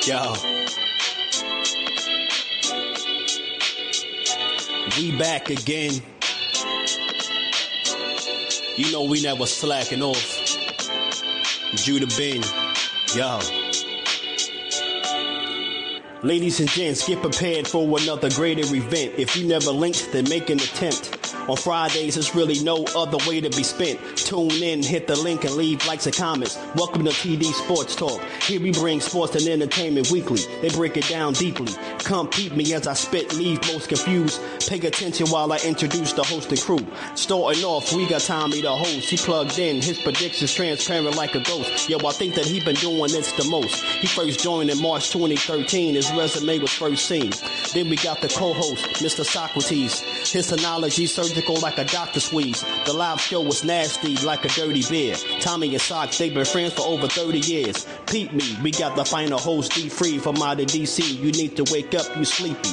Yo, we back again. You know we never slacking off. Judah Ben, yo. Ladies and gents, get prepared for another greater event. If you never linked, then make an attempt. On Fridays, there's really no other way to be spent. Tune in, hit the link, and leave likes and comments. Welcome to TD Sports Talk. Here we bring sports and entertainment weekly. They break it down deeply. Come peep me as I spit, leave most confused. Pay attention while I introduce the host and crew. Starting off, we got Tommy the host. He plugged in, his predictions transparent like a ghost. Yo, I think that he been doing this the most. He first joined in March 2013. His resume was first seen. Then we got the co-host, Mr. Socrates. His analogy surgical like a doctor squeeze. The live show was nasty like a dirty beer. Tommy and Sock, they've been friends for over 30 years. Peep me, we got the final host, D-Free from out of DC. You need to wake up, you sleepy.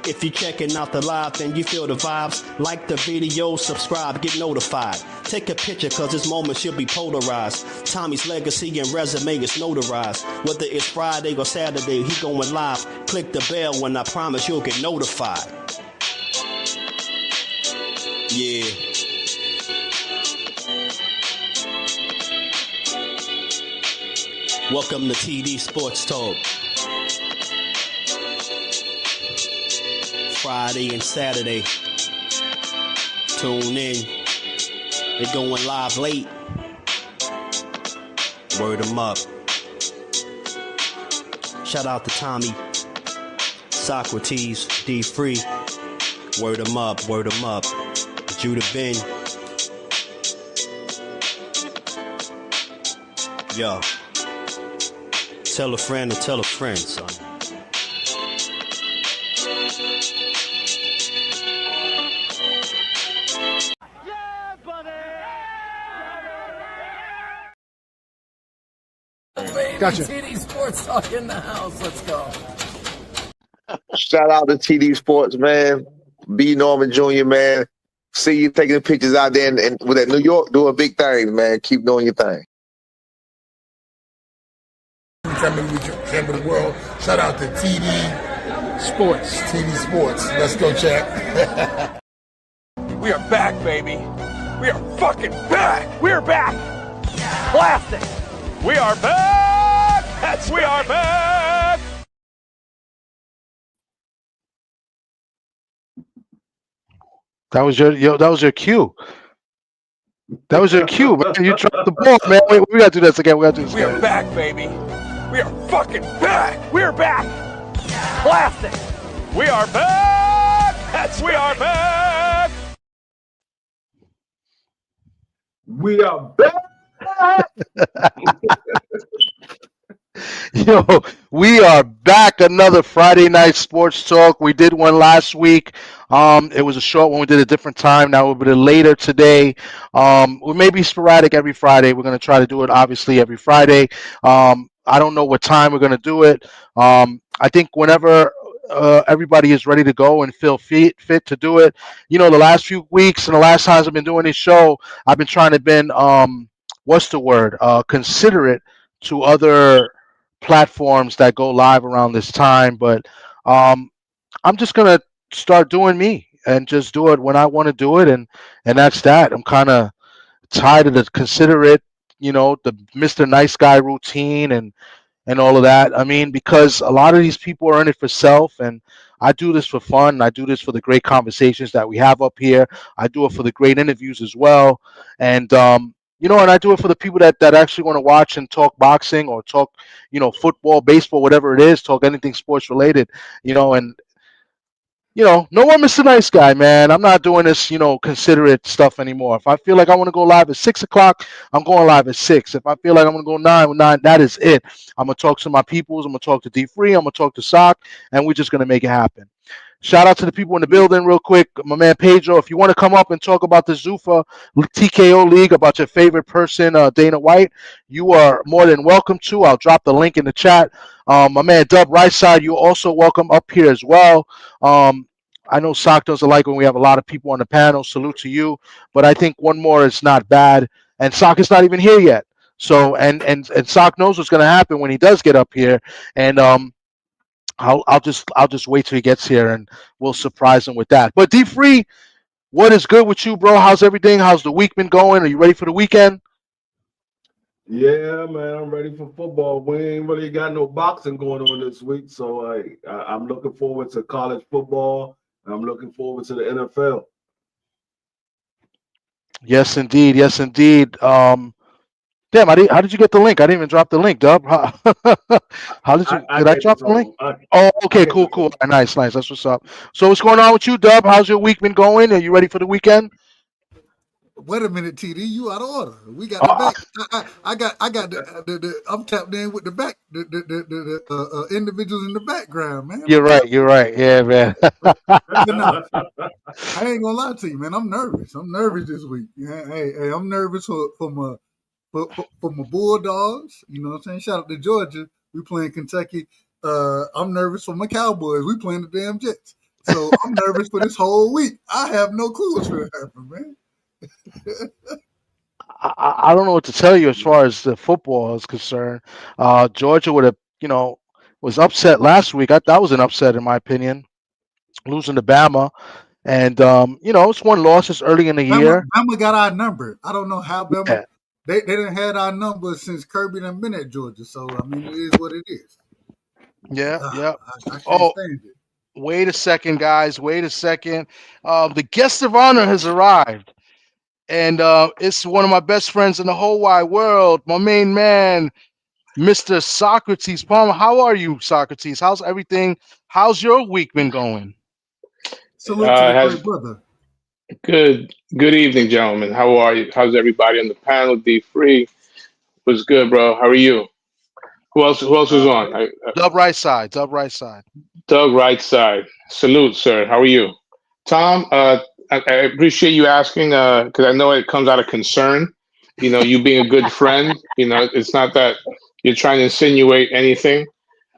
If you checking out the live and you feel the vibes, like the video, subscribe, get notified. Take a picture cause this moment should be polarized. Tommy's legacy and resume is notarized. Whether it's Friday or Saturday, he going live. Click the bell and I promise you'll get notified. Yeah. Welcome to TD Sports Talk. Friday and Saturday. Tune in. They're going live late. Word them up. Shout out to Tommy, Socrates, D-Free. Word them up, word them up. Judah Ben. Yo. Tell a friend to tell a friend, son. Gotcha. TD Sports Talk in the house. Let's go. Shout out to TD Sports, man. B. Norman Jr., man. See you taking the pictures out there and with that New York doing big things, man. Keep doing your thing. Champion of the world. Shout out to TD Sports. TD Sports. Let's go, chat. We are back, baby. We are fucking back. We are back. Classic. We are back. We are back. That was your cue. That was your cue, man. You dropped the ball, man. Wait, we gotta do this again. We gotta do this again. We are back, baby. We are fucking back. We are back. Classic. We are back. We are back. We are back. Yo, we are back. Another Friday night sports talk. We did one last week. It was a short one. We did a different time. Now we'll be later today. We may be sporadic every Friday. We're going to try to do it, obviously, every Friday. I don't know what time we're going to do it. I think whenever everybody is ready to go and feel fit to do it. You know, the last few weeks and the last times I've been doing this show, I've been trying to be, considerate to other platforms that go live around this time. But I'm just going to start doing me and just do it when I want to do it. And that's that. I'm kind of tired of the considerate, you know, the Mr. Nice Guy routine and all of that. I mean, because a lot of these people are in it for self, and I do this for fun. I do this for the great conversations that we have up here. I do it for the great interviews as well. And, you know, and I do it for the people that actually want to watch and talk boxing or talk, you know, football, baseball, whatever it is, talk anything sports related, you know, and, you know, no more Mr. Nice Guy, man. I'm not doing this, you know, considerate stuff anymore. If I feel like I want to go live at 6 o'clock, I'm going live at 6. If I feel like I'm going to go 9, that is it. I'm going to talk to my peoples. I'm going to talk to D-Free. I'm going to talk to Sock, and we're just going to make it happen. Shout out to the people in the building real quick. My man Pedro, if you want to come up and talk about the Zuffa TKO League, about your favorite person, Dana White, you are more than welcome to. I'll drop the link in the chat. My man Dub Right Side, you're also welcome up here as well. I know Sock doesn't like when we have a lot of people on the panel. Salute to you. But I think one more is not bad. And Sock is not even here yet. So and Sock knows what's going to happen when he does get up here, and I'll just wait till he gets here, and we'll surprise him with that. But D Free, what is good with you, bro? How's everything? How's the week been going? Are you ready for the weekend? Yeah, man, I'm ready for football. We ain't really got no boxing going on this week, so I'm looking forward to college football. And I'm looking forward to the NFL. Yes, indeed. Yes, indeed. Damn, how did you get the link? I didn't even drop the link, Dub. How did you? I Did I get drop this the link? on. Oh, I okay, get cool, this cool. on. All right, nice, nice. That's what's up. So, what's going on with you, Dub? How's your week been going? Are you ready for the weekend? Wait a minute, TD, you out of order. We got the Uh, back. I got the I'm tapped in with the back, the individuals in the background, man. you're right. You're right. Yeah, man. But no, I ain't gonna lie to you, man. I'm nervous. I'm nervous this week. Yeah, hey, I'm nervous for my Bulldogs. You know what I'm saying? Shout out to Georgia. We playing Kentucky. I'm nervous for my Cowboys. We playing the damn Jets. So I'm nervous for this whole week. I have no clue what's gonna happen, man. I don't know what to tell you as far as the football is concerned. Georgia would have, was upset last week. That was an upset in my opinion, losing to Bama. And it's one loss. It's early in the year. Bama got our number. I don't know how Bama Yeah, they didn't had our number since Kirby done been at Georgia. So I mean, it is what it is. yeah, yeah. I can't Oh, stand it. wait a second, guys. Wait a second. The guest of honor has arrived, and it's one of my best friends in the whole wide world. My main man, Mr. Socrates Palmer. How are you, Socrates? How's everything? How's your week been going? Salute to the Has great brother. good evening, gentlemen. How are you? How's everybody on the panel? D Free was good, bro. How are you? Who else was on? Dub right side. Dub right side. Doug, right side. Salute, sir. How are you? Tom, I appreciate you asking because I know it comes out of concern. You being a good friend. It's not that you're trying to insinuate anything.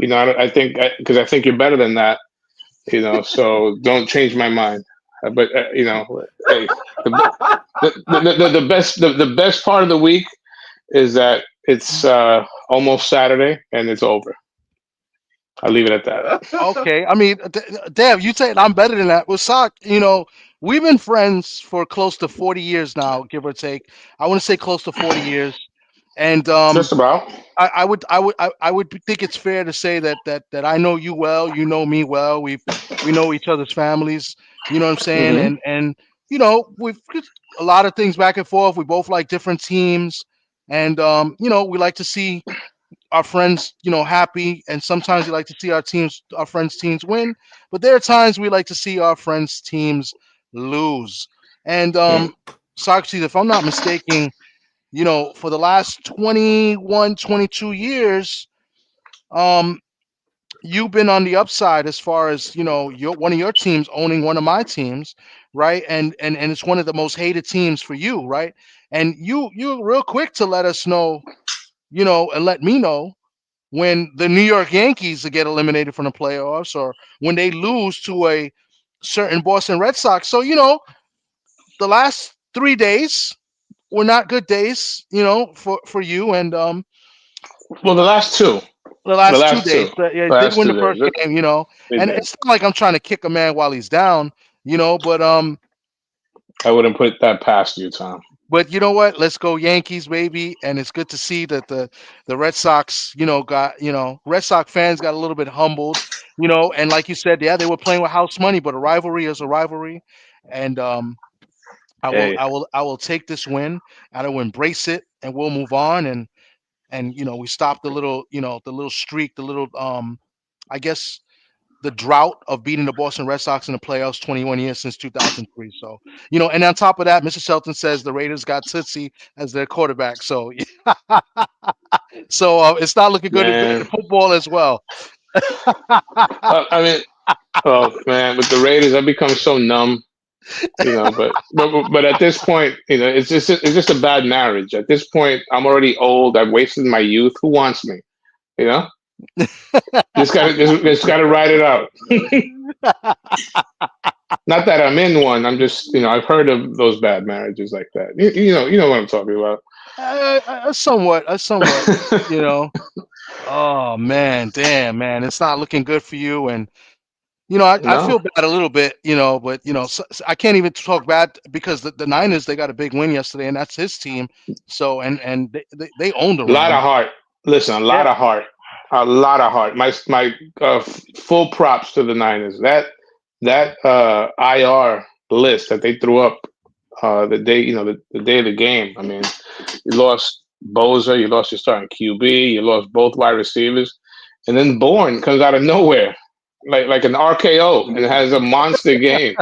I think because I think you're better than that. So don't change my mind. But hey, the best part of the week is that it's almost Saturday and it's over. I'll leave it at that. Okay, I mean, damn, you saying I'm better than that? Well, Sock, we've been friends for close to 40 years now, give or take. I want to say close to 40 years, and Just about. I would think it's fair to say that I know you well, you know me well. We know each other's families. You know what I'm saying? Hmm. And we've a lot of things back and forth. We both like different teams, and we like to see our friends, happy, and sometimes we like to see our friends' teams win. But there are times we like to see our friends' teams lose. And Socrates, if I'm not mistaken, for the last 21, 22 years, um, you've been on the upside as far as your one of your teams owning one of my teams, right? And it's one of the most hated teams for you, right? And you're real quick to let us know, and let me know when the New York Yankees get eliminated from the playoffs or when they lose to a certain Boston Red Sox. So, the last 3 days were not good days, for you. And Well, the the last two last days, two, yeah, the did last win the 2 days, first game, they and did. it's not like I'm trying to kick a man while he's down, but I wouldn't put that past you, Tom. But you know what? Let's go Yankees, baby. And it's good to see that the Red Sox, Red Sox fans got a little bit humbled, and like you said, yeah, they were playing with house money, but a rivalry is a rivalry. And Hey, I will take this win. I will embrace it, and we'll move on. And we stop the little streak, the little I guess the drought of beating the Boston Red Sox in the playoffs 21 years since 2003. So, and on top of that, Mr. Shelton says the Raiders got Tootsie as their quarterback. So, it's not looking good in man. football as well. I mean, oh man, with the Raiders, I've become so numb. But at this point, it's just a bad marriage. At this point, I'm already old. I've wasted my youth. Who wants me? You know, just gotta ride it out. Not that I'm in one. I'm just, I've heard of those bad marriages like that. You know what I'm talking about. Somewhat, you know. Oh man, damn man, it's not looking good for you. And I No, feel bad a little bit, but I can't even talk bad because the Niners, they got a big win yesterday, and that's his team. So and they owned the a lot of Rams. heart. Listen, a lot Yeah. of heart. A lot of heart. My full props to the Niners. That IR list that they threw up the day, the day of the game. I mean, you lost Boza, you lost your starting QB, you lost both wide receivers, and then Bourne comes out of nowhere, like an RKO, and has a monster game.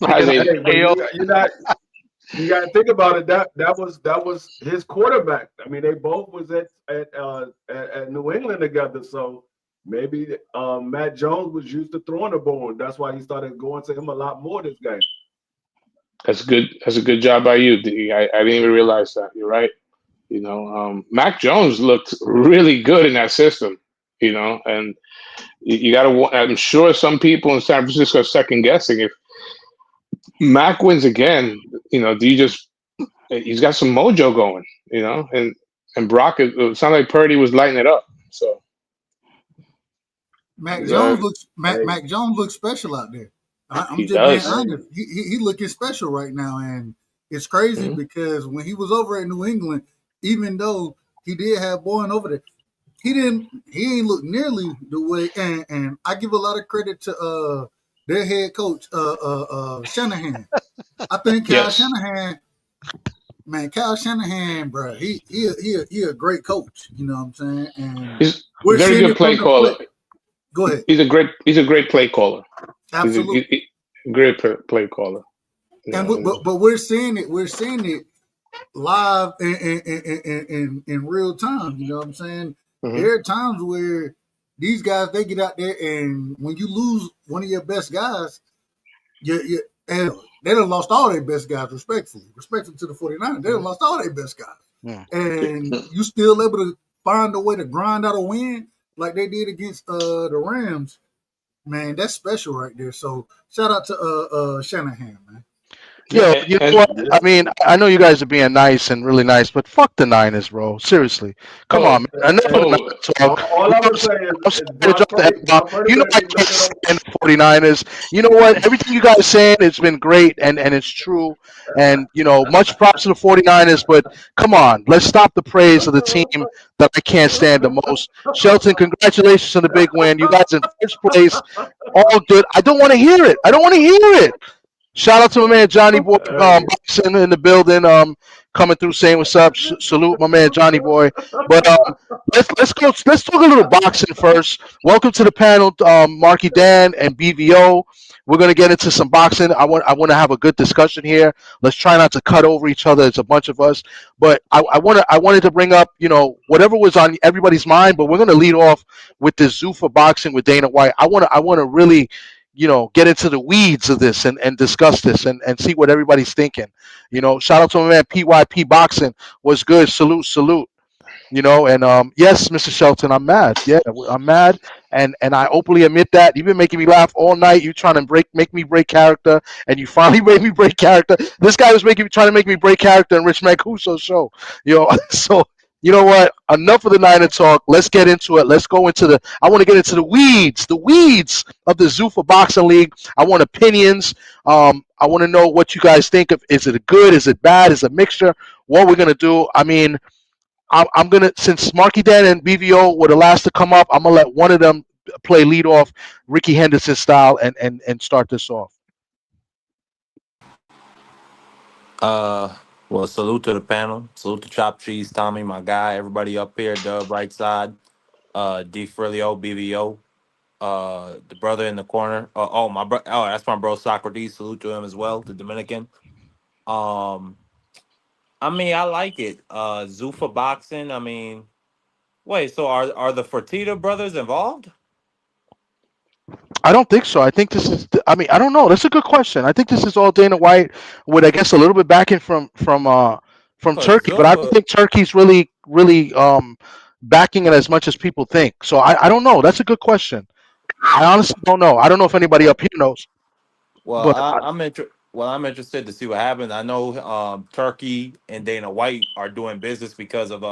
Like Has an a Hey, but AO. you got to think about it. That was his quarterback. I mean, they both was at New England together. So maybe Matt Jones was used to throwing the ball. That's why he started going to him a lot more this game. That's good. That's a good job by you, D. I didn't even realize that. You're right. Mac Jones looked really good in that system. And you got to. I'm sure some people in San Francisco are second guessing if Mac wins again. Do you just? He's got some mojo going. And Brock. It sounded like Purdy was lighting it up. So Mac Yeah. Jones looks Hey, Mac Jones looks special out there. I'm he just being does. hey. honest. He looking special right now, and it's crazy Mhm. because when he was over at New England, even though he did have Bourne over there, he ain't look nearly the way. And I give a lot of credit to their head coach Shanahan. I think Yes, Kyle Shanahan, bro, he a great coach. You know what I'm saying? And he's a we're very seeing good it play from the caller. play. Go ahead. He's a great play caller. He's a, Absolutely. great play caller. And And but we're seeing it. We're seeing it live in real time. You know what I'm saying? mhm. There are times where these guys they get out there, and when you lose one of your best guys, and they done lost all their best guys. Respectfully to the 49ers, they done lost all their best guys, Mm. and you still able to find a way to grind out a win like they did against the Rams. Man, that's special right there. So shout out to Shanahan, man. Yeah, Yo, you know and what? I Yeah. mean, I know you guys are being nice and really nice, but fuck the Niners, bro. Seriously. Come oh, on, man. Enough of the oh, Niners All, talk. all You I'm know gonna say I'm is sorry to Brock drop the Purdy. F-bomb. Brock Purdy You know better I be can't looking stand the 49ers. You know what? Everything you guys saying, it's been great and it's true. And, much props to the 49ers, but come on. Let's stop the praise of the team that I can't stand the most. Shelton, congratulations on the big win. You guys in first place. All good. I don't want to hear it. I don't want to hear it. Shout out to my man Johnny Boy, Hey, boxing in the building, coming through saying what's up. Salute my man Johnny Boy. But let's go. Let's talk a little boxing first. Welcome to the panel, Marky Dan and BVO. We're gonna get into some boxing. I want to have a good discussion here. Let's try not to cut over each other. It's a bunch of us, but I wanted to bring up whatever was on everybody's mind. But we're gonna lead off with this Zuffa boxing with Dana White. I wanna really get into the weeds of this and discuss this and see what everybody's thinking. Shout out to my man PYP Boxing was good. Salute. And yes, Mr. Shelton, I'm mad. Yeah, I'm mad, and I openly admit that. You've been making me laugh all night. You trying to make me break character, and you finally made me break character. This guy was trying to make me break character in Rich Mancuso's show. So you know what? Enough of the Niner talk. Let's get into it. Let's go into I want to get into the weeds of the Zuffa Boxing League. I want opinions. I want to know what you guys think of. Is it good? Is it bad? Is it a mixture? What we're gonna do? I mean, I'm gonna, since Marky Dan and BVO were the last to come up, I'm gonna let one of them play lead off, Ricky Henderson style, and start this off. Well, salute to the panel. Salute to Chop Cheese, Tommy, my guy, everybody up here, Dub, right side, D Frilio, BVO, the brother in the corner. That's my bro Socrates. Salute to him as well, the Dominican. Um, I mean, I like it. Zuffa boxing. I mean, wait, so are the Fertitta brothers involved? I don't think so. I think this is. I mean, I don't know. That's a good question. I think this is all Dana White with, I guess, a little bit backing from Cause Turkey, but I don't Zuffa, think Turkey's really backing it as much as people think. So I don't know. That's a good question. I honestly don't know. I don't know if anybody up here knows. Well, But I'm interested to see what happens. I know Turkey and Dana White are doing business because of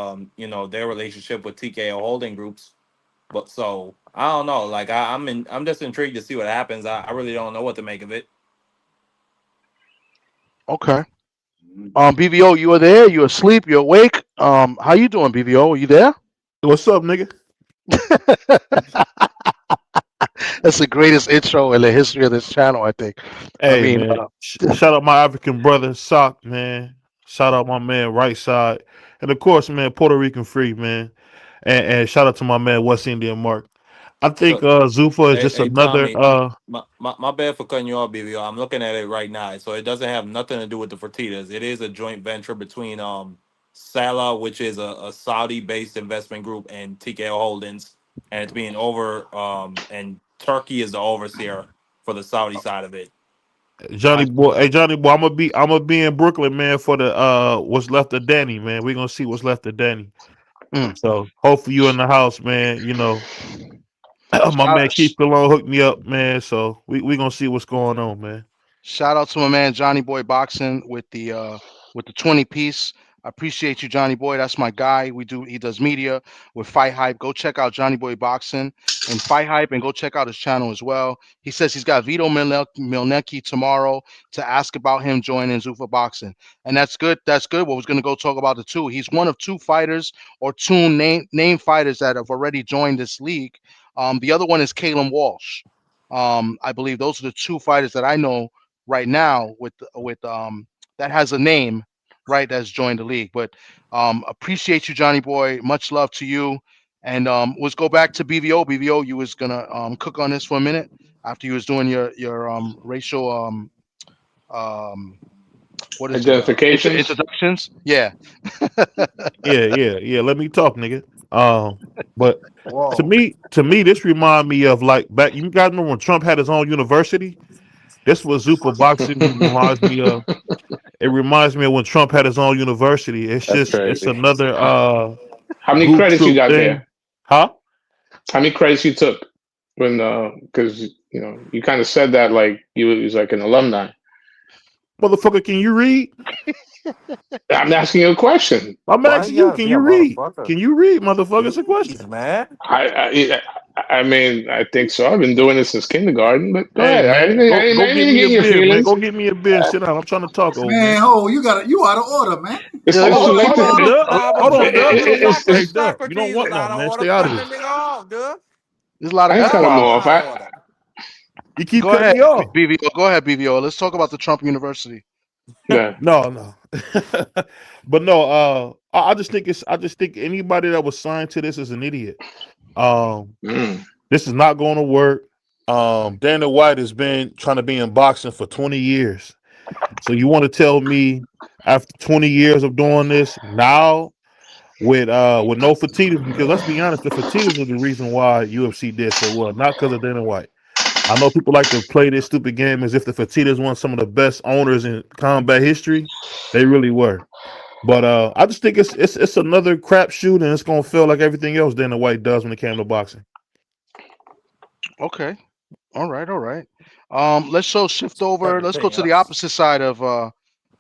their relationship with TKO Holding Groups. But so I don't know. Like I'm just intrigued to see what happens. I really don't know what to make of it. okay. BVO, you are there? You asleep? You awake? How you doing, BVO? Are you there? What's up, nigga? That's the greatest intro in the history of this channel, I think. I Hey, mean, man. Shout out my African brother, Sock, man. Shout out my man, Right Side. And of course, man, Puerto Rican Free, man. And shout out to my man, West Indian Mark. I think So Zuffa is hey, just hey another Tommy, my bad for cutting you off, BBO. I'm looking at it right now. So it doesn't have nothing to do with the Fertitas. It is a joint venture between Salah, which is a Saudi based investment group, and TKO Holdings, and it's being over and Turkey is the overseer for the Saudi side of it. Johnny Boy. Hey Johnny Boy, I'm gonna be in Brooklyn, man, for the what's left of Danny, man. We're gonna see what's left of Danny. mm. So hopefully you in the house, man. My man Keith Cologne hooked me up, man. So we gonna see what's going on, man. Shout out to my man Johnny Boy Boxing with the 20 piece. I appreciate you, Johnny Boy. That's my guy. He does media with Fight Hype. Go check out Johnny Boy Boxing and Fight Hype and go check out his channel as well. He says he's got Vito Milnecki tomorrow to ask about him joining Zuffa Boxing. And that's good. That's good. Well, we're gonna go talk about the two. He's one of two fighters or two name fighters that have already joined this league. The other one is Kalen Walsh. I believe those are the two fighters that I know right now with that has a name, right, that's joined the league. But appreciate you, Johnny Boy. Much love to you. And let's go back to BVO. BVO, you was gonna cook on this for a minute after you was doing your racial what is it Identifications. introductions? Yeah. Yeah. Let me talk, nigga. But to Whoa. me, this remind me of like back. You guys remember when Trump had his own university? This was Zuffa Boxing reminds me of. It reminds me of when Trump had his own university. That's It's crazy. another How many group credits you troop got thing, there? huh? How many credits you took when because you kind of said that like you was like an alumni. Motherfucker, can you read? I'm asking you a question. I'm Why asking you you, gotta can be a you read? motherfucker? Can you read, motherfucker? It's a Jeez, question. man. I mean, I think so. I've been doing this since kindergarten, but go Hey ahead. I man, didn't, I go didn't, I go didn't get mean to me get a in your beer, man. feelings. Go get me a beer and sit down. I'm trying to talk, old man. Man, you out of order, man. It's, Yeah, it's this too is late Hold to. on, Dub. Nah, but Hold you on, Dub. You the don't want. fact Hey, that Dub. You don't Socrates want is out none, of man. order, Stay out cut of the this. nigga off, dude. there's a lot of I ain't F cut him Dub is bombs. off. out of order. You keep Go cutting ahead, me off. BVO. Go ahead, BVO. Let's talk about the Trump University. Yeah. No. But no. I just think anybody that was signed to this is an idiot. Um, Mm. this is not going to work. Dana White has been trying to be in boxing for 20 years. So you want to tell me after 20 years of doing this now with no Fertitas, because let's be honest, the Fertitas are the reason why UFC did so well, not because of Dana White. I know people like to play this stupid game as if the Fertitas weren't some of the best owners in combat history. They really were. But I just think it's another crapshoot, and it's gonna feel like everything else Dana White does when it came to boxing. Okay. All right. All right. Let's shift over. Certain Let's go thing to the else. opposite side of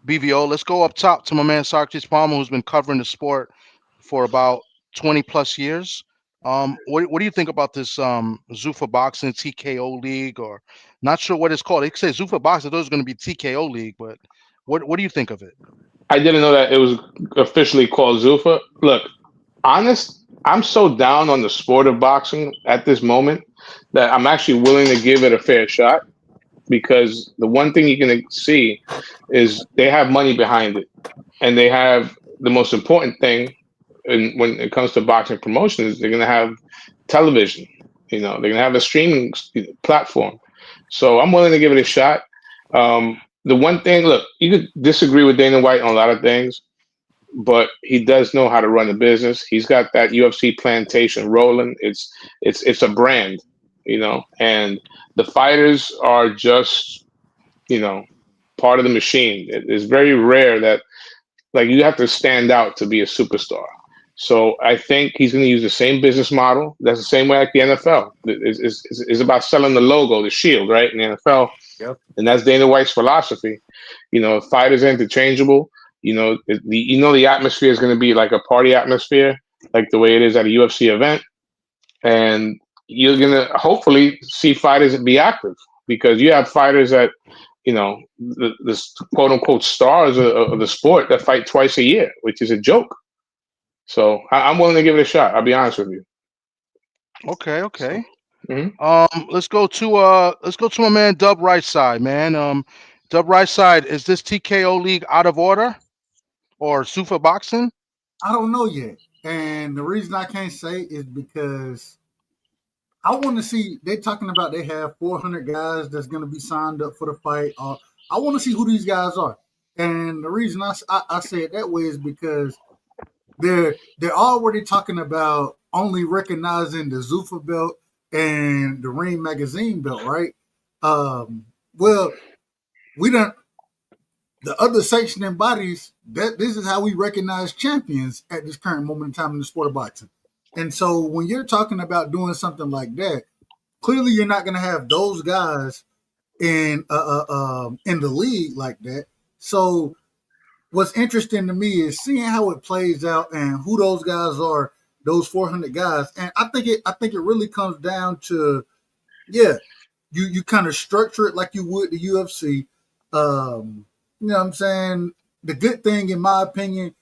BVO. Let's go up top to my man Socrates Palmer, who's been covering the sport for about 20 plus years. What do you think about this Zuffa Boxing TKO League, or not sure what it's called? They say Zuffa Boxing. I thought it was going to be TKO League, but what do you think of it? I didn't know that it was officially called Zuffa. Look, I'm so down on the sport of boxing at this moment that I'm actually willing to give it a fair shot because the one thing you can see is they have money behind it, and they have the most important thing. And when it comes to boxing promotions, they're going to have television. They're going to have a streaming platform. So I'm willing to give it a shot. The one thing, look, you could disagree with Dana White on a lot of things, but he does know how to run a business. He's got that UFC plantation rolling. It's a brand, and the fighters are just, part of the machine. It's very rare that like you have to stand out to be a superstar. So I think he's going to use the same business model. That's the same way like the NFL. It's about selling the logo, the shield, right? In the NFL, And that's Dana White's philosophy. Fighters are interchangeable. The atmosphere is going to be like a party atmosphere, like the way it is at a UFC event, and you're going to hopefully see fighters be active because you have fighters that the quote unquote stars of the sport that fight twice a year, which is a joke. So I'm willing to give it a shot. I'll be honest with you. Okay. So, mhm. Let's go to my man Dub Right Side, man. Dub Right Side, is this TKO league out of order or Zuffa boxing? I don't know yet. And the reason I can't say is because I want to see. They're talking about they have 400 guys that's going to be signed up for the fight. I want to see who these guys are. And the reason I say it that way is because they're already talking about only recognizing the Zuffa belt and the Ring Magazine belt, right? Well, we don't. The other sanctioning bodies, that this is how we recognize champions at this current moment in time in the sport of boxing. And so when you're talking about doing something like that, clearly you're not going to have those guys in the league like that. So what's interesting to me is seeing how it plays out and who those guys are, those 400 guys. And I think it really comes down to, yeah, you kind of structure it like you would the UFC. You know what I'm saying? The good thing, in my opinion,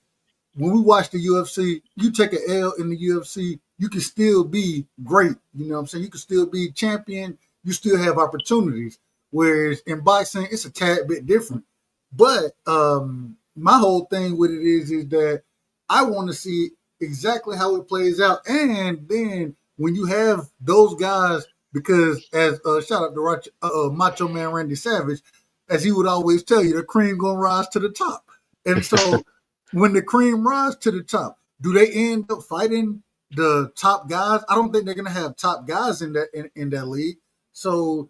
when we watch the UFC, you take an L in the UFC, you can still be great. You know what I'm saying? You can still be champion. You still have opportunities. Whereas in boxing, it's a tad bit different. But my whole thing with it is that I want to see exactly how it plays out. And then when you have those guys, because as shout out to Macho Man Randy Savage, as he would always tell you, the cream gonna rise to the top. And so when the cream rise to the top, do they end up fighting the top guys? I don't think they're gonna have top guys in that league. So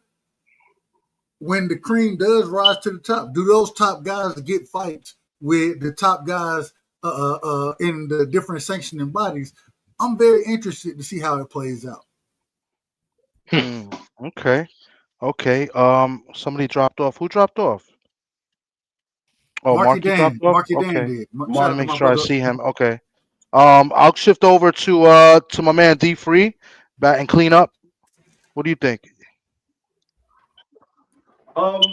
when the cream does rise to the top, do those top guys get fights with the top guys in the different sanctioning bodies? I'm very interested to see how it plays out. Okay. Somebody dropped off. Who dropped off? Oh, Marky dropped off. Marky Dan Okay. did. Want Shout to out to make my sure I brother. see him. Okay. I'll shift over to my man D Free, bat and clean up. What do you think? Um,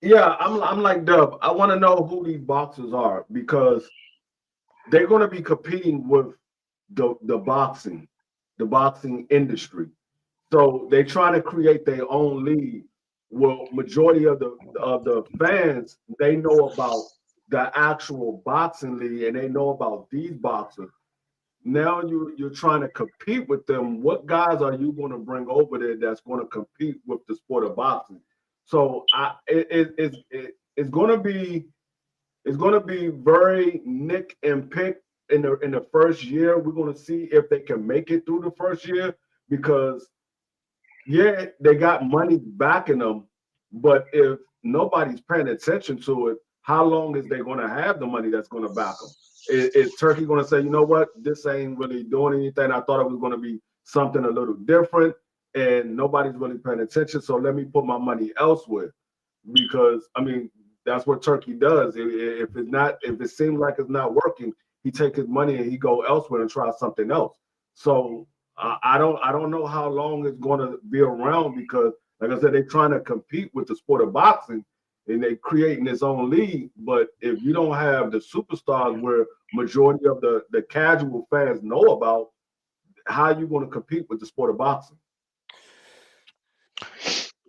yeah, I'm like Dub. I want to know who these boxers are because they're going to be competing with the boxing industry. So they trying to create their own league. Well, majority of the fans, they know about the actual boxing league and they know about these boxers. Now you're trying to compete with them. What guys are you going to bring over there that's going to compete with the sport of boxing? So it's going to be very nick and pick in the first year. We're going to see if they can make it through the first year because yeah, they got money backing them, but if nobody's paying attention to it, how long is they going to have the money that's going to back them? Is Turkey going to say, you know what, this ain't really doing anything? I thought it was going to be something a little different, and nobody's really paying attention. So let me put my money elsewhere, because I mean that's what Turkey does. If it seems like it's not working, he take his money and he go elsewhere and try something else. So I don't know how long it's going to be around because, like I said, they're trying to compete with the sport of boxing and they creating its own league. But if you don't have the superstars where majority of the casual fans know about, how are you going to compete with the sport of boxing?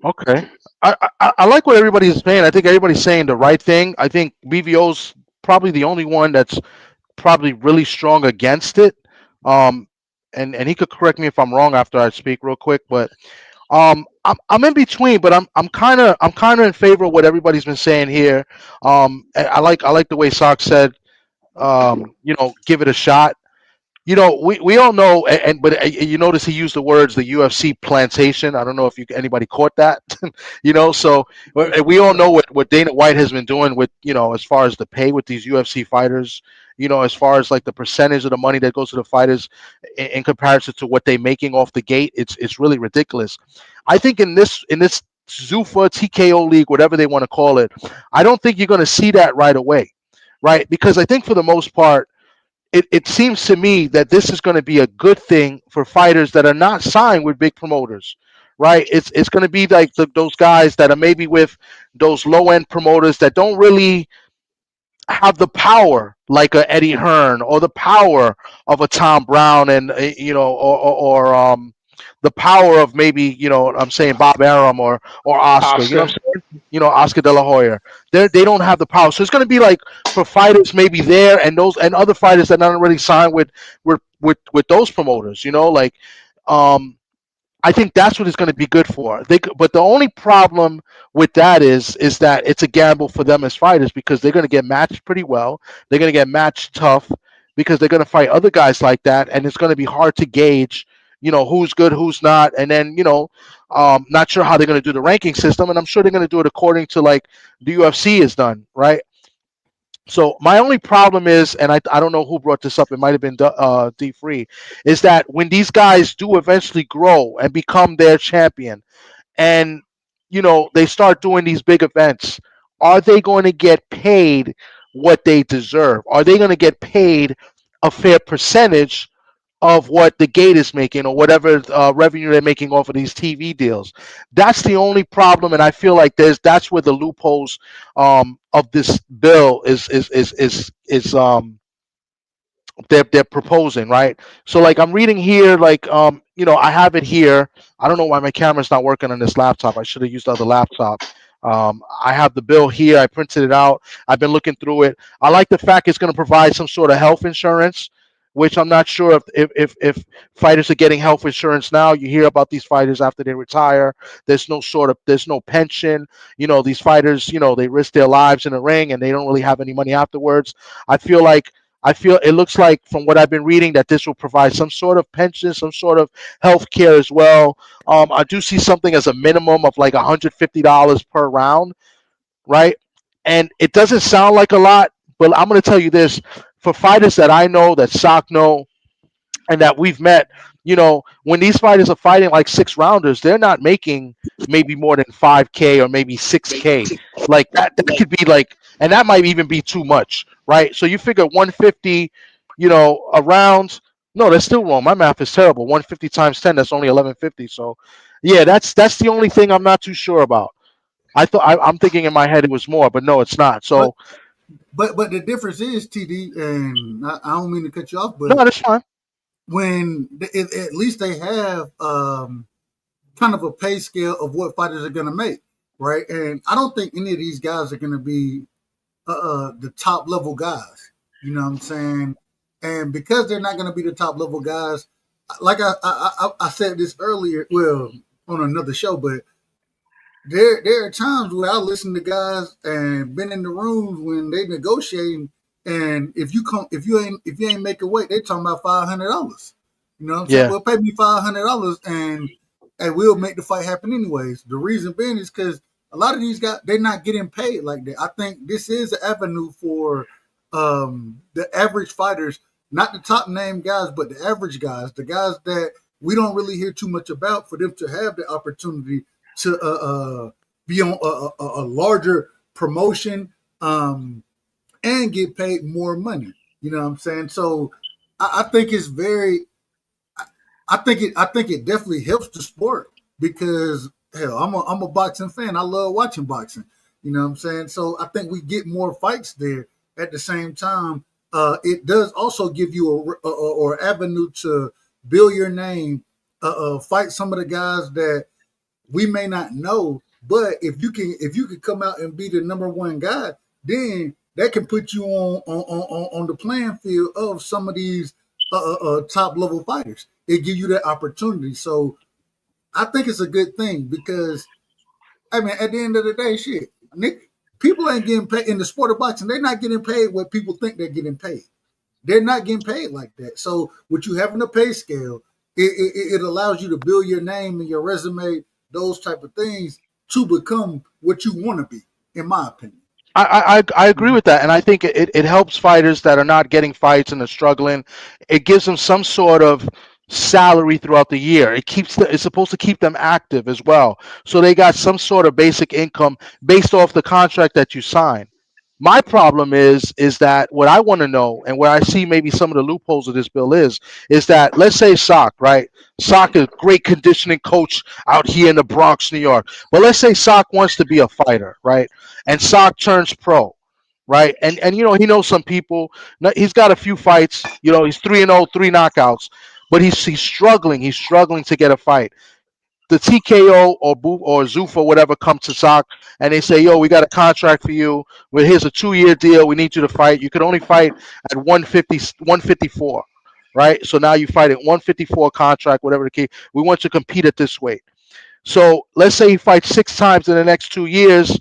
Okay. I like what everybody's saying. I think everybody's saying the right thing. I think BVO's probably the only one that's probably really strong against it. Um, and he could correct me if I'm wrong after I speak real quick, but I'm in between, but I'm kind of in favor of what everybody's been saying here. And I like the way Sock said, give it a shot. We all know, but you notice he used the words the UFC plantation. I don't know if anybody caught that. So we all know what Dana White has been doing with as far as the pay with these UFC fighters. As far as like the percentage of the money that goes to the fighters in comparison to what they're making off the gate, it's really ridiculous. I think in this Zuffa, TKO league, whatever they want to call it, I don't think you're going to see that right away, right? Because I think for the most part, it seems to me that this is going to be a good thing for fighters that are not signed with big promoters, right? It's going to be like those guys that are maybe with those low end promoters that don't really have the power like a Eddie Hearn or the power of a Tom Brown and the power of maybe I'm saying Bob Arum or Oscar, Oscar. Oscar De La Hoya. They don't have the power, so it's going to be like for fighters maybe there and those and other fighters that not already signed with those promoters, like um I think that's what it's going to be good for. But the only problem with that is that it's a gamble for them as fighters because they're going to get matched pretty well. They're going to get matched tough because they're going to fight other guys like that, and it's going to be hard to gauge, who's good, who's not, and then not sure how they're going to do the ranking system, and I'm sure they're going to do it according to like the UFC is done, right? So my only problem is, and I don't know who brought this up. It might have been D Free, is that when these guys do eventually grow and become their champion, and they start doing these big events, are they going to get paid what they deserve? Are they going to get paid a fair percentage of what the gate is making or whatever revenue they're making off of these TV deals? That's the only problem, and I feel like that's where the loopholes of this bill is they're proposing, right? So like I'm reading here, like I have it here. I don't know why my camera's not working on this laptop. I should have used the other laptop. I have the bill here. I printed it out. I've been looking through it. I like the fact it's going to provide some sort of health insurance, which I'm not sure if fighters are getting health insurance now. You hear about these fighters after they retire. There's no pension. These fighters, they risk their lives in the ring and they don't really have any money afterwards. I feel it looks like from what I've been reading that this will provide some sort of pension, some sort of health care as well. I do see something as a minimum of like $150 per round, right? And it doesn't sound like a lot, but I'm going to tell you this: for fighters that I know, that Sock know, and that we've met, when these fighters are fighting like 6 rounders, they're not making maybe more than 5K or maybe 6K. Like that could be like, and that might even be too much, right? So you figure 150, a round. No, that's still wrong. My math is terrible. 150 times 10, that's only 1150. So, yeah, that's the only thing I'm not too sure about. I'm thinking in my head it was more, but no, it's not. So, but the difference is TD, and I don't mean to cut you off, no, but that's fine. when at least they have kind of a pay scale of what fighters are going to make, right? And I don't think any of these guys are going to be the top level guys. You know what I'm saying? And because they're not going to be the top level guys, like I said this earlier, well, on another show, but there are times where I listen to guys and been in the rooms when they negotiating, and if you ain't making weight, they talking about $500. You know what I'm saying? Yeah. Well, pay me $500 and we'll make the fight happen anyways. The reason being is because a lot of these guys, they're not getting paid like that. I think this is an avenue for the average fighters, not the top name guys, but the average guys, the guys that we don't really hear too much about, for them to have the opportunity to be on a larger promotion and get paid more money. You know what I'm saying? So I think it's very. I think it definitely helps the sport because hell, I'm a boxing fan. I love watching boxing. You know what I'm saying? So I think we get more fights there. At the same time, it does also give you or avenue to build your name, fight some of the guys that we may not know, but if you can come out and be the number one guy, then that can put you on the playing field of some of these top level fighters. It give you that opportunity. So I think it's a good thing because I mean, at the end of the day, shit, Nick, people ain't getting paid in the sport of boxing. They're not getting paid what people think they're getting paid. They're not getting paid like that. So with you having a pay scale, it allows you to build your name and your resume, those type of things, to become what you want to be, in my opinion. I agree with that, and I think it helps fighters that are not getting fights and are struggling. It gives them some sort of salary throughout the year. It's supposed to keep them active as well. So they got some sort of basic income based off the contract that you sign. My problem is that what I want to know, and where I see maybe some of the loopholes of this bill is that, let's say Sock, right? Sock is a great conditioning coach out here in the Bronx, New York. But let's say Sock wants to be a fighter, right? And Sock turns pro, right? And he knows some people. He's got a few fights. He's 3-0, 3 knockouts, but he's struggling. He's struggling to get a fight. The TKO or Zuffa, whatever, come to Sock and they say, "Yo, we got a contract for you. Well, here's a 2-year deal. We need you to fight. You could only fight at 150, 154, right? So now you fight at 154 contract, whatever the case. We want you to compete at this weight." So let's say he fights 6 times in the next 2 years.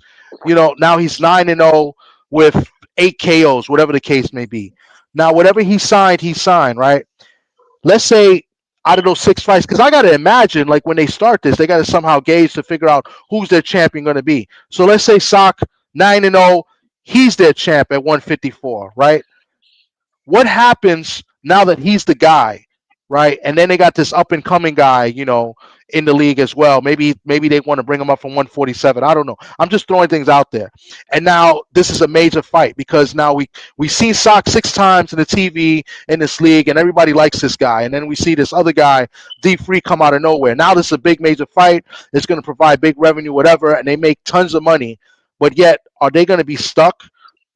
Now he's 9-0 with 8 KOs, whatever the case may be. Now, whatever he signed, right? Let's say out of those 6 fights, because I got to imagine, like, when they start this, they got to somehow gauge to figure out who's their champion going to be. So let's say Sock 9-0, he's their champ at 154, right? What happens now that he's the guy, right? And then they got this up and coming guy, in the league as well. Maybe they want to bring him up from 147. I don't know. I'm just throwing things out there. And now this is a major fight because now we seen Sock 6 times in the TV in this league, and everybody likes this guy. And then we see this other guy, D3, come out of nowhere. Now this is a big major fight. It's going to provide big revenue, whatever, and they make tons of money. But yet, are they going to be stuck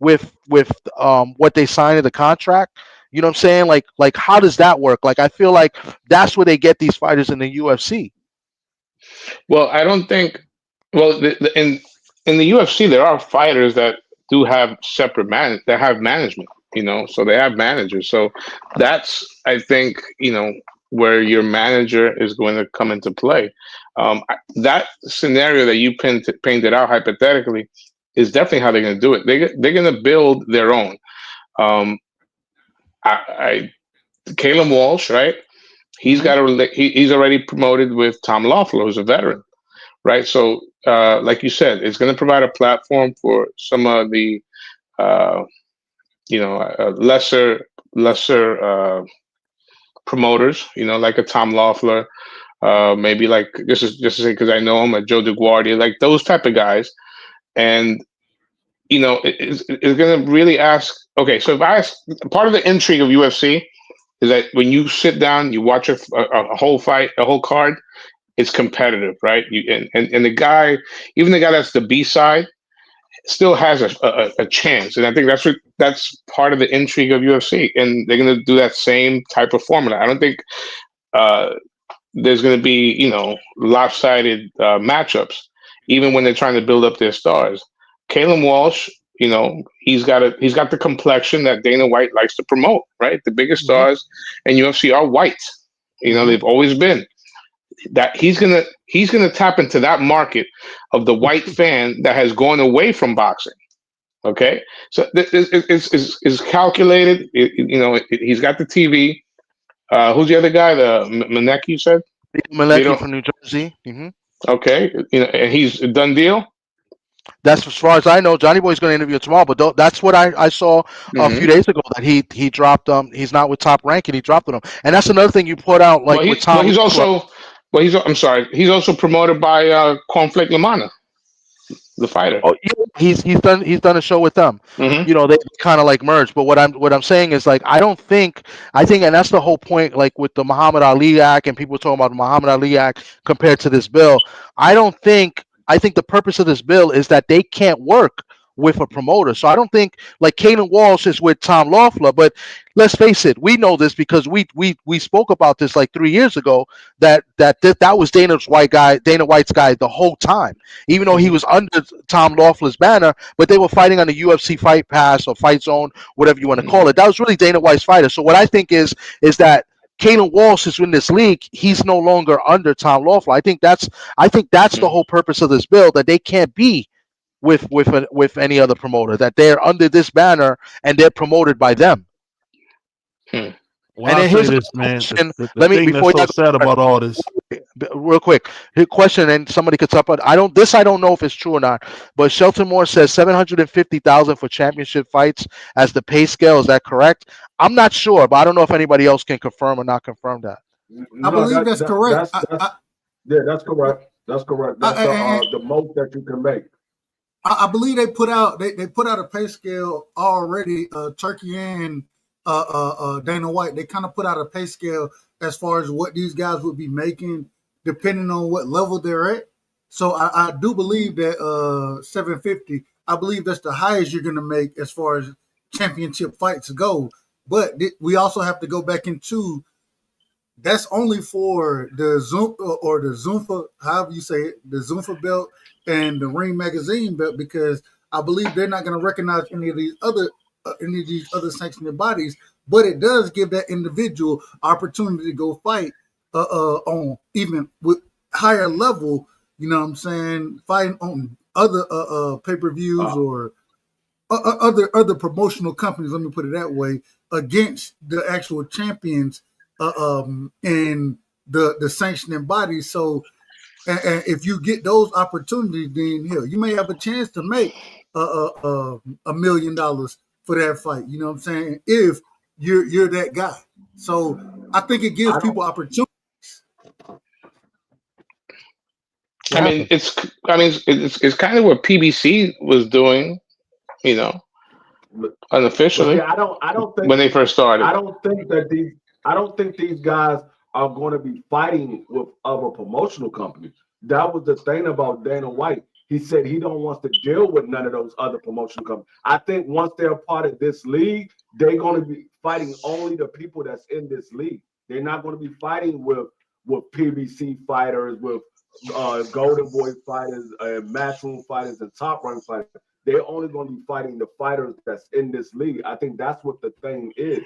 with what they signed in the contract? You know what I'm saying? Like how does that work? Like, I feel like that's where they get these fighters in the UFC. Well, I don't think. Well, in the UFC, there are fighters that do have separate that have management. So they have managers. So that's, I think, where your manager is going to come into play. That scenario that you painted out hypothetically is definitely how they're going to do it. They're going to build their own. Caleb Walsh, right? He's he's already promoted with Tom Loeffler, who's a veteran, right? So, like you said, it's going to provide a platform for some of the, lesser promoters, like a Tom Loeffler, maybe like just to say because I know him, a Joe DeGuardia, like those type of guys, and it's going to really ask. Okay, so if I ask, part of the intrigue of UFC is that when you sit down, you watch a whole fight, a whole card, it's competitive, right? And the guy, even the guy that's the B side, still has a chance. And I think that's part of the intrigue of UFC. And they're going to do that same type of formula. I don't think there's going to be, lopsided matchups, even when they're trying to build up their stars. Kalen Walsh, he's got the complexion that Dana White likes to promote, right? The biggest stars in UFC are white. They've always been. That he's gonna tap into that market of the white fan that has gone away from boxing. Okay, so is calculated. He's got the TV. Who's the other guy? The Maneki, you said? Maleki from New Jersey. Mm-hmm. Okay, and he's a done deal. That's as far as I know. Johnny Boy's going to interview tomorrow, but that's what I saw a few days ago, that he dropped he's not with Top Rank and he dropped him. And that's another thing you put out, like, with Tom. I'm sorry. He's also promoted by Cornflake Lamana, the fighter. Oh, yeah, he's done a show with them. Mm-hmm. They kind of like merged. But what I'm saying is, like, I think, and that's the whole point. Like with the Muhammad Ali Act, and people talking about the Muhammad Ali Act compared to this bill. I think the purpose of this bill is that they can't work with a promoter. So I don't think, like, Kanan Walsh is with Tom Loeffler, but let's face it, we know this because we spoke about this like 3 years ago, that was Dana White's guy the whole time, even though he was under Tom Loeffler's banner, but they were fighting on the UFC Fight Pass or Fight Zone, whatever you want to call it. That was really Dana White's fighter. So what I think is that Kalen Walsh is in this league. He's no longer under Tom Loeffler. I think that's the whole purpose of this bill, that they can't be with any other promoter, that they're under this banner and they're promoted by them. Well, and here's this, man. Let me, before that's so sad about all this, real quick, here question, and somebody could top it. I don't know if it's true or not, but Shelton Moore says $750,000 for championship fights as the pay scale. Is that correct? I'm not sure, but I don't know if anybody else can confirm or not confirm that. I No, believe that's correct. yeah, that's correct. That's correct. That's the most that you can make. I believe they put out a pay scale already. Turkey and Dana White, they kind of put out a pay scale as far as what these guys would be making depending on what level they're at. So I do believe that 750. I believe that's the highest you're going to make as far as championship fights go. But we also have to go back into that's only for the Zoom or the Zuffa, however you say it, the Zuffa belt and the Ring Magazine belt, because I believe they're not going to recognize any of these other sanctioned bodies. But it does give that individual opportunity to go fight on even with higher level. You know what I'm saying? Fighting on other pay per views or other promotional companies. Let me put it that way against the actual champions and the sanctioning bodies. So, and if you get those opportunities, then hell, you may have a chance to make $1 million for that fight. You know what I'm saying? If you're that guy. So I think it gives people opportunities. I mean, it's kind of what PBC was doing, you know, But see, unofficially I don't think when they first started. I don't think these guys are going to be fighting with other promotional companies. That was the thing about Dana White. He said he don't want to deal with none of those other promotional companies. I think once they're part of this league, they're going to be fighting only the people that's in this league. They're not going to be fighting with PBC fighters, with Golden Boy fighters, Matchroom fighters, and Top Rank fighters. They're only going to be fighting the fighters that's in this league. I think that's what the thing is.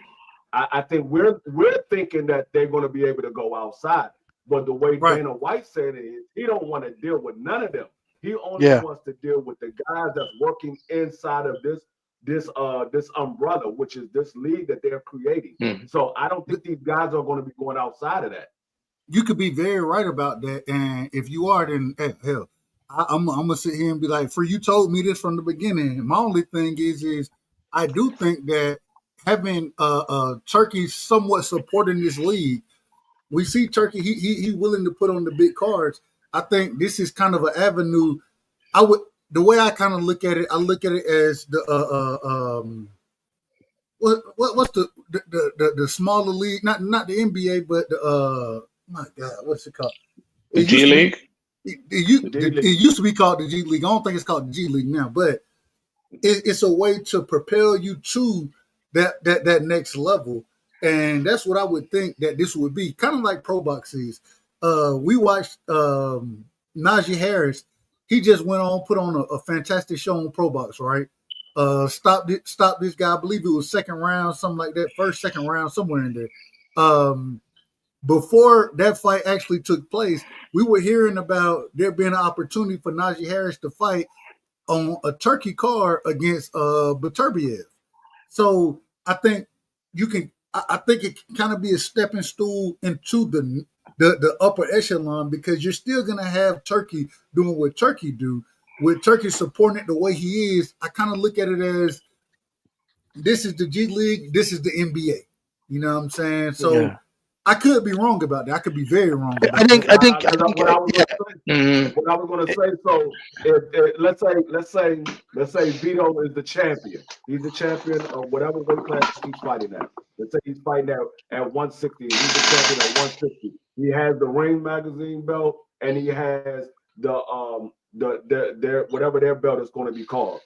I think we're thinking that they're going to be able to go outside, but the way Dana White said it is, he don't want to deal with none of them. He only wants to deal with the guys that's working inside of this umbrella, which is this league that they're creating. So I don't think these guys are going to be going outside of that. You could be very right about that, and if you are, then hell, I'm gonna sit here and be like, "For you told me this from the beginning." My only thing is I do think that having Turkey somewhat supporting this league, we see Turkey he willing to put on the big cards. I think this is kind of an avenue. I would the way I kind of look at it, I look at it as the what's the smaller league, not the NBA, but the my God, what's it called? The G League. It used to be called the G League. I don't think it's called the G League now, but it's a way to propel you to that next level, and that's what I would think that this would be, kind of like Pro Box is. We watched Najee Harris. He just went on, put on a fantastic show on Pro Box, right? Stopped this guy. I believe it was second round, something like that, second round, somewhere in there. Before that fight actually took place, we were hearing about there being an opportunity for Najee Harris to fight on a Turkey card against Beterbiev. So I think you can. I think it can kind of be a stepping stool into the upper echelon, because you're still gonna have Turkey doing what Turkey do. With Turkey supporting it the way he is, I kind of look at it as this is the G League, this is the NBA. You know what I'm saying? So I could be wrong about that. I could be very wrong about I think what I was Mm-hmm. going to say. So, let's say Vito is the champion. He's the champion of whatever weight class he's fighting at. Let's say he's fighting at 160. He's the champion at 160. He has the Ring Magazine belt, and he has their whatever their belt is going to be called.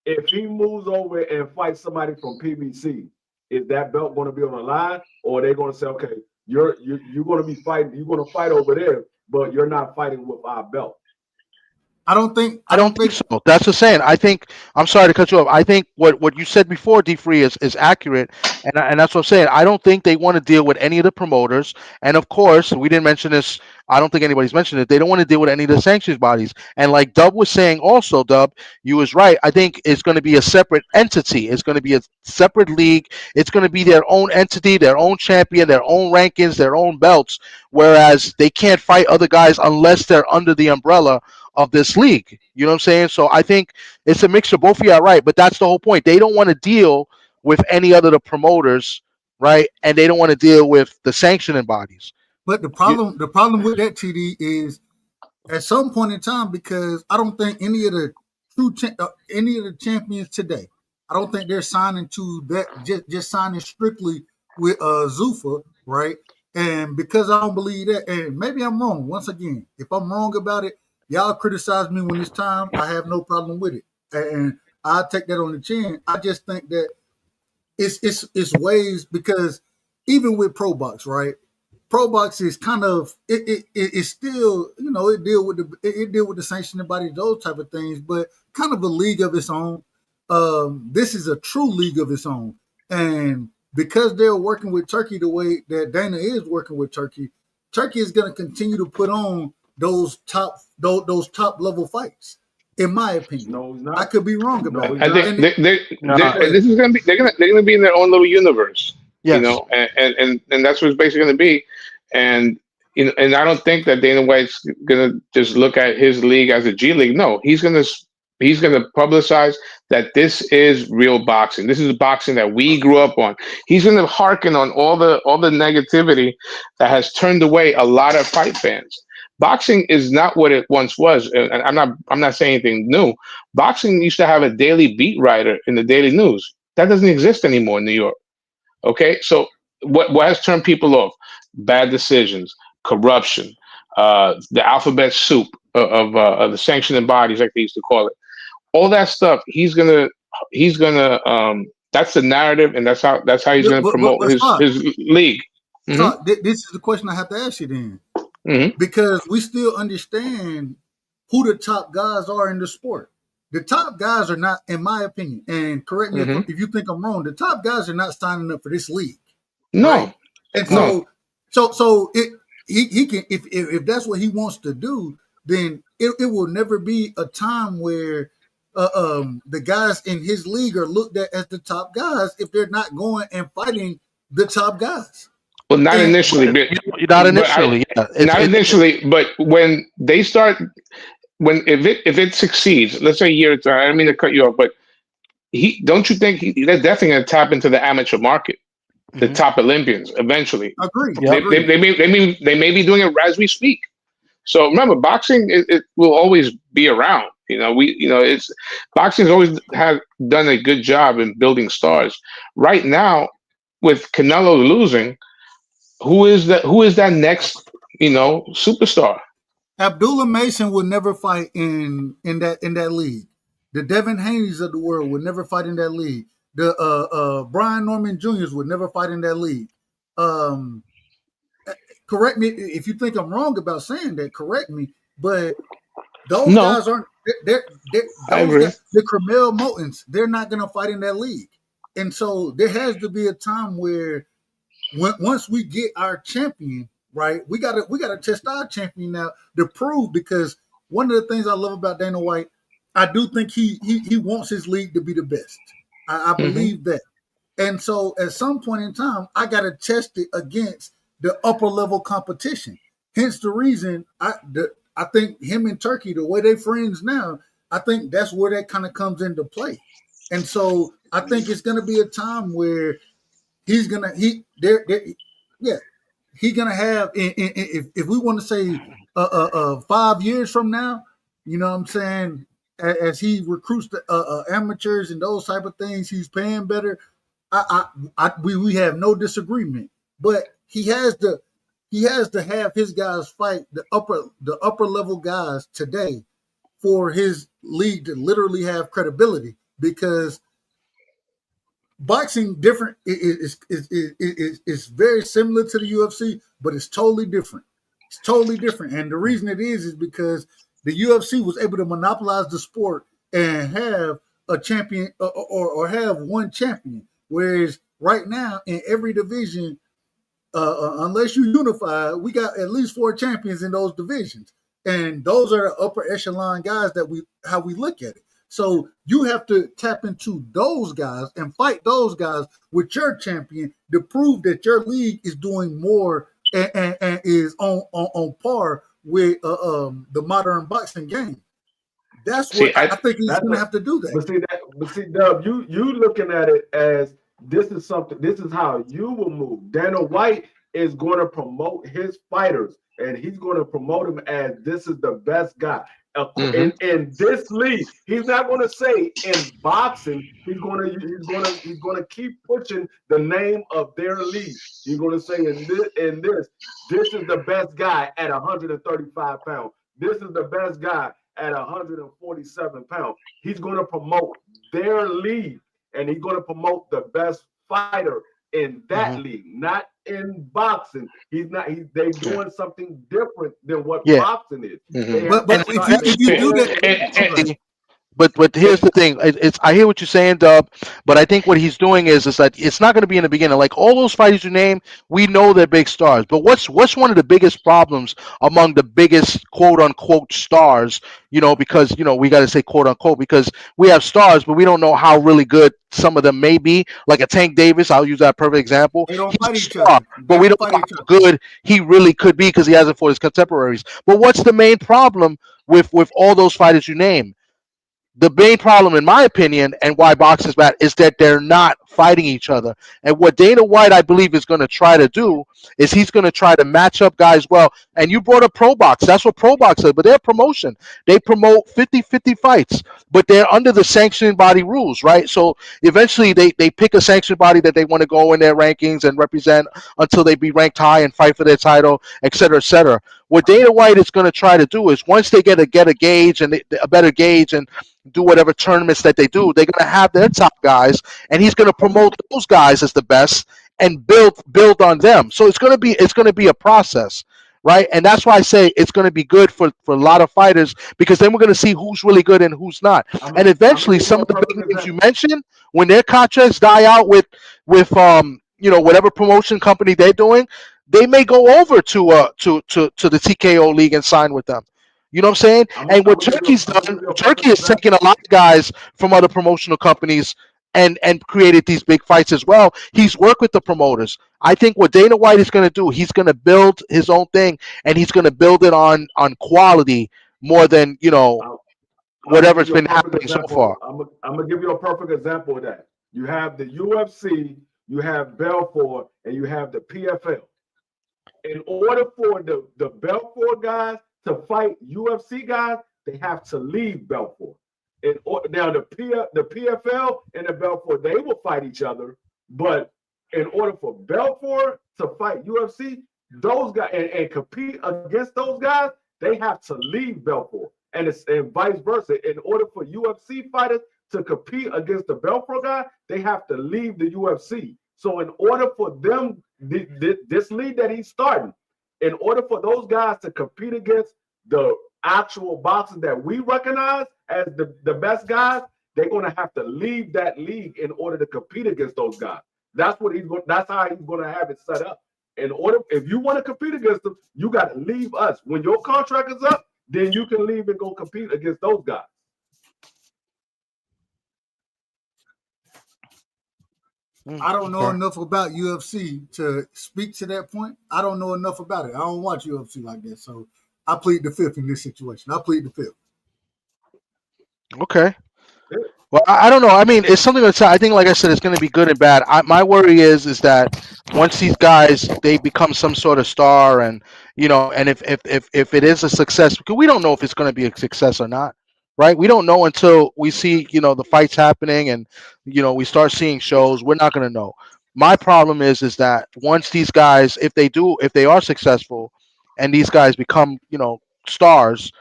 If he moves over and fights somebody from PBC, is that belt going to be on the line, or are they going to say, okay, you're going to be fighting, you're going to fight over there, but you're not fighting with our belt? I don't think so. That's the saying. I think, I'm sorry to cut you off. I think what you said before, D Free, is accurate, and that's what I'm saying. I don't think they want to deal with any of the promoters, and of course, we didn't mention this. I don't think anybody's mentioned it. They don't want to deal with any of the sanctions bodies. And like Dub was saying, also, Dub, you was right. I think it's going to be a separate entity. It's going to be a separate league. It's going to be their own entity, their own champion, their own rankings, their own belts. Whereas they can't fight other guys unless they're under the umbrella of this league. You know what I'm saying? So I think it's a mixture. Both of you are right, but that's the whole point. They don't want to deal with any other the promoters right? And they don't want to deal with the sanctioning bodies. But the problem with that, TD, is at some point in time, because I don't think any of the any of the champions today, I don't think they're signing to that, just signing strictly with Zuffa, right? And because I don't believe that, and maybe I'm wrong. Once again, if I'm wrong about it, y'all criticize me when it's time. I have no problem with it, and I take that on the chin. I just think that it's ways, because even with Pro Box, right? Pro Box is kind of it's still, it deal with the sanctioning body, those type of things, but kind of a league of its own. This is a true league of its own, and because they're working with Turkey the way that Dana is working with Turkey, Turkey is going to continue to put on those top level fights. In my opinion, No, he's not. I could be wrong about it. I think No. this is gonna be they're gonna be in their own little universe, Yes. and that's what it's basically gonna be, and and I don't think that Dana White's gonna just look at his league as a G League. No, he's gonna publicize that this is real boxing. This is boxing that we grew up on. He's gonna hearken on all the negativity that has turned away a lot of fight fans. Boxing is not what it once was, and I'm not saying anything new. Boxing used to have a daily beat writer in the Daily News. That doesn't exist anymore in New York. Okay, so what has turned people off? Bad decisions, corruption, the alphabet soup of the sanctioning bodies, like they used to call it. All that stuff. He's gonna. That's the narrative, and that's how he's gonna promote his league. So this is the question I have to ask you then. Because we still understand who the top guys are in the sport. The top guys are not, in my opinion, and correct me if you think I'm wrong, the top guys are not signing up for this league. No. Right? And so he can, if that's what he wants to do, then it will never be a time where the guys in his league are looked at as the top guys if they're not going and fighting the top guys. Well, not initially, not initially. Not initially, but when they start, if it succeeds, let's say a year. I don't mean to cut you off, but don't you think they're definitely going to tap into the amateur market, the top Olympians eventually. Agreed. They may be doing it as we speak. So remember, boxing it will always be around. It's boxing's always done a good job in building stars. Right now, with Canelo losing. Who is that next, superstar? Abdullah Mason would never fight in that league. The Devin Haney's of the world would never fight in that league. The Brian Norman Jr.'s would never fight in that league. Correct me if you think I'm wrong about saying that. Correct me, but those guys aren't. I agree. The Cromwell Motons, they're not going to fight in that league, and so there has to be a time where. Once we get our champion, right, we gotta test our champion now to prove, because one of the things I love about Dana White, I do think he wants his league to be the best. I believe that. And so at some point in time, I gotta test it against the upper level competition. Hence the reason I think him and Turkey, the way they're friends now, I think that's where that kind of comes into play. And so I think it's gonna be a time where he's gonna have if we want to say 5 years from now, you know what I'm saying, as he recruits the amateurs and those type of things, he's paying better. We have no disagreement, but he has to have his guys fight the upper level guys today for his league to literally have credibility, because boxing different is very similar to the UFC, but it's totally different. It's totally different, and the reason it is because the UFC was able to monopolize the sport and have a champion or have one champion, whereas right now in every division, unless you unify, we got at least 4 champions in those divisions, and those are the upper echelon guys how we look at it. So you have to tap into those guys and fight those guys with your champion to prove that your league is doing more and is on par with the modern boxing game. That's what I think he's going to have to do that. But see, Dub, you looking at it as this is something. This is how you will move. Dana White is going to promote his fighters, and he's going to promote them as this is the best guy. In this league, he's not going to say in boxing. He's going to keep pushing the name of their league. He's going to say this is the best guy at 135 pounds. This is the best guy at 147 pounds. He's going to promote their league, and he's going to promote the best fighter in that league, not in boxing. They're doing something different than what boxing is. But if you do that, But here's the thing. It's I hear what you're saying, Dub. But I think what he's doing is that it's not going to be in the beginning. Like all those fighters you name, we know they're big stars. But what's one of the biggest problems among the biggest quote unquote stars? Because we got to say quote unquote because we have stars, but we don't know how really good some of them may be. Like a Tank Davis, I'll use that perfect example. they don't He's fight a each star, other. but we don't know how good he really could be because he hasn't fought his contemporaries. But what's the main problem with all those fighters you name? The main problem, in my opinion, and why boxing is bad, is that they're not fighting each other. And what Dana White, I believe, is going to try to do is he's going to try to match up guys well. And you brought up Pro Box. That's what Pro Box is, but they're a promotion. They promote 50-50 fights, but they're under the sanctioning body rules, right? So eventually they pick a sanctioned body that they want to go in their rankings and represent until they be ranked high and fight for their title, et cetera, et cetera. What Dana White is going to try to do is once they get a gauge and a better gauge and do whatever tournaments that they do, they're going to have their top guys, and he's going to promote those guys as the best and build on them. So it's going to be a process, right? And that's why I say it's going to be good for a lot of fighters because then we're going to see who's really good and who's not. And eventually, some of the big names you mentioned, when their contracts die out with whatever promotion company they're doing, they may go over to the TKO league and sign with them. You know what I'm saying? And what Turkey's done, Turkey has taken a lot of guys from other promotional companies and created these big fights as well. He's worked with the promoters. I think what Dana White is going to do, he's going to build his own thing, and he's going to build it on quality more than whatever's been happening so far. I'm gonna give you a perfect example of that. You have the UFC, you have Belfort, and you have the PFL. In order for the Belfort guys to fight UFC guys, they have to leave Belfort. Now the PFL and the Belfort, they will fight each other, but in order for Belfort to fight UFC, those guys and compete against those guys, they have to leave Belfort, and vice versa. In order for UFC fighters to compete against the Belfort guy, they have to leave the UFC. So in order for them, this league that he's starting, in order for those guys to compete against the actual boxers that we recognize as the best guys, they're going to have to leave that league in order to compete against those guys. That's how he's going to have it set up. If you want to compete against them, you got to leave us. When your contract is up, then you can leave and go compete against those guys. I don't know enough about UFC to speak to that point. I don't know enough about it. I don't watch UFC like that. So I plead the fifth in this situation. I plead the fifth. Okay. Well, I don't know. I mean, it's something that's. I think, like I said, it's going to be good and bad. My worry is that once these guys they become some sort of star, and and if it is a success, because we don't know if it's going to be a success or not, right? We don't know until we see the fights happening, and we start seeing shows. We're not going to know. My problem is that once these guys, if they are successful, and these guys become stars.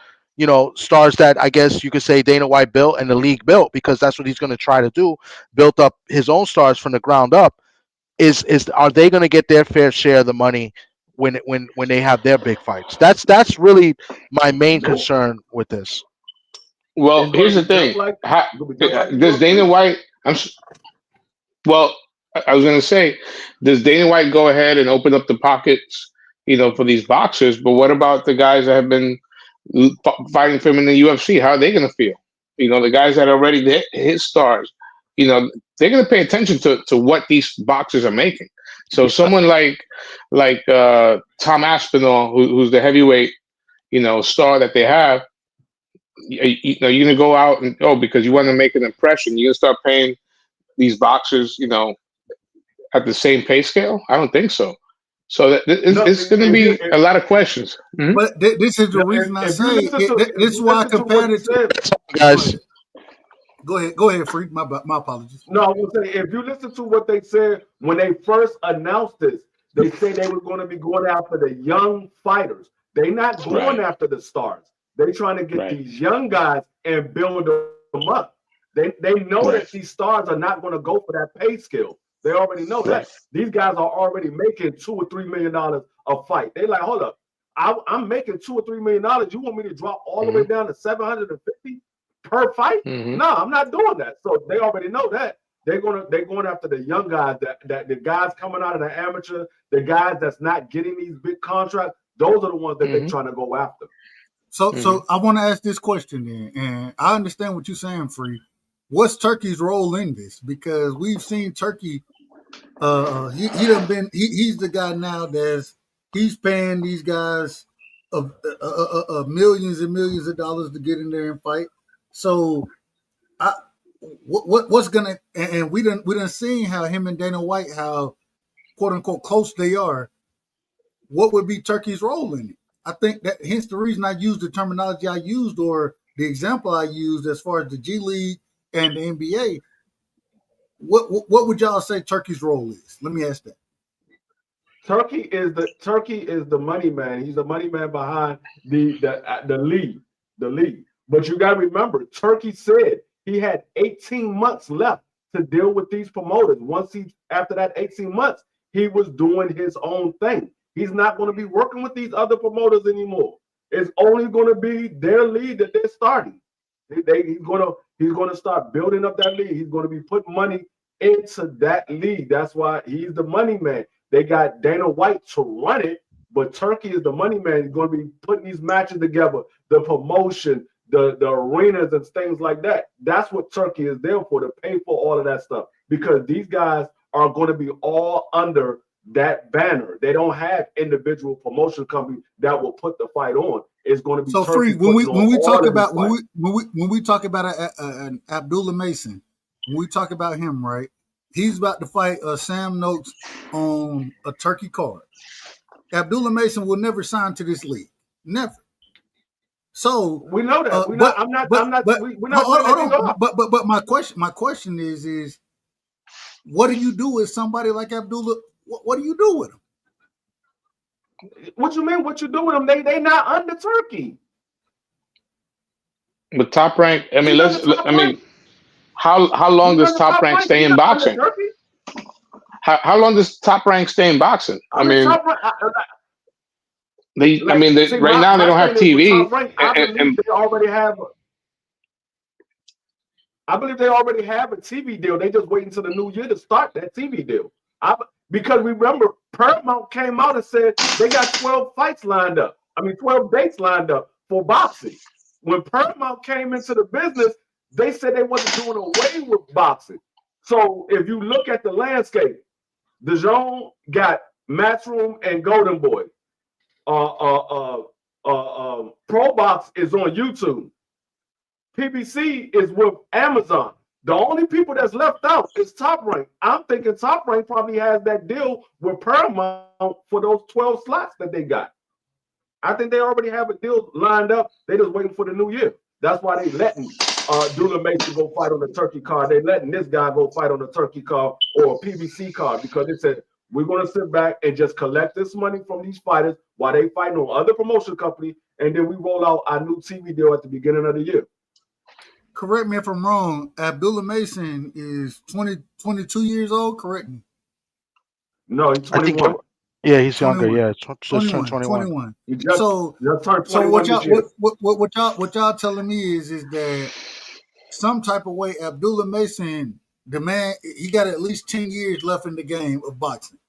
Stars that I guess you could say Dana White built and the league built because that's what he's going to try to do, built up his own stars from the ground up. Are they going to get their fair share of the money when they have their big fights? That's really my main concern with this. Well, here's the thing: does Dana White? Well, I was going to say, does Dana White go ahead and open up the pockets, for these boxers? But what about the guys that have been fighting for him in the UFC? How are they going to feel? The guys that are already hit stars, they're going to pay attention to what these boxers are making. So someone like Tom Aspinall, who's the heavyweight, star that they have, you're going to go out and because you want to make an impression, you're going to start paying these boxers, at the same pay scale? I don't think so. So No, it's going to if you be a lot of questions. Mhm. But this is the reason I if you say listen to this if is you why I listen to what compared he it to. said, Go Guys, ahead. Go ahead, Freak. My apologies. no, I was saying if you listen to what they said when they first announced this, they said they were going to be going after the young fighters. They're not going Right. after the stars. They're trying to get Right. these young guys and build them up. They know Right. that these stars are not going to go for that pay scale. They already know Right. that. These guys are already making $2 or $3 million a fight. They like, hold up, I'm making $2 or $3 million. You want me to drop all the way Mhm. down to 750 per fight? Mhm. No, I'm not doing that. So they already know that. They're going after the young guys, that the guys coming out of the amateur, the guys that's not getting these big contracts. Those are the ones that they're Mhm. trying to go after. So Mhm. I want to ask this question then, and I understand what you're saying, Free. What's Turkey's role in this? Because we've seen Turkey. He done been. He's the guy now he's paying these guys of millions and millions of dollars to get in there and fight. So I what's gonna and we done seen how him and Dana White, how quote unquote close they are. What would be Turkey's role in it? I think that hence the reason I used the terminology I used or the example I used as far as the G League and the NBA. What would y'all say Turkey's role is? Let me ask that. Turkey is the money man. He's the money man behind the league, the league. But you got to remember, Turkey said he had 18 months left to deal with these promoters. After that 18 months, he was doing his own thing. He's not going to be working with these other promoters anymore. It's only going to be their league that they're starting. He's gonna start building up that league. He's going to be putting money into that league. That's why he's the money man. They got Dana White to run it, but Turkey is the money man. He's going to be putting these matches together, the promotion, the arenas and things like that. That's what Turkey is there for, to pay for all of that stuff. Because these guys are going to be all under that banner. They don't have individual promotion companies that will put the fight on. It's going to be So Turkey Free, when we putting on talk all of these about fights. when we talk about an Abdullah Mason, when we talk about him, right? He's about to fight Sam Noakes on a Turkey card. Abdullah Mason will never sign to this league, never. So We know that. We're but not hold, saying that they hold on. are. But my question is what do you do with somebody like Abdullah? What do you do with him? What you mean? What you do with them? They not under Turkey. But Top Rank. I mean, He's under Top I Rank. mean, how long He's does under Top Top Rank Rank. stay He's in not under boxing? Turkey. How long does Top Rank stay in boxing? I Under mean, Top Rank. right now they My don't have thing is with TV, Top Rank. I believe they already have. I believe they already have a TV deal. They just wait until the new year to start that TV deal. Because remember, Paramount came out and said they got 12 fights lined up. 12 dates lined up for boxing. When Paramount came into the business, they said they wasn't doing away with boxing. So if you look at the landscape, DAZN got Matchroom and Golden Boy. Pro Box is on YouTube. PBC is with Amazon. The only people that's left out is Top Rank. I'm thinking Top Rank probably has that deal with Paramount for those 12 slots that they got. I think they already have a deal lined up. They just waiting for the new year. That's why they letting Dula Mason go fight on the Turkey card. They letting this guy go fight on the Turkey card or a PBC card, because they said we're going to sit back and just collect this money from these fighters while they fighting on other promotion company, and then we roll out our new TV deal at the beginning of the year. Correct me if I'm wrong. Abdullah Mason is 22 years old. Correct me. No, he's 21. Yeah, he's 21. younger. Yeah, just turned 21. He just turned 21 so what y'all this year. what y'all telling me is that some type of way Abdullah Mason, the man, he got at least 10 years left in the game of boxing.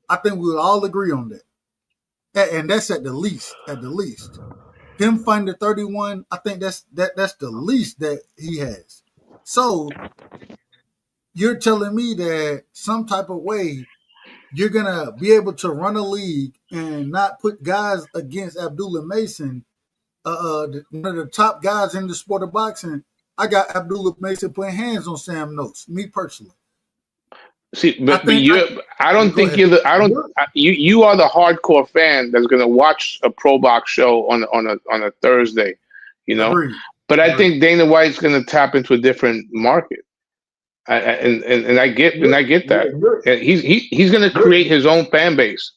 I think we'll all agree on that. And that's at the least. At the least. Him fighting at 31, I think that's the least that he has. So you're telling me that some type of way you're gonna be able to run a league and not put guys against Abdullah Mason, one of the top guys in the sport of boxing. I got Abdullah Mason putting hands on Sam Noakes, me personally. See, I but think. I don't Go think ahead. you are the hardcore fan that's going to watch a pro box show on a Thursday, you know. Agreed. But I Agreed. think Dana White's going to tap into a different market. And I get that. And he's going to create his own fan base.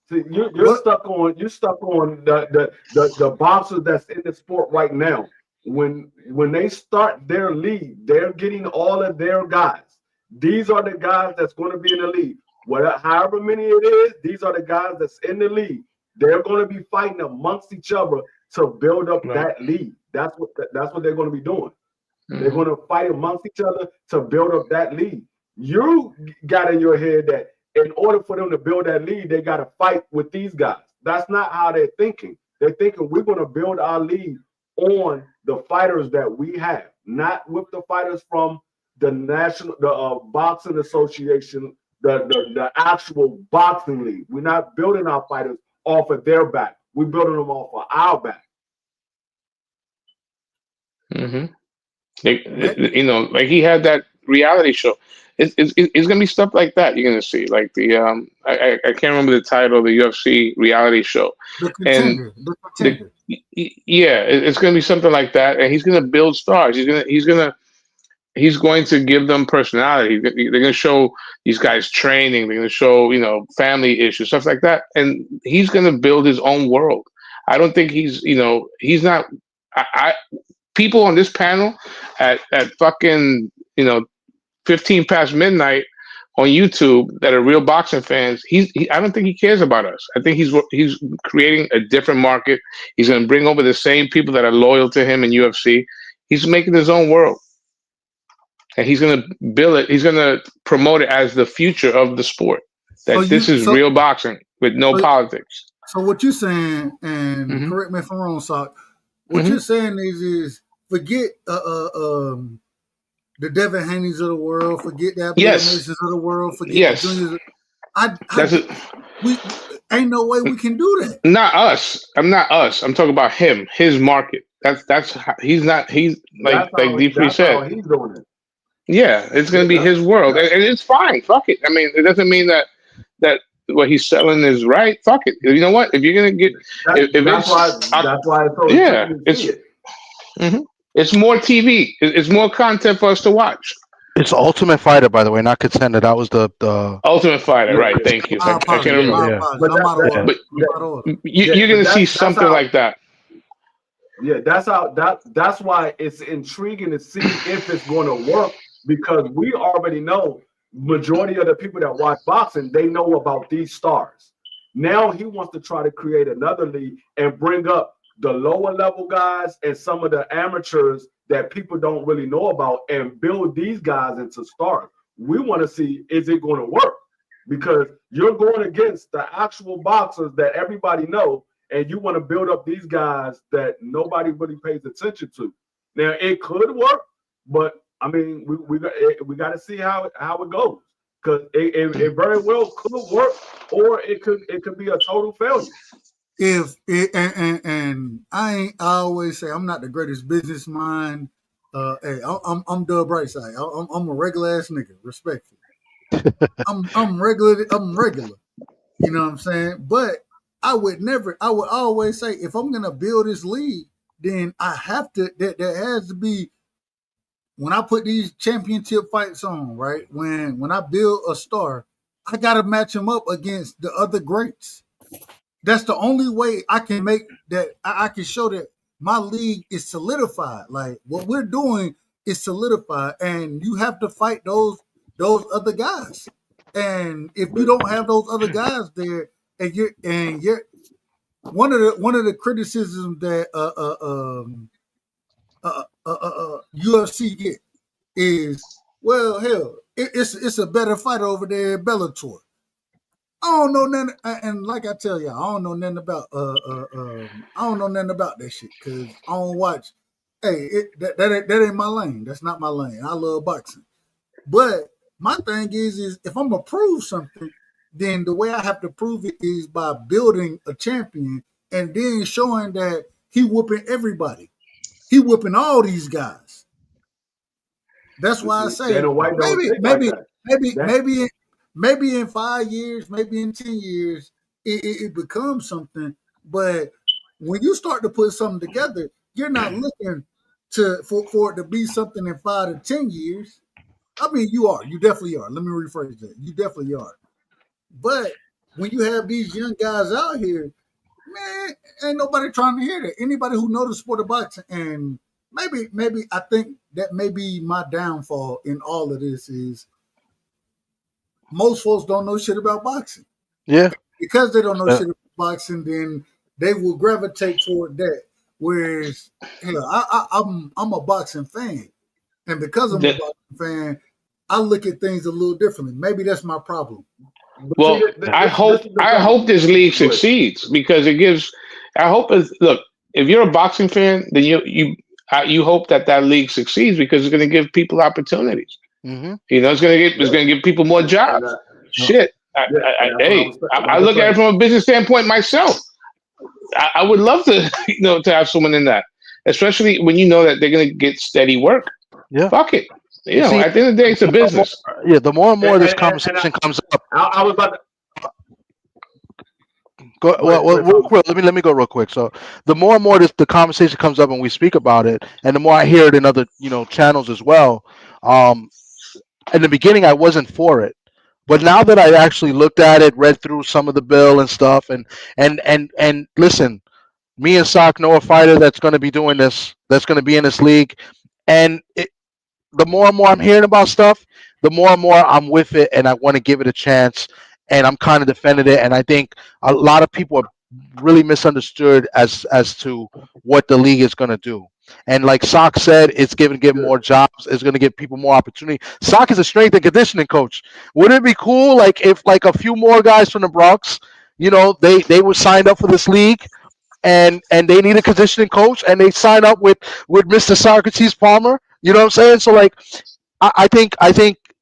See, you're stuck on the boxers that's in the sport right now. When they start their league, they're getting all of their guys. These are the guys that's going to be in the league. Whatever, however many it is, these are the guys that's in the league. They're going to be fighting amongst each other to build up that league. That's what they're going to be doing. They're going to fight amongst each other to build up that league. You got in your head that in order for them to build that league, they got to fight with these guys. That's not how they're thinking. They're thinking we're going to build our league on the fighters that we have, not with the fighters from the boxing association, the actual boxing league. We're not building our fighters off of their back. We're building them off of our back. You know, like he had that reality show. It's gonna be stuff like that you're gonna see. Like the I can't remember the title of the UFC reality show. The Contender. It's gonna be something like that, and he's gonna build stars. He's going to give them personality. They're gonna show these guys training. They're gonna show family issues, stuff like that, and he's gonna build his own world. I don't think he's not. People on this panel at fucking 15 past midnight on YouTube that are real boxing fans. I don't think he cares about us. I think he's creating a different market. He's going to bring over the same people that are loyal to him in UFC. He's making his own world, and he's going to build it. He's going to promote it as the future of the sport. This is real boxing with no politics. So what you're saying, and correct me if I'm wrong, Sock. What you're saying is forget the Devin Haney's of the world, forget the Masons of the world, forget the Juniors. We ain't no way we can do that. Not us. I'm not us. I'm talking about him, his market. That's he's like D3 said. He's doing it. Yeah, it's gonna be his world, and it's fine. Fuck it. I mean, it doesn't mean that what he's selling is right. Fuck it. You know what? If you're gonna get, that's why it's more TV. It's more content for us to watch. It's Ultimate Fighter, by the way, not Contender. That was the Ultimate Fighter, right? Thank you. I can't remember. But you're gonna see something like that. Yeah, that's why it's intriguing to see if it's going to work, because we already know majority of the people that watch boxing, they know about these stars. Now he wants to try to create another league and bring up the lower level guys and some of the amateurs that people don't really know about and build these guys into stars. We want to see, is it going to work? Because you're going against the actual boxers that everybody know, and you want to build up these guys that nobody really pays attention to. Now it could work, but I mean, we got to see how it goes, because it very well could work, or it could be a total failure. And I always say I'm not the greatest business mind. Hey, I'm Dub Brightside. I'm a regular ass nigga, respectfully. I'm regular. You know what I'm saying? But I would always say, if I'm gonna build this league, then I have to. There has to be. When I put these championship fights on, right? When I build a star, I gotta match him up against the other greats. That's the only way I can make that. I can show that my league is solidified. Like what we're doing is solidified, and you have to fight those other guys. And if you don't have those other guys there, and you're one of the criticisms that UFC get is, well, hell, it's a better fight over there at Bellator. I don't know nothing, and like I tell y'all, I don't know nothing about that shit, because I don't watch. Hey, that ain't my lane. That's not my lane. I love boxing, but my thing is if I'm gonna prove something, then the way I have to prove it is by building a champion and then showing that he whooping everybody. He whooping all these guys. That's why I say maybe in 5 years, maybe in 10 years, it becomes something. But when you start to put something together, you're not looking for it to be something in 5 to 10 years. I mean, you are. You definitely are. Let me rephrase that. You definitely are. But when you have these young guys out here, man, ain't nobody trying to hear that. Anybody who knows the sport of boxing, and maybe I think that may be my downfall in all of this is most folks don't know shit about boxing. Yeah. Because they don't know shit about boxing, then they will gravitate toward that. Whereas, hell, I'm a boxing fan, and because I'm a boxing fan, I look at things a little differently. Maybe that's my problem. But see, Well, this is the I thing. hope this league Go ahead. succeeds because it gives. I hope look, if you're a boxing fan, then you hope that that league succeeds because it's going to give people opportunities. Mm-hmm. It's going to give people more And jobs. Shit, and that's what I hey, was saying. I Like I look at it say, from a business standpoint myself. I would love to, to have someone in that, especially when you know that they're going to get steady work. Yeah. Fuck it, You see, at the end of the day, it's a the more and business. more, the more and more this and conversation comes up. I was about to Real quick, let me go real quick. So the more and more the conversation comes up and we speak about it, and the more I hear it in other channels as well. Um, in the beginning, I wasn't for it, but now that I actually looked at it, read through some of the bill and stuff, and listen, me and Sock know a fighter that's going to be doing this, that's going to be in this league, and the more and more I'm hearing about stuff, the more and more I'm with it, and I want to give it a chance. And I'm kind of defending it, and I think a lot of people are really misunderstood as to what the league is going to do. And like Sock said, it's going to give more jobs. It's going to give people more opportunity. Sock is a strength and conditioning coach. Wouldn't it be cool, like if like a few more guys from the Bronx, they were signed up for this league, and they need a conditioning coach, and they sign up with Mr. Socrates Palmer. You know what I'm saying? So like, I think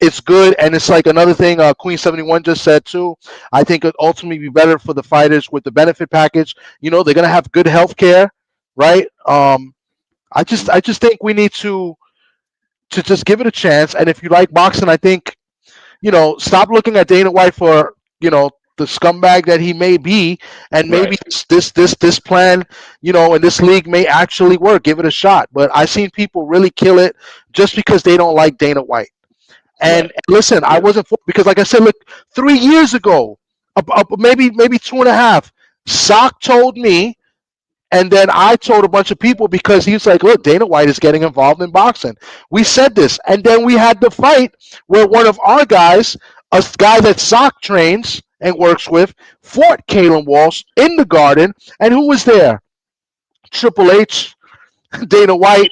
it's good, and it's like another thing Queen 71 just said too. I think it ultimately be better for the fighters with the benefit package. They're gonna have good health care, right? I just think we need to just give it a chance. And if you like boxing, I think stop looking at Dana White for the scumbag that he may be, and maybe Right. this plan, in this league may actually work. Give it a shot. But I've seen people really kill it just because they don't like Dana White. And Right. listen, I wasn't for, because, like I said, look, 3 years ago, maybe two and a half, Sock told me, and then I told a bunch of people because he was like, look, Dana White is getting involved in boxing. We said this. And then we had the fight where one of our guys, a guy that Sock trains and works with, fought Kalen Walsh in the Garden. And who was there? Triple H, Dana White,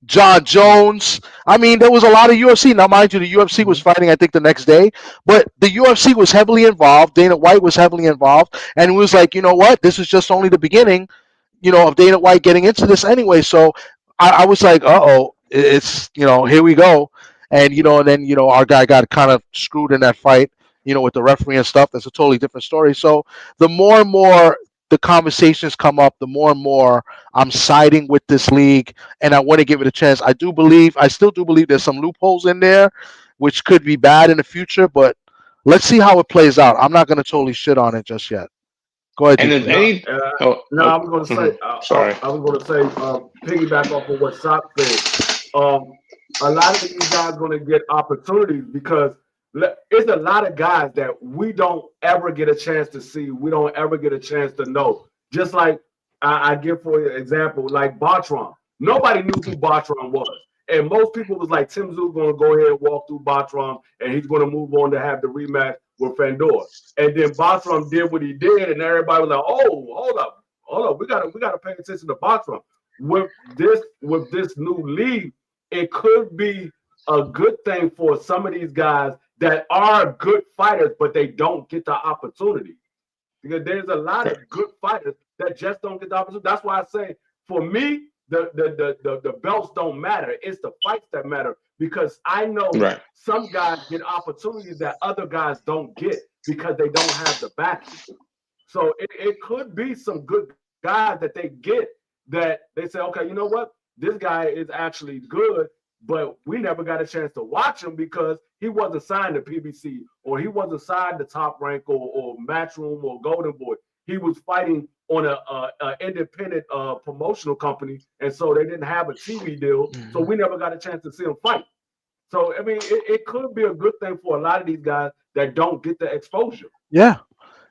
John Jones. I mean, there was a lot of UFC. Now, mind you, the UFC was fighting, I think, the next day. But the UFC was heavily involved. Dana White was heavily involved. And it was like, you know what? This is just only the beginning of Dana White getting into this anyway. So I was like, uh-oh, it's, here we go. And then, our guy got kind of screwed in that fight, with the referee and stuff. That's a totally different story. So the more and more the conversations come up, the more and more I'm siding with this league, and I want to give it a chance. I still do believe there's some loopholes in there, which could be bad in the future, but let's see how it plays out. I'm not going to totally shit on it just yet. Go ahead, And D. if any, no, I was going to say, sorry. I was going to say, piggyback off of what Sock said. A lot of these guys going to get opportunities because it's a lot of guys that we don't ever get a chance to see. We don't ever get a chance to know. Just like I give for example, like Bartram. Nobody knew who Bartram was. And most people was like, Tim Tszyu going to go ahead and walk through Bartram, and he's going to move on to have the rematch with Fandor. And then Bartram did what he did, and everybody was like, oh, hold up. We gotta pay attention to Bartram. With this new league, it could be a good thing for some of these guys that are good fighters, but they don't get the opportunity. Because there's a lot of good fighters that just don't get the opportunity. That's why I say, for me, the belts don't matter. It's the fights that matter. Because I know some guys get opportunities that other guys don't get because they don't have the backing. So it could be some good guys that they get that they say, okay, you know what? This guy is actually good, but we never got a chance to watch him because he wasn't signed to PBC or he wasn't signed to Top Rank or Matchroom or Golden Boy. He was fighting on a independent promotional company, and so they didn't have a TV deal, so we never got a chance to see him fight. So I mean, it could be a good thing for a lot of these guys that don't get the exposure. Yeah,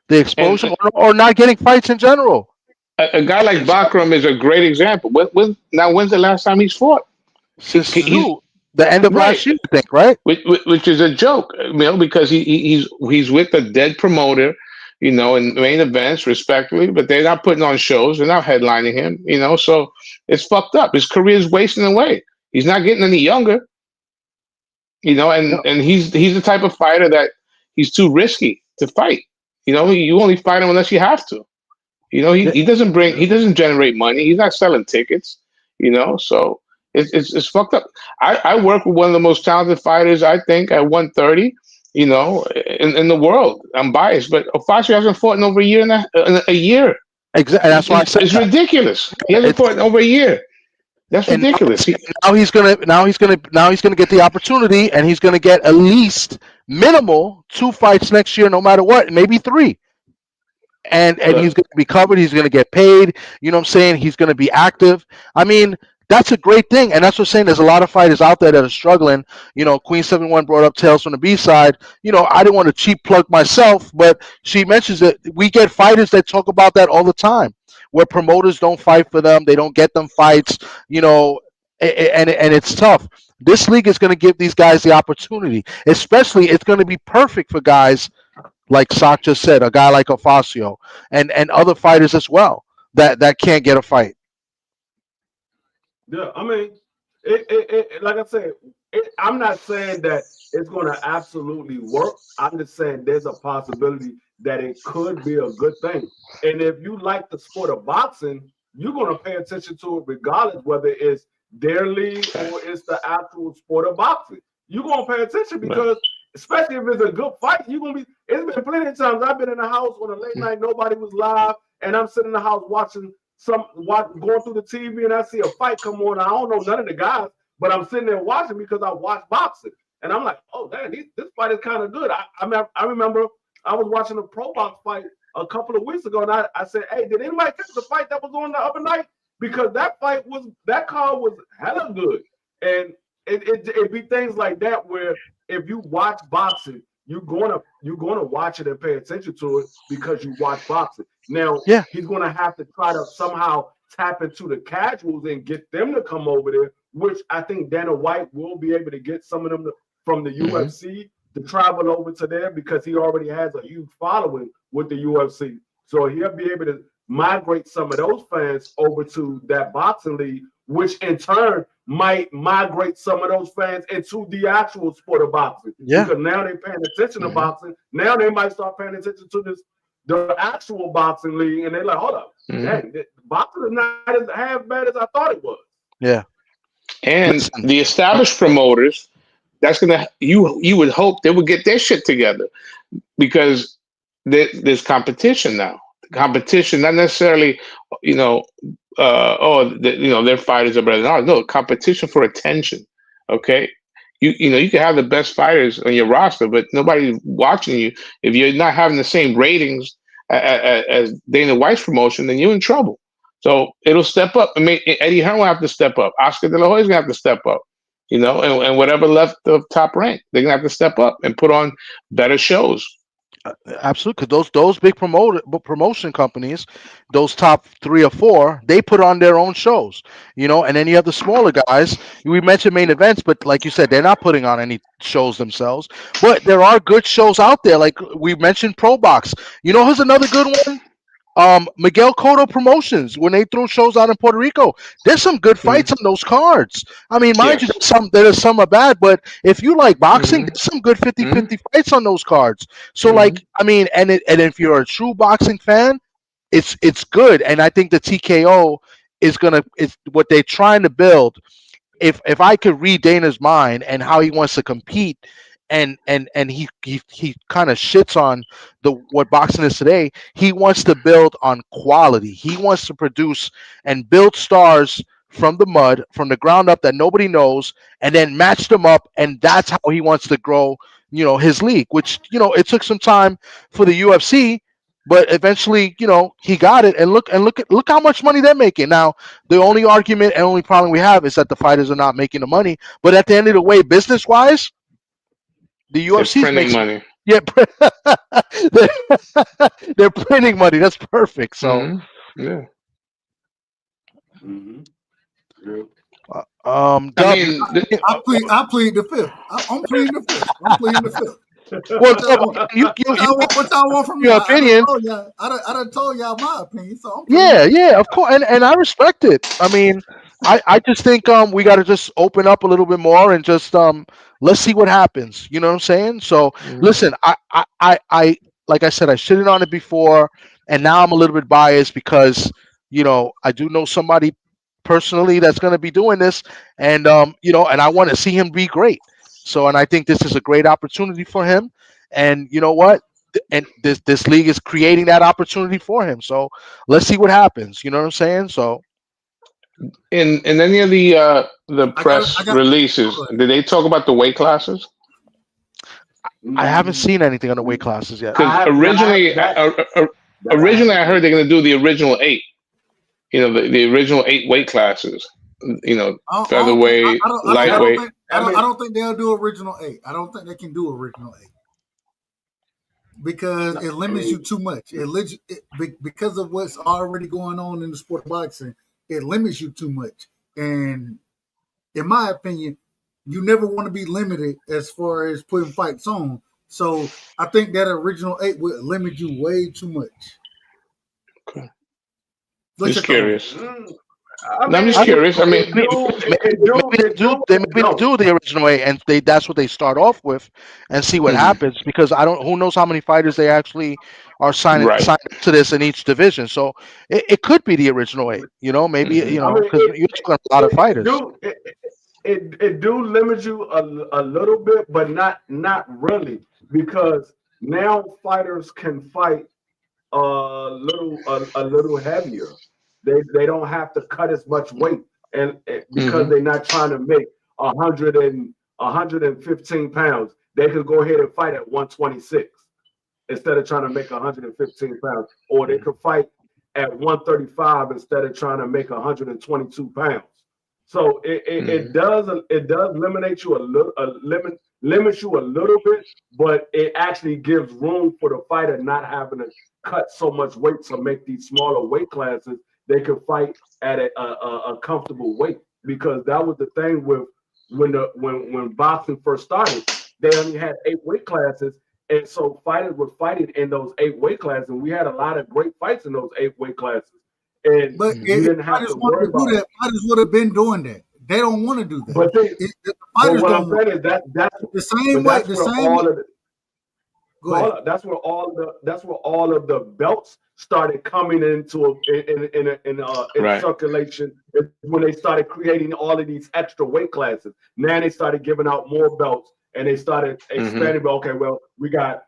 the exposure or not getting fights in general. A guy like Bakram is a great example. When's the last time he's fought? Since He's the end of right, last year, I think, right? which is a joke, because he's with a dead promoter, in main events, respectively, but they're not putting on shows, they're not headlining him, so it's fucked up. His career's wasting away. He's not getting any younger, and he's the type of fighter that he's too risky to fight. You only fight him unless you have to. He doesn't generate money. He's not selling tickets. So it's fucked up. I work with one of the most talented fighters, I think, at 130. In the world. I'm biased, but Ofacio hasn't fought in over a year a year. Exactly. That's why I said it's ridiculous. He hasn't fought in over a year. That's ridiculous. Now he's gonna get the opportunity, and he's gonna get at least minimal 2 fights next year, no matter what, maybe 3. And he's going to be covered. He's going to get paid. You know what I'm saying? He's going to be active. I mean, that's a great thing. And that's what I'm saying. There's a lot of fighters out there that are struggling. Queen 71 brought up Tales from the B-side. I didn't want to cheap plug myself, but she mentions that we get fighters that talk about that all the time, where promoters don't fight for them. They don't get them fights, and it's tough. This league is going to give these guys the opportunity. Especially, it's going to be perfect for guys like Sak just said, a guy like Ofacio, and other fighters as well that can't get a fight. Yeah, I mean, like I said, I'm not saying that it's going to absolutely work. I'm just saying there's a possibility that it could be a good thing. And if you like the sport of boxing, you're going to pay attention to it regardless whether it's their league or it's the actual sport of boxing. You're going to pay attention because especially if it's a good fight, you're going to be, it's been plenty of times I've been in the house on a late night, nobody was live, and I'm sitting in the house watching going through the TV, and I see a fight come on. I don't know none of the guys, but I'm sitting there watching because I watch boxing. And I'm like, oh, damn, this fight is kind of good. I remember I was watching a pro box fight a couple of weeks ago, and I said, hey, did anybody catch the fight that was on the other night? Because that card was hella good. And it be things like that where if you watch boxing, you're gonna watch it and pay attention to it because you watch boxing. Now he's gonna have to try to somehow tap into the casuals and get them to come over there, which I think Dana White will be able to get some of them from the UFC to travel over to there because he already has a huge following with the UFC. So he'll be able to migrate some of those fans over to that boxing league, which in turn might migrate some of those fans into the actual sport of boxing. Yeah. Because now they're paying attention to boxing. Now they might start paying attention to the actual boxing league, and they're like, hold up, dang, boxing is not as bad as I thought it was. Yeah. And the established promoters, that's gonna you would hope they would get their shit together because there's competition now. Competition, not necessarily, their fighters are better than ours. No, competition for attention. Okay, you can have the best fighters on your roster, but nobody's watching you. If you're not having the same ratings as Dana White's promotion, then you're in trouble. So it'll step up. I mean, Eddie Hearn will have to step up. Oscar De La Hoya's gonna have to step up. And whatever left of Top Rank, they're gonna have to step up and put on better shows. Absolutely, because those big promotion companies, those top 3 or 4, they put on their own shows, and any other smaller guys. We mentioned main events, but like you said, they're not putting on any shows themselves. But there are good shows out there, like we mentioned Pro Box. Who's another good one? Miguel Cotto Promotions, when they throw shows out in Puerto Rico, there's some good fights on those cards. I mean, mind you, some are bad, but if you like boxing, there's some good 50-50 fights on those cards. So like, I mean, and if you're a true boxing fan, it's good. And I think the TKO is what they're trying to build. If I could read Dana's mind and how he wants to compete, and he kind of shits on what boxing is today. He wants to build on quality. He wants to produce and build stars from the mud, from the ground up that nobody knows, and then match them up, and that's how he wants to grow, his league. Which it took some time for the UFC, but eventually, he got it. And look how much money they're making now. The only argument and only problem we have is that the fighters are not making the money. But at the end of the way, business wise, the They're UFC's printing makes money. yeah, they're printing money. That's perfect. So, Yeah. Yeah. I Dub, mean, I plead the fifth. I'm pleading the fifth. I'm pleading the fifth. well, What y'all Dub, want? you What y'all want from me? your I done opinion. told y'all. I done told y'all my opinion, so I'm pleading Yeah, the fifth. yeah, of course, and I respect it. I mean, I just think we got to just open up a little bit more and just let's see what happens. You know what I'm saying? So listen, I like I said, I shitted on it before, and now I'm a little bit biased because I do know somebody personally that's going to be doing this, and and I want to see him be great. So, and I think this is a great opportunity for him, and you know what? And this league is creating that opportunity for him. So let's see what happens. You know what I'm saying? So in any of the I press got. releases, did they talk about the weight classes? I haven't seen anything on the weight classes yet. Because originally I heard they're going to do the original 8. The original 8 weight classes. Featherweight, lightweight. I don't think they'll do original 8. I don't think they can do original 8 because it limits you too much. Because of what's already going on in the sport of boxing. It limits you too much, and in my opinion, you never want to be limited as far as putting fights on. So I think that original 8 would limit you way too much. Okay. What's Just your curious. I I'm just curious. I mean, maybe they do the original 8, and that's what they start off with, and see what happens. Because who knows how many fighters they actually are signed right. up to this in each division. So it could be the original 8. Maybe because you're talking a lot of fighters. It do limit you a little bit, but not really, because now fighters can fight a little heavier. They don't have to cut as much weight, and because they're not trying to make 115 pounds, they could go ahead and fight at 126 instead of trying to make 115 pounds, or they could fight at 135 instead of trying to make 122 pounds. So it does eliminate you limits you a little bit, but it actually gives room for the fighter not having to cut so much weight to make these smaller weight classes. They can fight at a comfortable weight, because that was the thing with when boxing first started. They only had 8 weight classes, and so fighters were fighting in those 8 weight classes, and we had a lot of great fights in those 8 weight classes. And but you didn't have to worry about that. Fighters would have been doing that. They don't want to do that. But the fighters what I'm don't want saying is that's the same way. The same way. That's where all of the belts started coming into in circulation. It's when they started creating all of these extra weight classes. Now they started giving out more belts, and they started expanding. Okay, well, we got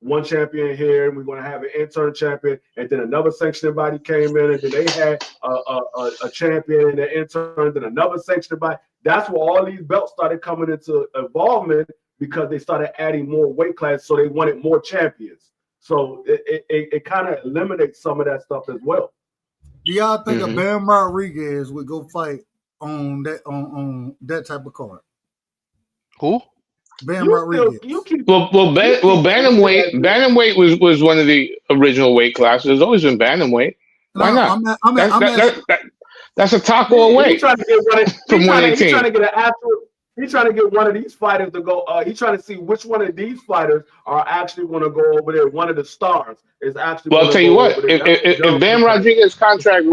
one champion here, and we're going to have an intern champion, and then another sanctioning body came in, and then they had a champion and an intern, then another sanctioning body. That's where all these belts started coming into involvement, because they started adding more weight classes, so they wanted more champions. So it kind of eliminates some of that stuff as well. Do y'all think a Bam Rodriguez would go fight on that type of card? Who? Bam Rodriguez. Bantamweight was one of the original weight classes. There's always been bantamweight. Why not? That's a taco away. He's trying to get from 118. He's trying to get He's trying to get one of these fighters to go. He's trying to see which one of these fighters are actually going to go over there. One of the stars is actually. Well, I'll tell you what. If Bam Rodriguez's contract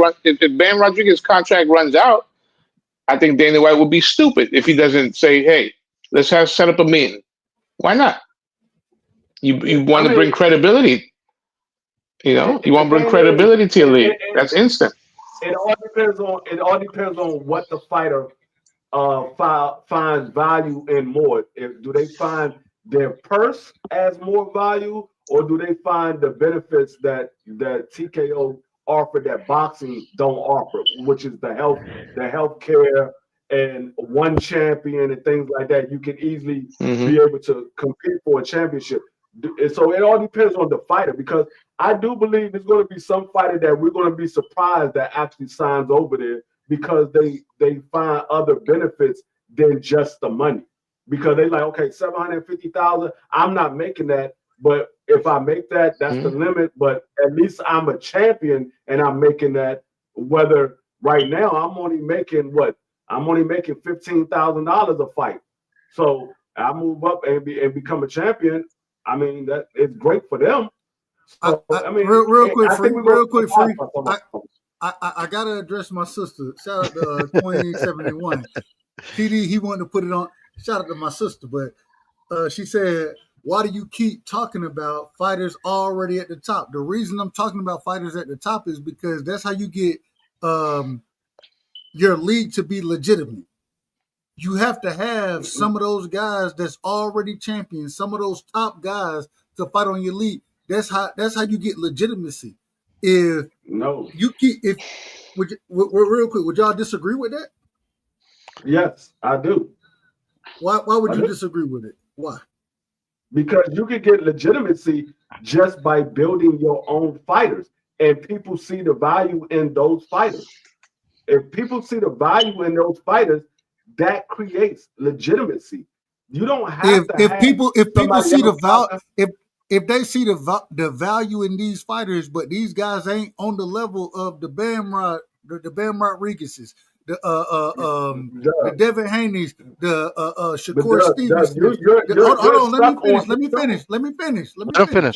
runs out, I think Dana White would be stupid if he doesn't say, "Hey, let's set up a meeting." Why not? You want to bring credibility. You want to bring credibility to your league. That's instant. It all depends on what the fighter finds value in more. Do they find their purse as more value, or do they find the benefits that TKO offer that boxing don't offer, which is the health care and one champion and things like that. You can easily be able to compete for a championship. And so it all depends on the fighter, because I do believe there's going to be some fighter that we're going to be surprised that actually signs over there, because they find other benefits than just the money. Because they like, okay, 750,000, I'm not making that, but if I make that, that's the limit. But at least I'm a champion and I'm making that. Whether right now I'm only making $15,000 a fight. So I move up and become a champion. I mean, that it's great for them. So I mean, real quick, I think real quick, free. I gotta address my sister. Shout out to 2071. TD, he wanted to put it on. Shout out to my sister, but she said, "Why do you keep talking about fighters already at the top?" The reason I'm talking about fighters at the top is because that's how you get your league to be legitimate. You have to have some of those guys that's already champions, some of those top guys to fight on your league. That's how you get legitimacy. If you keep real quick, would y'all disagree with that? Yes, I do. Why would you disagree with it? Why? Because you can get legitimacy just by building your own fighters, and people see the value in those fighters. If people see the value in those fighters, that creates legitimacy. You don't have if people see the value, if they see the value in these fighters, but these guys ain't on the level of the Bam Rodriguez's, the Devin Haney's, the Shakur Stevens. Hold on, let me finish. Let me finish.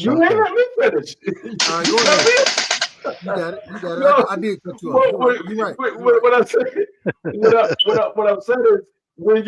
You ain't let me finish. All right, go ahead. You got it. No, I did cut you off. You're right. What I'm saying, what I'm saying is, when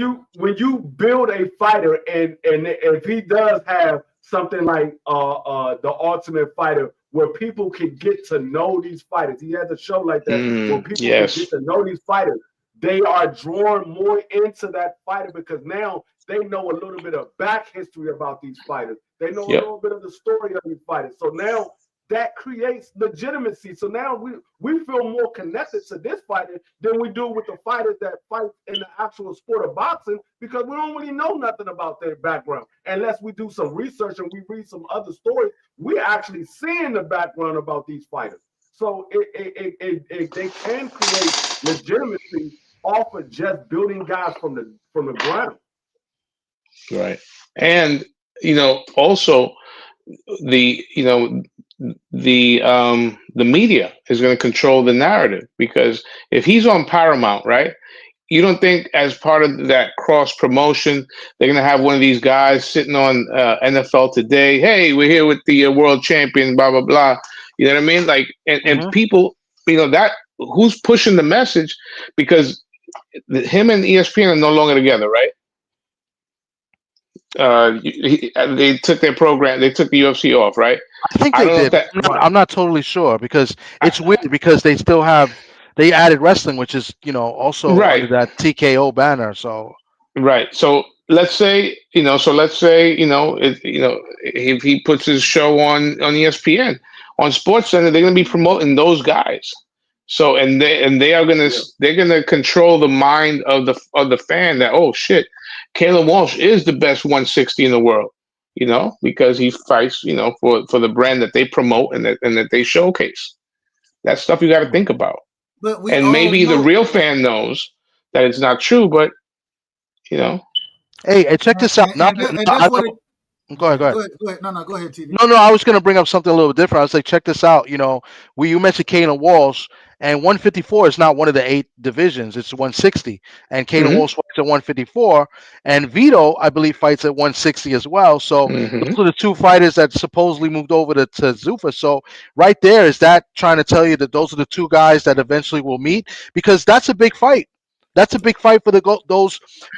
you build a fighter, and if he does have something like the Ultimate Fighter, where people can get to know these fighters, he has a show like that where people can get to know these fighters. They are drawn more into that fighter because now they know a little bit of back history about these fighters. They know a little bit of the story of these fighters. So now that creates legitimacy. So now we feel more connected to this fighter than we do with the fighters that fight in the actual sport of boxing, because we don't really know nothing about their background. Unless we do some research and we read some other stories, we're actually seeing the background about these fighters. So they can create legitimacy off of just building guys from the ground. Right. And also the media is going to control the narrative, because if he's on Paramount, right, you don't think as part of that cross promotion they're going to have one of these guys sitting on NFL Today, hey, we're here with the world champion, blah blah blah, you know what I mean? Like, and people, that who's pushing the message, because him and ESPN are no longer together, right? They took their program, they took the UFC off, right? I think they did. I'm not totally sure, because it's weird, because they still they added wrestling, which is also under that TKO banner. So so let's say if he puts his show on ESPN, on SportsCenter, they're going to be promoting those guys. So and they are going to they're going to control the mind of the fan that, oh shit, Caleb Walsh is the best 160 in the world, because he fights, for the brand that they promote and that they showcase. That's stuff you got to think about. And maybe the real fan knows that it's not true, but Hey, check this out. Go ahead. No, go ahead, TD. No, I was going to bring up something a little different. I was like, check this out. You mentioned Kane Walsh, and 154 is not one of the 8 divisions. It's 160, and Kane Walsh fights at 154, and Vito, I believe, fights at 160 as well. So those are the 2 fighters that supposedly moved over to Zuffa. So right there, is that trying to tell you that those are the 2 guys that eventually will meet? Because that's a big fight. That's a big fight for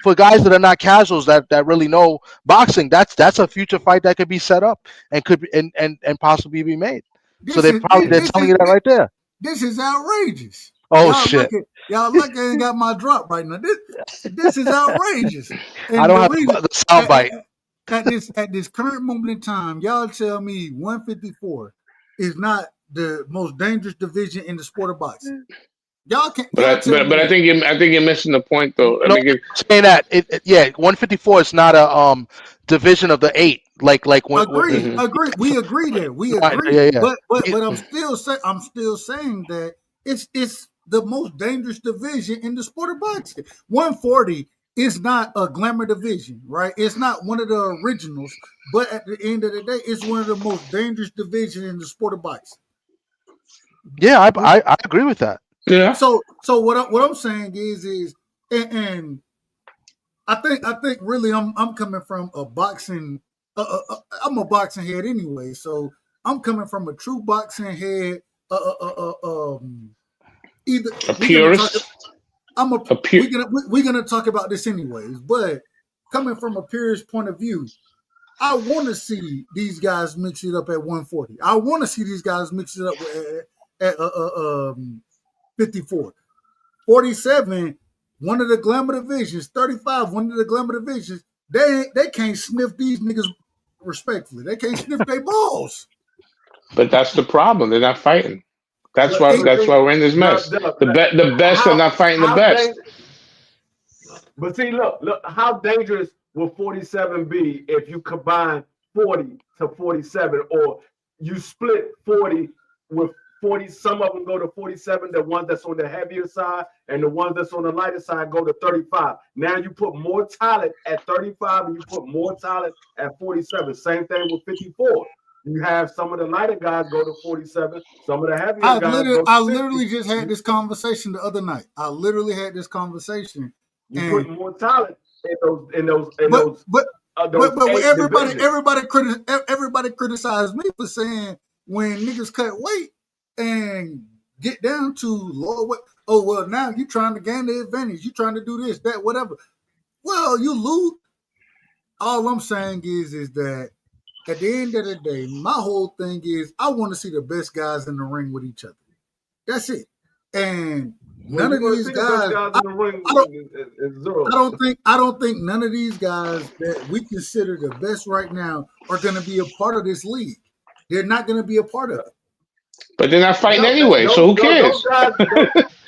for guys that are not casuals that really know boxing. That's a future fight that could be set up and could be, and possibly be made. They're telling you that right there. This is outrageous. Oh shit! Y'all lucky I ain't got my drop right now. This is outrageous. And I don't have the soundbite. At this current moment in time, y'all tell me 154 is not the most dangerous division in the sport of boxing? Y'all can But y'all tell me I that. think you're missing the point though. I No, think saying that yeah, 154 is not a division of the eight. Like when Agreed, mhm. agreed. We agree there. We right, agree. yeah, yeah. But I'm still saying that it's the most dangerous division in the sport of boxing. 140 is not a glamour division, right? It's not one of the originals, but at the end of the day, it's one of the most dangerous divisions in the sport of boxing. Yeah, I agree with that. Yeah. So what I'm saying is and I think really I'm coming from a boxing. I'm a boxing head anyway, so I'm coming from a true boxing head. Either A we're gonna talk. purist. I'm a A pure. we're gonna talk about this anyways, but coming from a purist point of view, I want to see these guys mix it up at 140. I want to see these guys mix it up at 54. 47, one of the glamour divisions. 35, one of the glamour divisions. They can't sniff these niggas respectfully. They can't sniff their balls. But that's the problem. They're not fighting. That's But why. but It, That's see, why we're in this mess. The best are how not fighting the how best. but see, look, how dangerous will 47 be if you combine 40 to 47, or you split 40 with 40? Some of them go to 47, the ones that's on the heavier side, and the ones that's on the lighter side go to 35. Now you put more talent at 35 and you put more talent at 47. Same thing with 54. You have some of the lighter guys go to 47, some of the heavier guys go to I 60. literally just had this conversation the other night. I literally had this conversation, You and put more talent in but but those but eight divisions. everybody criticized me for saying when niggas cut weight and get down to lower weight. Oh well, now you trying to gain the advantage. You trying to do this, that, whatever. Well, you lose. All I'm saying is that at the end of the day, my whole thing is I want to see the best guys in the ring with each other. That's it. And Well, none you're of going to these see the best guys, guys in the ring I don't, in Zero. I don't think none of these guys that we consider the best right now are going to be a part of this league. They're not going to be a part of it. But they're not fighting No, anyway. So who those cares? guys,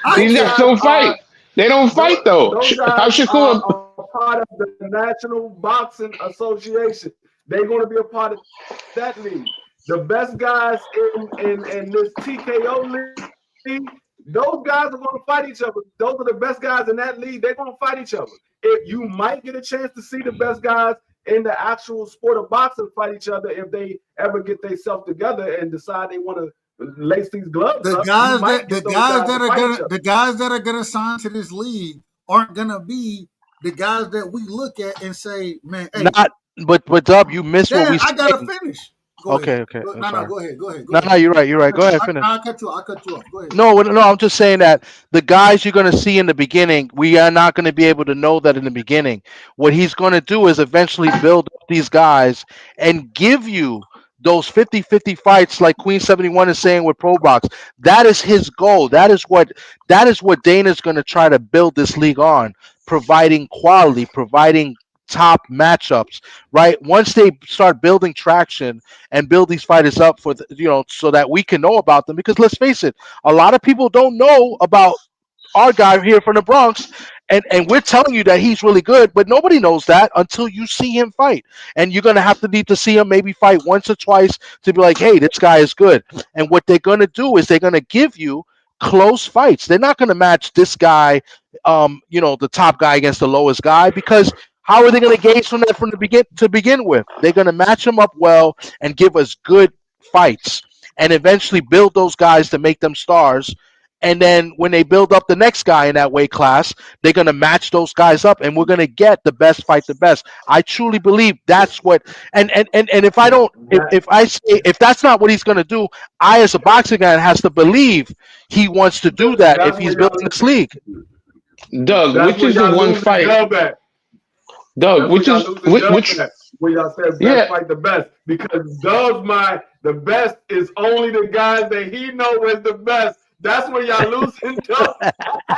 I These those guys care. guys don't fight. are They don't fight though. those How guys Shakur? are part of the National Boxing Association. They're going to be a part of that league. The best guys in this TKO league, those guys are going to fight each other. Those are the best guys in that league. They're going to fight each other. If you might get a chance to see the best guys in the actual sport of boxing fight each other if they ever get themselves together and decide they want to lace these gloves up, you might get those guys to fight each other. The guys that are gonna sign to this league aren't gonna be the guys that we look at and say, man, hey, Not, but Dub, you missed what Dan, we I gotta said. finish. Go ahead. Okay, okay, I'm No, sorry. go ahead. Go ahead. Go No, ahead. no, you're right. You're right. Go ahead, finish. I'll cut you off. Go ahead. No, no, I'm just saying that the guys you're going to see in the beginning, we are not going to be able to know that in the beginning. What he's going to do is eventually build up these guys and give you those 50-50 fights like Queen 71 is saying with Pro Box. That is his goal. That is what Dana's going to try to build this league on, providing quality, providing top matchups, right? Once they start building traction and build these fighters up for so that we can know about them, because let's face it, a lot of people don't know about our guy here from the Bronx, and we're telling you that he's really good, but nobody knows that until you see him fight. And you're gonna need to see him maybe fight once or twice to be like, hey, this guy is good. And what they're gonna do is they're gonna give you close fights. They're not gonna match this guy, the top guy against the lowest guy, because how are they going to gauge from that from the begin with? They're going to match them up well and give us good fights, and eventually build those guys to make them stars. And then when they build up the next guy in that weight class, they're going to match those guys up, and we're going to get the best fight the best. I truly believe that's what. And if I don't, if I say if that's not what he's going to do, I as a boxing guy has to believe he wants to do that if That's he's where y'all building this league. Doug, that's which where is the y'all one losing fight? Dub at. Doug, That's where which y'all is losing Dub which? at. Where y'all said best Yeah, fight the best. Because Dub's the best is only the guys that he know is the best. That's where y'all losing Dub.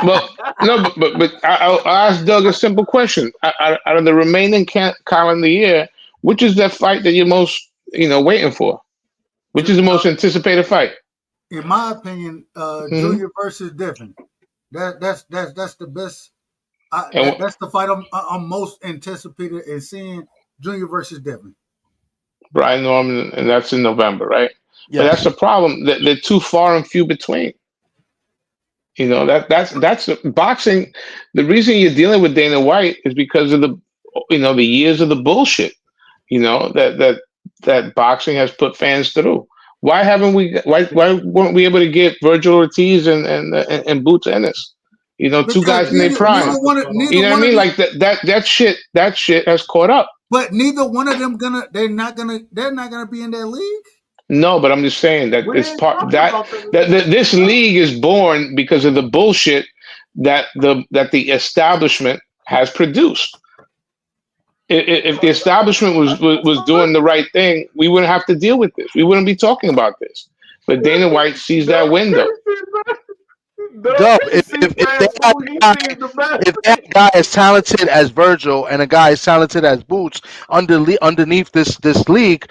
well, no, but I'll ask Doug a simple question. Out of the remaining calendar year, which is that fight that you're most waiting for? Which is the most anticipated fight? in my opinion, Junior versus Devin. That's the best. That's the fight I'm most anticipated in seeing. Junior versus Devin. Brian Norman, and that's in November, right? Yes. But that's the problem. They're too far and few between. You know, that's boxing. The reason you're dealing with Dana White is because of the years of the bullshit. You know that boxing has put fans through. Why haven't we? Why weren't we able to get Virgil Ortiz and Boots Ennis? You know, two Because guys in their prime. You know what I mean? Like that shit has caught up. But neither one of them they're not gonna be in that league. No, but I'm just saying that it's part that this league is born because of the bullshit that the establishment has produced. If the establishment was doing the right thing, we wouldn't have to deal with this. We wouldn't be talking about this. But Dana White sees that window. Dub, if they have a guy as talented as Virgil and a guy as talented as Boots underneath this league,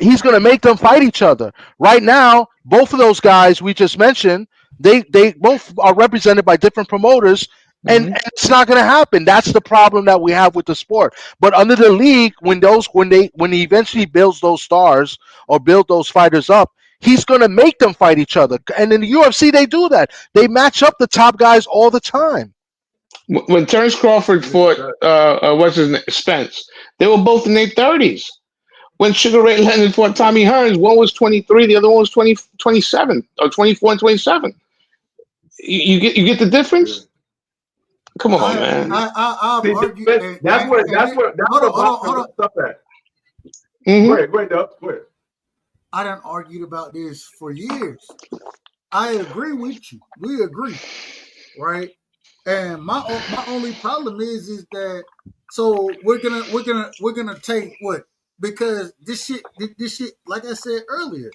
he's gonna make them fight each other. Right now, both of those guys we just mentioned, they both are represented by different promoters, and it's not gonna happen. That's the problem that we have with the sport. But under the league, when he eventually builds those stars or build those fighters up, he's going to make them fight each other. And in the UFC, they do that. They match up the top guys all the time. When Terence Crawford fought, what's his name, Spence, they were both in their 30s. When Sugar Ray Leonard fought Tommy Hearns, one was 23, the other one was 27, or 24 and 27. You get the difference? Come on, man. That's where stuff at. Go ahead, Doug. Go ahead. I done argued about this for years. I agree with you. We agree, right? And my only problem is that so we're gonna take what, because this shit, like I said earlier,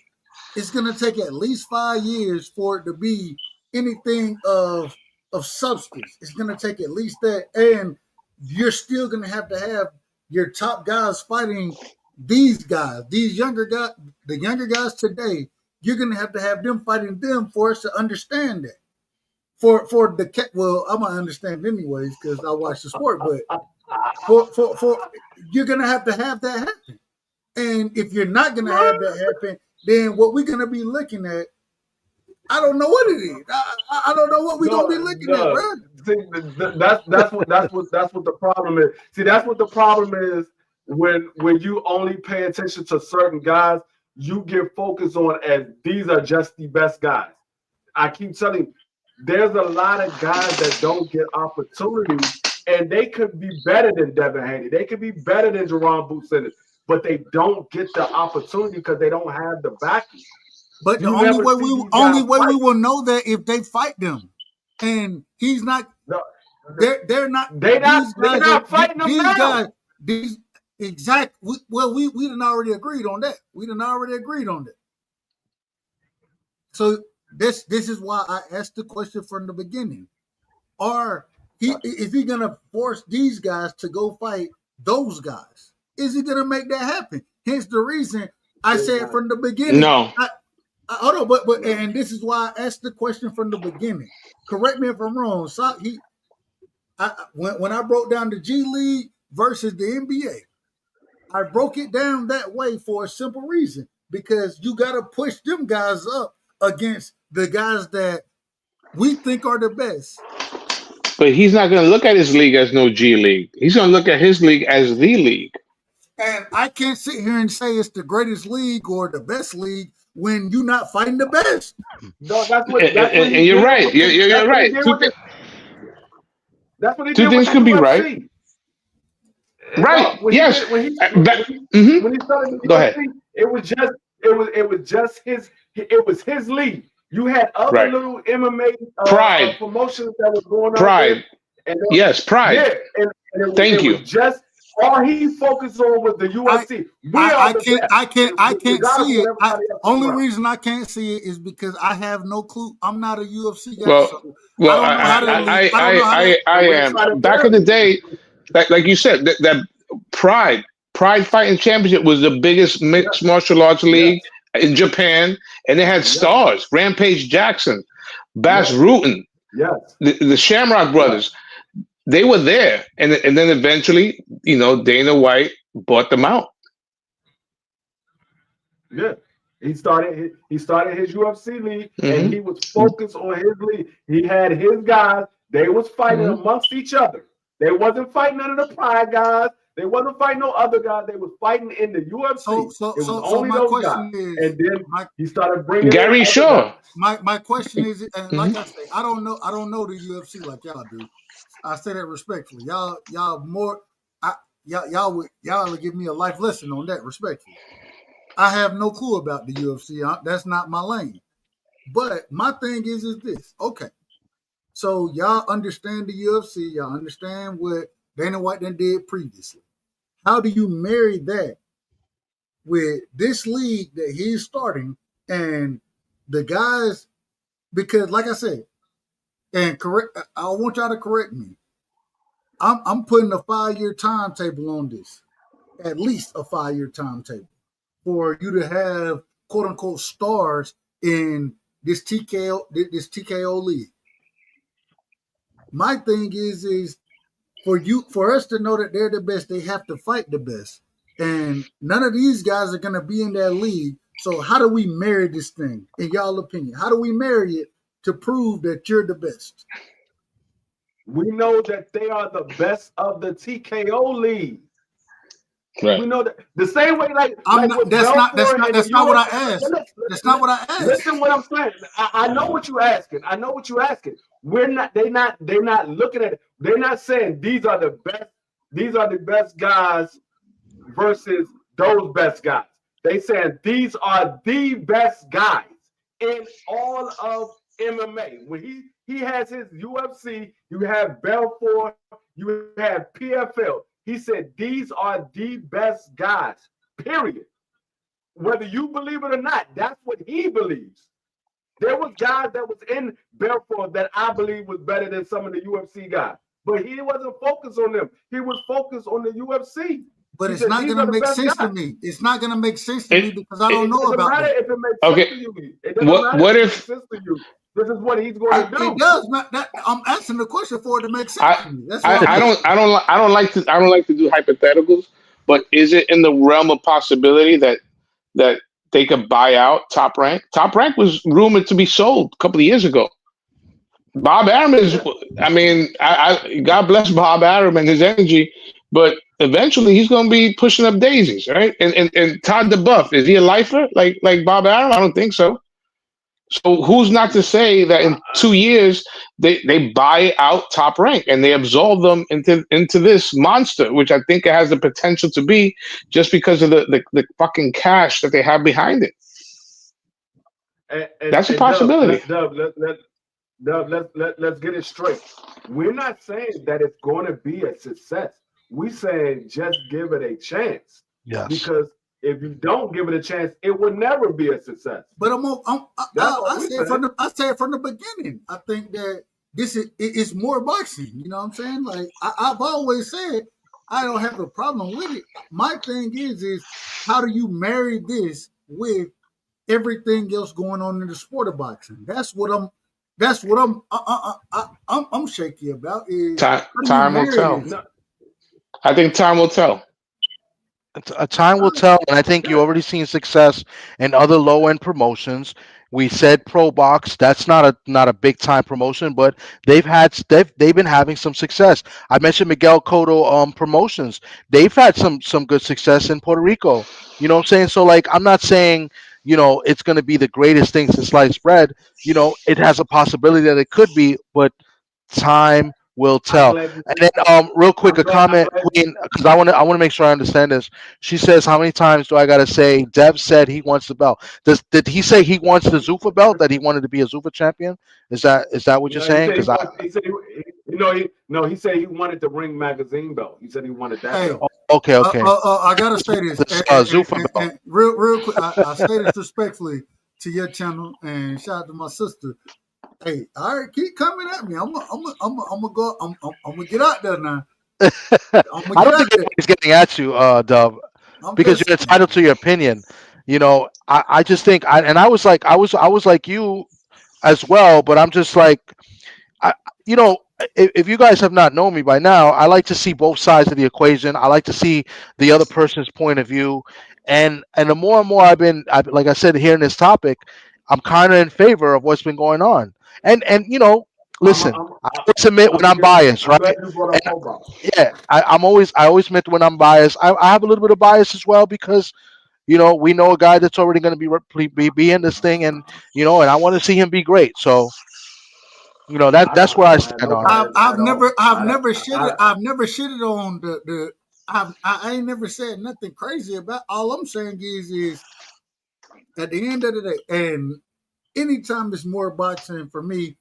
it's gonna take at least 5 years for it to be anything of substance. It's gonna take at least that, and you're still gonna have your top guys fighting these guys, these younger guys, the younger guys today. You're gonna have them fighting them for us to understand that. For I'm gonna understand anyways because I watch the sport, but for you're gonna have that happen. And if you're not gonna have that happen, then what we're gonna be looking at, I don't know what it is. I don't know what we're gonna be looking at, bro. See, that's what the problem is. See, that's what the problem is when you only pay attention to certain guys, you get focused on as these are just the best guys. I keep telling you, there's a lot of guys that don't get opportunities, and they could be better than Devin Haney. They could be better than Jerron Boots Ennis, but they don't get the opportunity because they don't have the backing. But the only way we will know that if they fight them, and he's not. No, they're not fighting them now. Exactly. Well, we done already agreed on that. So this is why I asked the question from the beginning. Is he gonna force these guys to go fight those guys? Is he gonna make that happen? Hence the reason I said from the beginning. No. Hold on, but and this is why I asked the question from the beginning. Correct me if I'm wrong. So when I broke down the G League versus the NBA, I broke it down that way for a simple reason, because you got to push them guys up against the guys that we think are the best. But he's not going to look at his league as no G League. He's going to look at his league as the league. And I can't sit here and say it's the greatest league or the best league when you're not fighting the best. No, that's what you're right. You're right. That's what he did. Two things could be right. Right. Yes. When he started the Go ahead. It was just his league. You had other little MMA promotions that were going on. Pride. Yes, Pride. Yeah, and Thank you. Just all he focused on was the UFC. I can't see it. Only reason I can't see it is because I have no clue. I'm not a UFC guy. I am. Back in the day, like you said, that Pride Fighting Championship was the biggest mixed martial arts league in Japan, and they had stars: Rampage Jackson, Bass Rutten, the Shamrock Brothers. They were there, and then eventually, Dana White bought them out. Yeah. He started his UFC league, and he was focused on his league. He had his guys. They was fighting amongst each other. They wasn't fighting none of the Pride guys. They wasn't fighting no other guys. They was fighting in the UFC. It was only my those question guys. is, And then he started bringing Gary in Shaw. My question is, and like I say, I don't know the UFC like y'all do. I say that respectfully. Y'all more. Y'all would give me a life lesson on that respectfully. I have no clue about the UFC. That's not my lane. But my thing is this. Okay. So y'all understand the UFC. Y'all understand what Dana White done did previously. How do you marry that with this league that he's starting and the guys? Because like I said, and correct, I want y'all to correct me. I'm putting a 5-year timetable on this. At least a 5-year timetable for you to have quote unquote stars in this TKO league. My thing is for us to know that they're the best, they have to fight the best. And none of these guys are gonna be in that league. So how do we marry this thing, in y'all opinion? How do we marry it to prove that you're the best? We know that they are the best of the TKO league. Right. We know that the same way, that's not what I asked. That's not what I asked. Listen, what I'm saying. I know what you're asking. I know what you're asking. They're not looking at it. They're not saying these are the best. These are the best guys versus those best guys. They saying these are the best guys in all of MMA. When he has his UFC, you have Belfort, you have PFL. He said these are the best guys, period. Whether you believe it or not, that's what he believes. There was guys that was in Belfort that I believe was better than some of the UFC guys. But he wasn't focused on them. He was focused on the UFC. But it's not going to make sense to me. It's not going to make sense to me because I don't know about it. It doesn't matter if it makes sense to you. It doesn't matter if it makes sense to you. This is what he's going to do. It does. I'm asking the question for it to make sense to me. That's I don't like to do hypotheticals, but is it in the realm of possibility that they could buy out Top Rank? Top Rank was rumored to be sold a couple of years ago. Bob Arum is. I mean, God bless Bob Arum and his energy, but eventually he's going to be pushing up daisies, right? And Todd DeBuff, is he a lifer like Bob Arum? I don't think so. So who's not to say that in 2 years they buy out Top Rank and they absorb them into this monster, which I think it has the potential to be just because of the fucking cash that they have behind it. That's a possibility. Let's get it straight. We're not saying that it's going to be a success. We're saying just give it a chance. Yes. Because if you don't give it a chance, it will never be a success. But I say it from the beginning. I think that it's more boxing. You know what I'm saying? Like I've always said, I don't have a problem with it. My thing is how do you marry this with everything else going on in the sport of boxing? That's what I'm shaky about. Is time will tell. I think time will tell. Time will tell, and I think you already seen success in other low end promotions. We said Pro Box, that's not a big time promotion, but they've been having some success. I mentioned Miguel Cotto Promotions. They've had some good success in Puerto Rico. You know what I'm saying? So like I'm not saying, it's going to be the greatest thing since sliced bread. It has a possibility that it could be, but time will tell. And then real quick, a comment, Queen, because I want to make sure I understand this. She says, how many times do I gotta say Dev said he wants the belt? Did he say he wants the Zuffa belt, that he wanted to be a Zuffa champion? Is that what you're saying? Because he said he wanted the Ring Magazine belt. He said he wanted that belt. Okay. I gotta say this. Zuffa belt. And real quick, I say this respectfully to your channel, and shout out to my sister. Hey, all right, keep coming at me. I'm gonna get out there now. I don't think anybody's getting at you, Dub, because you're entitled to your opinion. I just think I was like I was like you as well, but I'm just like I, if you guys have not known me by now, I like to see both sides of the equation. I like to see the other person's point of view, and the more and more like I said, hearing this topic, I'm kind of in favor of what's been going on. And listen, I always admit when I'm biased, I'm right? glad you brought And up Pro Box. yeah, I always admit when I'm biased. I have a little bit of bias as well because we know a guy that's already going to be in this thing, and and I want to see him be great. So that's where I I don't have stand no on it. bias at all. I've never shitted on the I ain't never said nothing crazy about. All I'm saying is at the end of the day, and anytime it's more boxing for me,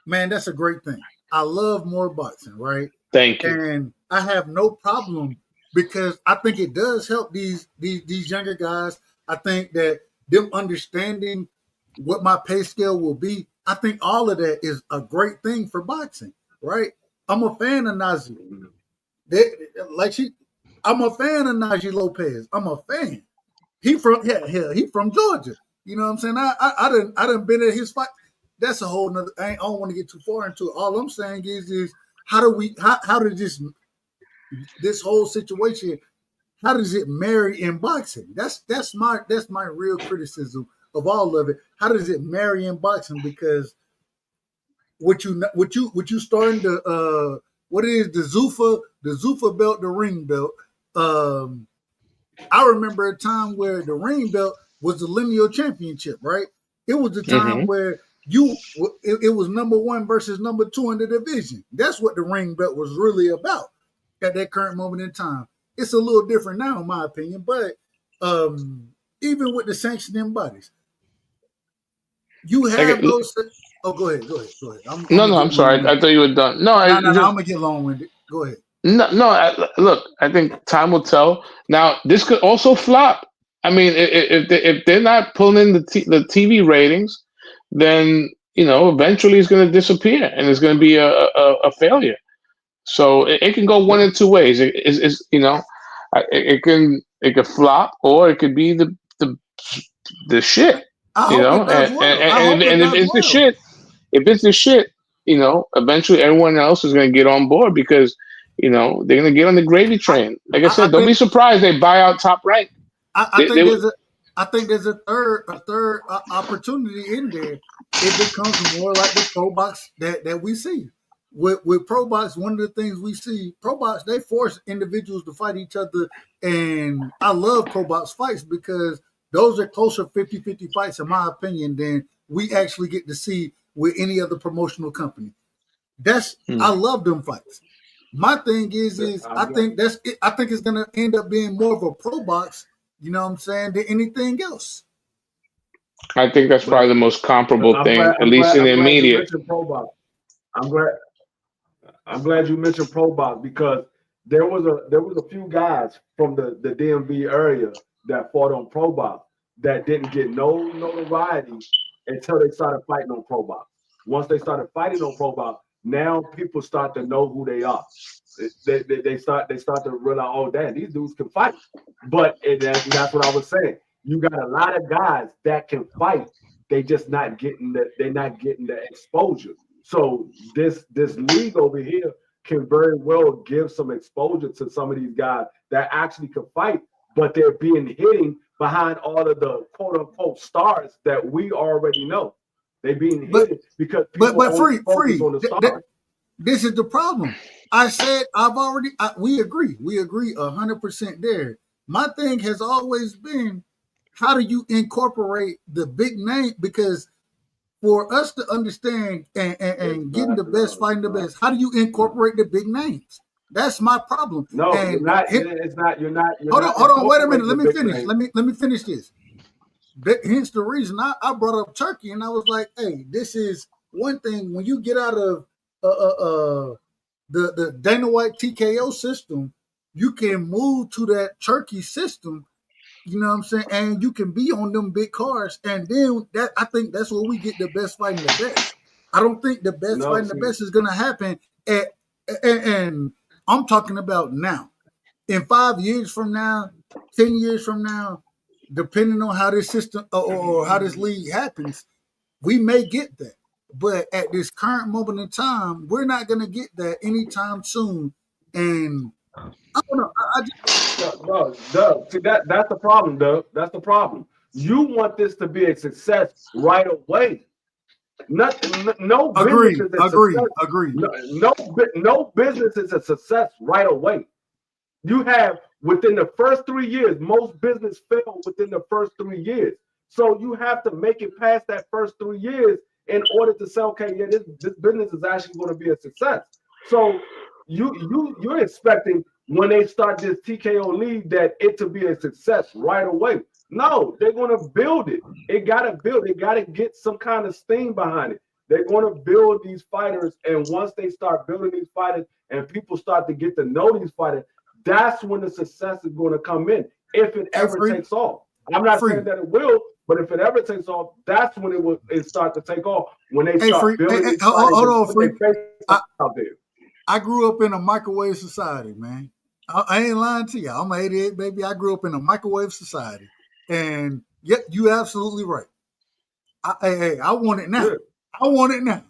man, that's a great thing. I love more boxing, right? Thank you. And I have no problem because I think it does help these younger guys. I think that them understanding what my pay scale will be, I think all of that is a great thing for boxing, right? I'm a fan of Nazi. They, like she, I'm a fan of Najee Lopez. I'm a fan. He from Georgia. You know what I'm saying? I didn't been at his fight. That's a whole nother. I don't want to get too far into it. All I'm saying is how did this whole situation, how does it marry in boxing? That's my real criticism of all of it. How does it marry in boxing? Because what you starting to what is the Zuffa belt, the ring belt. Um, I remember a time where the ring belt was the lineal championship, right? It was the time where it was number one versus number two in the division. That's what the ring belt was really about at that current moment in time. It's a little different now, in my opinion, but even with the sanctioning bodies, you have Okay. those. Oh, go ahead. I'm No, gonna no, get I'm sorry. long. I thought you were done. No, No, I no, no. I'm just gonna get long winded. Go ahead. no, no. Look, I think time will tell. Now, this could also flop. I mean, if they're not pulling in the TV ratings, then eventually it's going to disappear and it's going to be a failure. So it can go one of two ways. It could flop or it could be the shit. I You hope know, it does well. I hope it and if does it's the well. shit, if it's the shit, eventually everyone else is going to get on board because they're going to get on the gravy train. Like I I said, don't be think surprised they buy out Top Rank. I think there's a third opportunity in there. It becomes more like the pro box that we see. With pro box, one of the things we see, pro box, they force individuals to fight each other. And I love pro box fights because those are closer 50-50 fights, in my opinion, than we actually get to see with any other promotional company. I love them fights. My thing is I think that's it. I think it's gonna end up being more of a pro box, you know what I'm saying, than anything else. I think that's But probably the most comparable I'm thing, glad at least in the I'm glad you immediate. mentioned Pro Box. I'm glad I'm glad you mentioned Pro Box because there was a few guys from the DMV area that fought on Pro Box that didn't get no notoriety until they started fighting on Pro Box. Once they started fighting on Pro Box, now people start to know who they are. They start to realize, oh damn, these dudes can fight. But that's what I was saying. You got a lot of guys that can fight. They're not getting the exposure. So this league over here can very well give some exposure to some of these guys that actually can fight, but they're being hidden behind all of the quote unquote stars that we already know. They're being But hidden because people but only focus free. on the stars. This is the problem. I said we agree. We agree 100% there. My thing has always been how do you incorporate the big name? Because for us to understand and getting the best, It's fighting the not. best, how do you incorporate the big names? That's my problem. No, you're And not. It's not. You're hold on, not hold on, wait a minute. incorporating the Let me big finish. name. Let me finish this. Hence the reason I brought up Turkey, and I was like, hey, this is one thing when you get out of uh, uh, uh, the Dana White TKO system, you can move to that Turkey system. You know what I'm saying? And you can be on them big cars, and then that I think that's where we get the best fighting the best. I don't think the best No, fighting the see, best is gonna happen and I'm talking about now. In 5 years from now, 10 years from now, depending on how this system or how this league happens, we may get that. But at this current moment in time, we're not going to get that anytime soon. And I don't know. I just Doug, see that's the problem, Doug. That's the problem. You want this to be a success right away. No business is a success. Agree. No business is a success right away. You have within the first 3 years, most business fail within the first 3 years. So you have to make it past that first 3 years in order to say, okay, yeah, this business is actually going to be a success. So you're expecting when they start this TKO league that it to be a success right away. No, they're going to build it. It got to build. It got to get some kind of steam behind it. They're going to build these fighters, and once they start building these fighters and people start to get to know these fighters, that's when the success is going to come in, if it ever takes off. I'm not saying that it will, but if it ever takes off, that's when it start to take off. When they start building these fighters. Hold on, Freak. Out there. I grew up in a microwave society, man. I ain't lying to you. I'm an 88 baby. I grew up in a microwave society. And yep, you absolutely right. I want it now. Yeah. I want it now.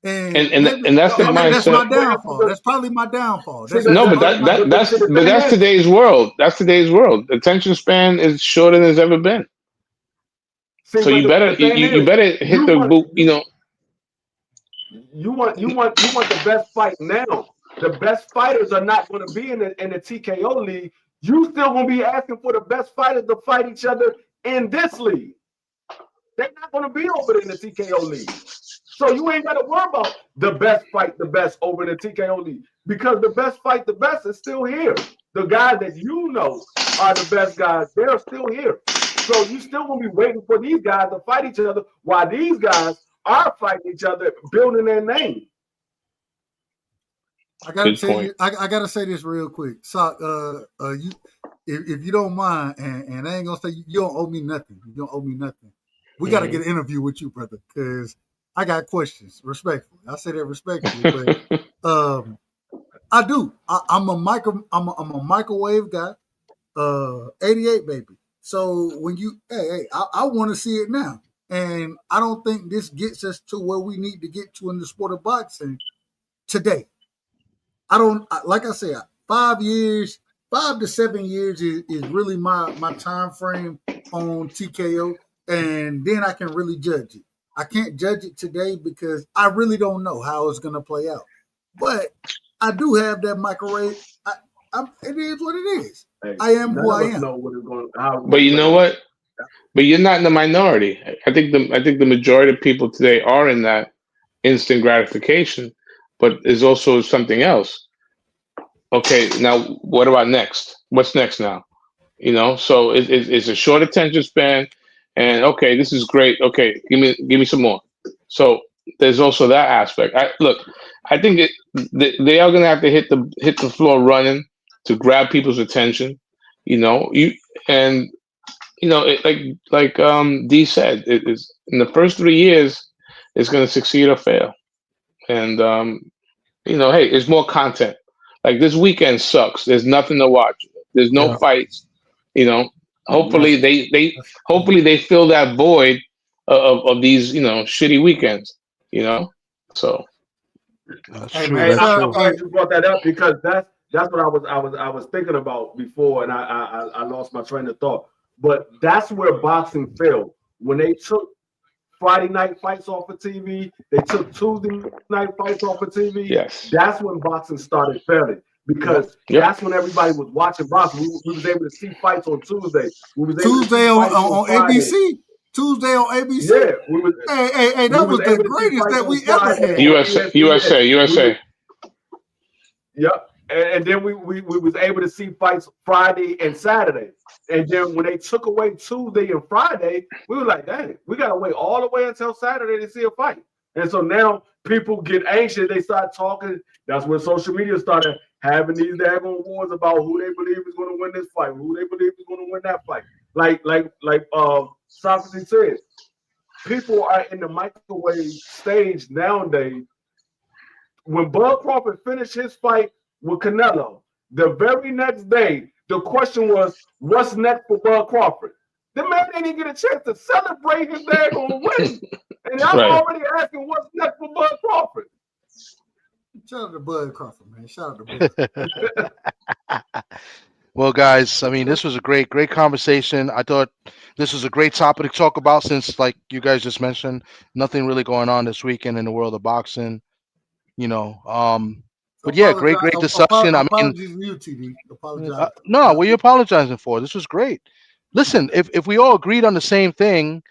And that's the mindset. That's my downfall. That's probably my downfall. That's today's world. That's today's world. Attention span is shorter than it's ever been. So you better hit the boot. You want the best fight now. The best fighters are not going to be in the TKO league. You still going to be asking for the best fighters to fight each other in this league. They're not going to be over in the TKO league. So you ain't got to worry about the best fight the best over in the TKO league, because the best fight the best is still here. The guys that you know are the best guys, they're still here. So you still going to be waiting for these guys to fight each other while these guys are fighting each other, building their name. I gotta tell you, I gotta say this real quick. So, if you don't mind, and I ain't gonna say you don't owe me nothing. You don't owe me nothing. We gotta get an interview with you, brother, because I got questions. Respectfully, I say that respectfully, but I do. I'm a microwave guy. 88 baby. So when you, I want to see it now, and I don't think this gets us to where we need to get to in the sport of boxing today. I don't, like I said, 5 to 7 years is really my time frame on TKO, and then I can really judge it. I can't judge it today because I really don't know how it's going to play out. But I do have that microwave. It is what it is. Hey, I am who I am. But you know what? But you're not in the minority. I think the majority of people today are in that instant gratification. But there's also something else. Okay, now what about next? What's next now? So it's a short attention span, and okay, this is great. Okay, give me some more. So there's also that aspect. I think they are going to have to hit the floor running to grab people's attention. Like D said, it is in the first 3 years, it's going to succeed or fail. And hey, there's more content. Like this weekend sucks. There's nothing to watch. There's no fights. Hopefully they fill that void of these shitty weekends. So. Hey man, I'm glad you brought that up, because that's what I was thinking about before, and I lost my train of thought. But that's where boxing failed when they took Friday night fights off of TV. They took Tuesday night fights off of TV. Yes. That's when boxing started failing, because that's when everybody was watching boxing. We was able to see fights on Tuesday. Tuesday on ABC. Tuesday on ABC. Yeah, hey, that was the greatest that we ever had. USA. Yep. And then we was able to see fights Friday and Saturday. And then when they took away Tuesday and Friday, we were like, dang, we got to wait all the way until Saturday to see a fight. And so now people get anxious. They start talking. That's when social media started having these daggone wars about who they believe is going to win this fight, who they believe is going to win that fight. Like Socrates said, people are in the microwave stage nowadays. When Bud Crawford finished his fight with Canelo, the very next day, the question was, what's next for Bud Crawford? The man didn't even get a chance to celebrate his daggone win. And I'm Right. already asking what's next for Bud Crawford. Shout out to Bud Crawford, man. Shout out to Bud. Well, guys, I mean, this was a great conversation. I thought this was a great topic to talk about since, like you guys just mentioned, nothing really going on this weekend in the world of boxing. You know, but yeah, great discussion. I mean, apologies to you, TD. Apologize. no, what are you apologizing for? This was great. Listen, if we all agreed on the same thing,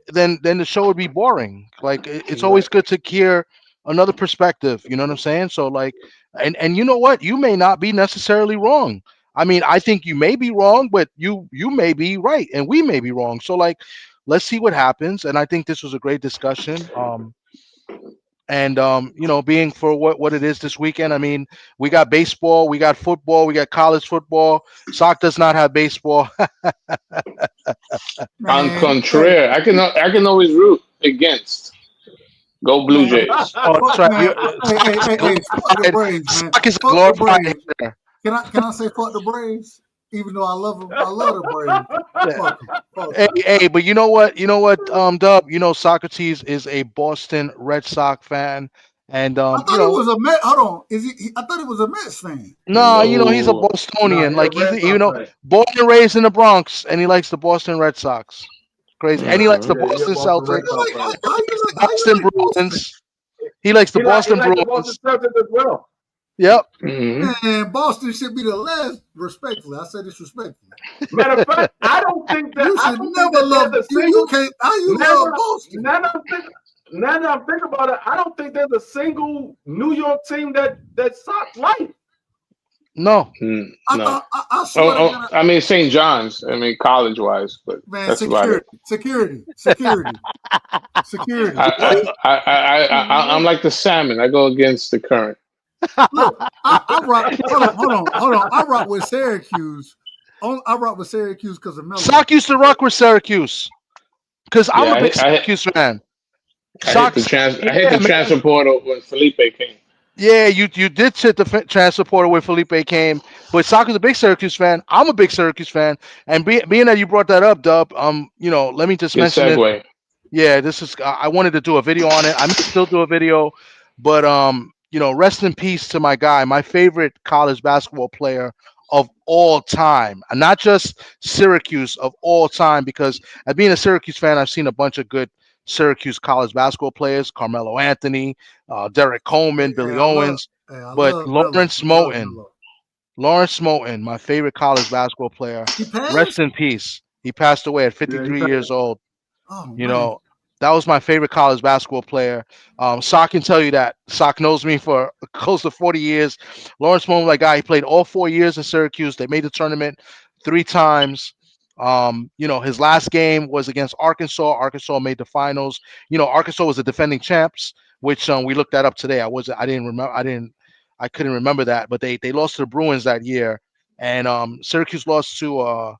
then the show would be boring. Like it's always good to hear another perspective. You know what I'm saying? So like, and you know what? You may not be necessarily wrong. I mean, I think you may be wrong, but you may be right, and we may be wrong. So like, let's see what happens. And I think this was a great discussion. And you know, being for what it is this weekend. I mean, we got baseball, we got football, we got college football. Sock does not have baseball. On contraire, I can always root against. Go Blue Jays. Oh, that's right. Man, hey, fuck the Braves, man. Sock is a Fuck the glorified Braves. hitter. Can I say fuck the Braves? Even though I love them, I love the Braves. Fuck 'em. Fuck 'em. Hey, but you know what? Dub. You know, Socrates is a Boston Red Sox fan, and I thought he was a Met. Hold on, is he? I thought he was a Mets fan. no, you know, he's a No. Bostonian. Nah, Like he's a he's, Red you know, Sox fan. born and raised in the Bronx, and he likes the Boston Red Sox. Crazy, and he likes the Yeah, he a Boston Boston Red Celtics, Sox fan. How you Boston like Boston? Bruins. He likes the He Boston like the Boston Bruins. Celtics as well. Yep. Mm-hmm. Man, Boston should be the last. Respectfully, I say this respectfully. Matter of fact, I don't think that You I should don't never think that love. there's a You single. can't. How you Now love that Boston? now that I'm thinking about it, I don't think there's a single New York team that Sox like. No. No. I swear to God. I mean St. John's. I mean college wise, but Man, that's about it. security. I'm like the salmon. I go against the current. Look, I rock. Hold on. I rock with Syracuse. I rock with Syracuse because of Melo. Sock used to rock with Syracuse because I'm Yeah, a big Syracuse fan. I hit the transfer portal when Felipe came. Yeah, you did hit the transfer portal when Felipe came, but Soccer's a big Syracuse fan. I'm a big Syracuse fan, and being that you brought that up, Dub, you know, let me just Good mention it. segue. Yeah, this is. I wanted to do a video on it. I may still do a video, but you know, rest in peace to my guy, my favorite college basketball player of all time, and not just Syracuse of all time. Because as being a Syracuse fan, I've seen a bunch of good Syracuse college basketball players: Carmelo Anthony, Derek Coleman, Billy Owens, but Lawrence Moten. Lawrence Moten, my favorite college basketball player. Rest in peace. He passed away at 53 years old. Oh, you know, that was my favorite college basketball player. Sock can tell you that. Sock knows me for close to 40 years. Lawrence Moten, that guy, he played all 4 years in Syracuse. They made the tournament 3 times. You know, his last game was against Arkansas. Arkansas made the finals. You know, Arkansas was the defending champs, which we looked that up today. I couldn't remember that, but they lost to the Bruins that year, and Syracuse lost to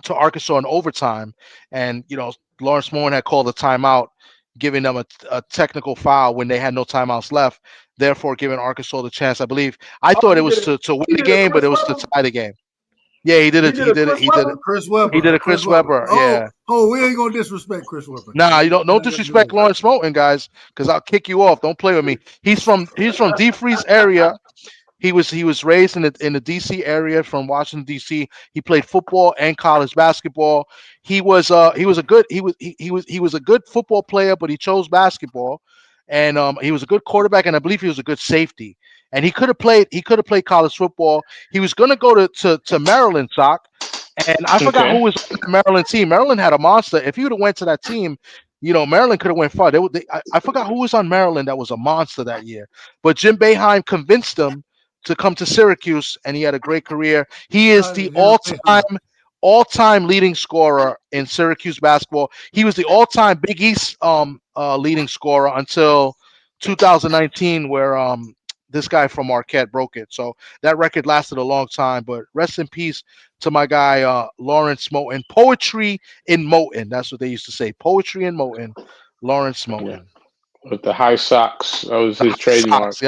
Arkansas in overtime, and you know Lawrence Moten had called a timeout, giving them a technical foul when they had no timeouts left, therefore giving Arkansas the chance. I believe I thought it was to win the game, but it was to tie the game. Yeah, he did it. He did it. Chris Webber. He did a Chris Webber. Yeah. Oh, we ain't gonna disrespect Chris Webber. Nah, you don't disrespect Lawrence Moten, guys, because I'll kick you off. Don't play with me. He's from DeFreeze area. He was raised in the DC area from Washington DC. He played football and college basketball. He was a good football player, but he chose basketball, and he was a good quarterback, and I believe he was a good safety. And he could have played college football. He was going to go to Maryland, Sock, and I forgot who was on the Maryland team. Maryland had a monster. If he would have went to that team, you know, Maryland could have went far. I forgot who was on Maryland that was a monster that year, but Jim Boeheim convinced him to come to Syracuse, and he had a great career. He is the all-time leading scorer in Syracuse basketball. He was the all-time Big East leading scorer until 2019, where this guy from Marquette broke it. So that record lasted a long time. But rest in peace to my guy Lawrence Moten. Poetry in Moten. That's what they used to say. Poetry in Moten. Lawrence Moten. Yeah. With the high socks, that was his trademark. Socks,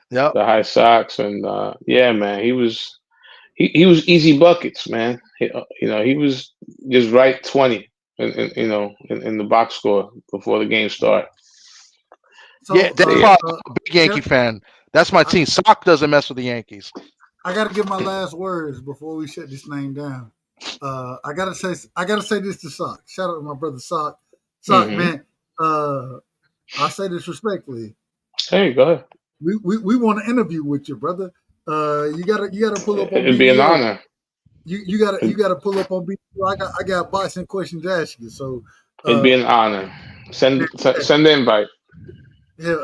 yep. The high socks, and yeah, man, he was he was easy buckets, man. He was just right 20, in the box score before the game started. So, Yeah, that's Yeah. why I'm a big Yankee fan. That's my team. Sock doesn't mess with the Yankees. I gotta give my last words before we shut this thing down. I gotta say this to Sock. Shout out to my brother Sock. Sock, Mhm. man. I say this respectfully. Hey, go ahead. We want to interview with you, brother. You gotta pull up on It'd be an BBO. honor. You gotta pull up on BBO. I got boxing questions to ask you. So It'd be an honor. Send the invite. yeah,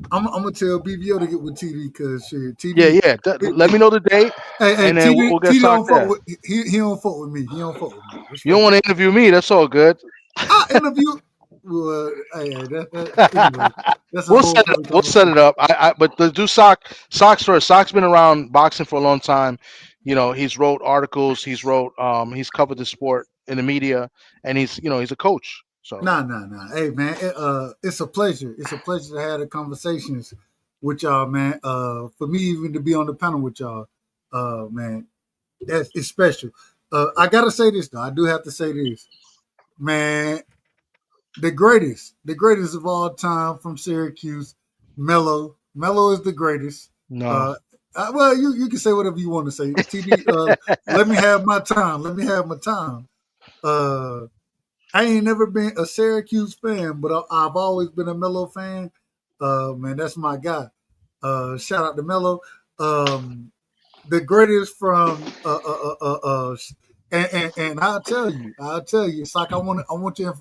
I'm gonna tell BBO to get with TD because shit, Yeah, TD. yeah. Let me know the date, Hey, and then we'll get TD Sock don't fuck there. with he don't fuck with me. He don't fuck with me. You don't want to interview me? That's all good. I interview. Well, anyway, that's a We'll whole set it. other We'll set it conversation. up. But the do Sock's first. Sock's been around boxing for a long time. He's wrote articles. He's covered the sport in the media, and he's a coach. So Nah. Hey, man, it's a pleasure. It's a pleasure to have the conversations with y'all, man. For me, even to be on the panel with y'all, man, it's special. I gotta say this though. I do have to say this, man. The greatest of all time from Syracuse, Melo. Melo is the greatest. no. Well, you can say whatever you want to say. TD, let me have my time. Let me have my time. I ain't never been a Syracuse fan, but I've always been a Melo fan. Man, that's my guy. Shout out to Melo. The greatest from and I'll tell you, it's like I want your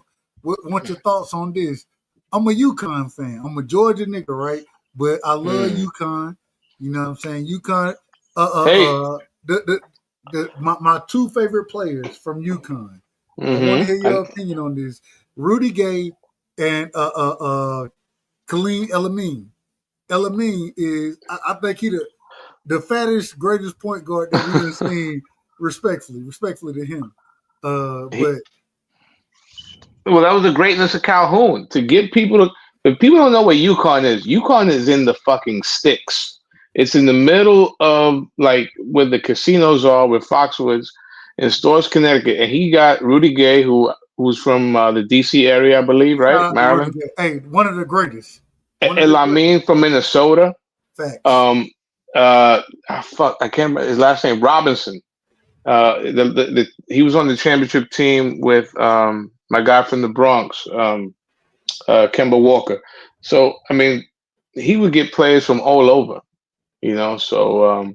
thoughts on this. I'm a UConn fan. I'm a Georgia nigga, right? But I love Mm. UConn. You know what I'm saying? UConn. Hey. My two favorite players from UConn. I want to hear Mm-hmm. your opinion on this. Rudy Gay and Khalil Elamine. Elamine is, I think he the fattest, greatest point guard that we done seen. Respectfully to him. But Well, that was the greatness of Calhoun to get people to. If people don't know what UConn is in the fucking sticks. It's in the middle of like where the casinos are, with Foxwoods in Stores, Connecticut, and he got Rudy Gay, who's from the DC area, I believe, shout right, out to Rudy Maryland. Gay. Hey, one of the greatest. One of the greatest. Elamin from Minnesota. Facts. Fuck, I can't remember his last name. Robinson. He was on the championship team with my guy from the Bronx, Kemba Walker. So I mean, he would get players from all over, So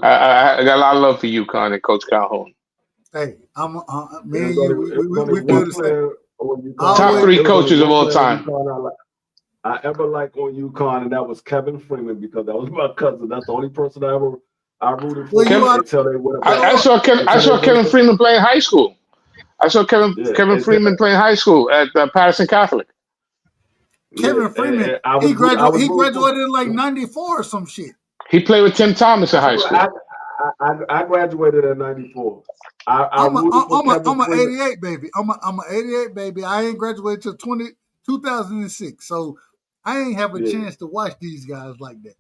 I got a lot of love for UConn and Coach Calhoun. Hey, me It and was you, only we feel one the same. player on UConn. Top Always, three It was only coaches of one all player on time. UConn I ever liked on UConn, and that was Kevin Freeman, because that was my cousin. That's the only person I rooted for well, you are. until they went up. I saw Kevin Freeman play in high school. I saw Kevin Yeah, Freeman play in high school at Patterson Catholic. Kevin Freeman, I he was graduated in like '94 or some shit. He played with Tim Thomas in high school. I graduated in '94. I rooted for Kevin I'm a Freeman. 88 baby. I'm a 88 baby. I ain't graduated till 2006. So I ain't have a chance to watch these guys like that.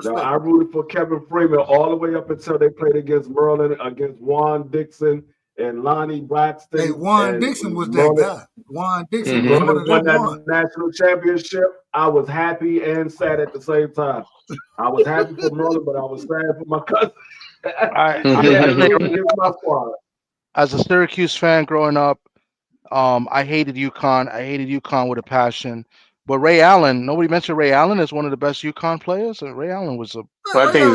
No, I rooted for Kevin Freeman all the way up until they played against Merlin, against Juan Dixon and Lonnie Braxton. Hey, Juan Dixon was that guy. Juan Dixon was one of won them. that national championship. I was happy and sad at the same time. I was happy for Merlin, but I was sad for my cousin. Against my squad. As a Syracuse fan growing up, I hated UConn. I hated UConn with a passion. But Ray Allen, nobody mentioned Ray Allen as one of the best UConn players. And Ray Allen was a. Well, I think he's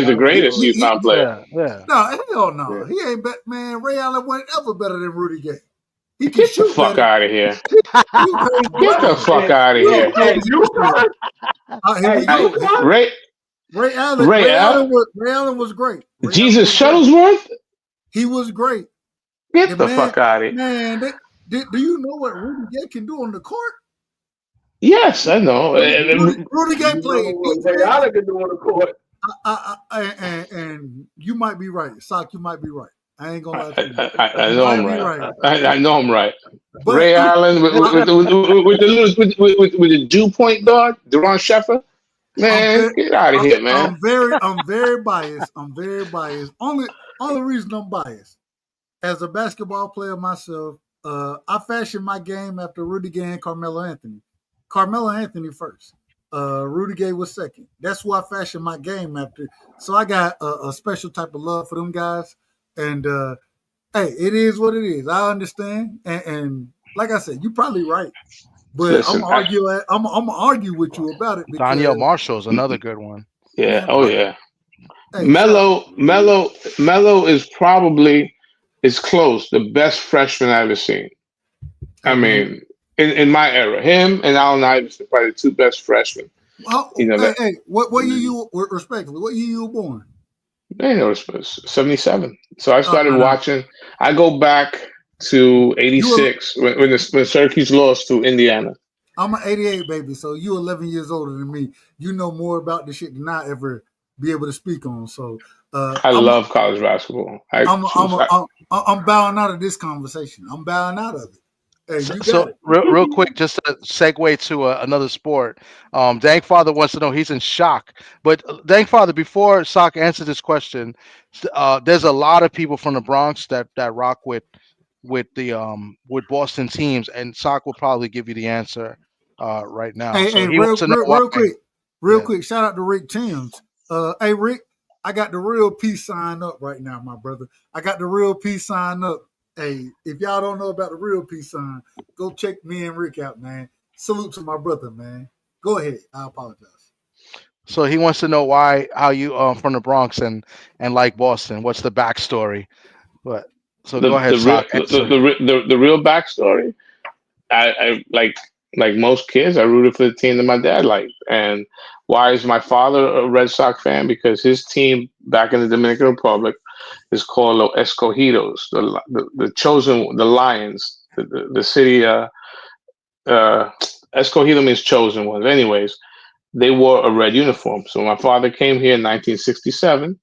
the greatest UConn player. Yeah. No, hell no. He ain't man. Ray Allen wasn't ever better than Rudy Gay. He can Get the shoot fuck better. out of here. You crazy. Get the fuck out of here. Hey, UConn. Here we go. Ray Allen was great. Jesus Shuttlesworth? He was great. Get the fuck out of here. Man, do you know what Rudy Gay can do on the court? Yes, I know. Rudy Gay played defense. Ray Allen can do on the court. And you might be right. Sock, you might be right. I ain't gonna lie to you. I know I'm right. I know I'm right. But Ray Allen with the dew point guard, Deron Sheffer. Man, get out of here, man. I'm very biased. I'm very biased. Only reason I'm biased, as a basketball player myself, I fashioned my game after Rudy Gay and Carmelo Anthony. Carmelo Anthony first. Rudy Gay was second. That's who I fashioned my game after. So I got a special type of love for them guys. And hey, it is what it is. I understand. And like I said, you're probably right. But Listen, I'm gonna argue with you about it because Danielle Marshall's another good one. yeah, man, yeah. hey, Melo is probably close, the best freshman I've ever seen. hey, I man. mean, in my era, him and Allen Iverson probably the two best freshmen. What year you respectfully? What year you were born? Man, it was 77. So I Oh, started no. watching. I go back to 86 when Syracuse lost to Indiana. I'm an 88 baby, so you 11 years older than me. You know more about the shit than I ever be able to speak on. So I love college basketball. I'm bowing out of this conversation. I'm bowing out of it. Hey, you got it. Real quick, just to segue to another sport. Dank Father wants to know. He's in shock. But Dank Father, before Sock answers this question, there's a lot of people from the Bronx that rock with with Boston teams, and Sock will probably give you the answer right now. Hey, he wants to know real quick. Shout out to Rick Timms. Hey, Rick, I got the real peace sign up right now, my brother. I got the real peace sign up. Hey, if y'all don't know about the real peace sign, go check me and Rick out, man. Salute to my brother, man. Go ahead. I apologize. So he wants to know how you from the Bronx and like Boston. What's the backstory? But so go ahead, Sock. The real backstory. I like most kids, I rooted for the team that my dad liked. And why is my father a Red Sox fan? Because his team back in the Dominican Republic is called Los Escogidos, the chosen, the Lions, the city. Escogido means chosen ones. Anyways, they wore a red uniform. So when my father came here in 1967,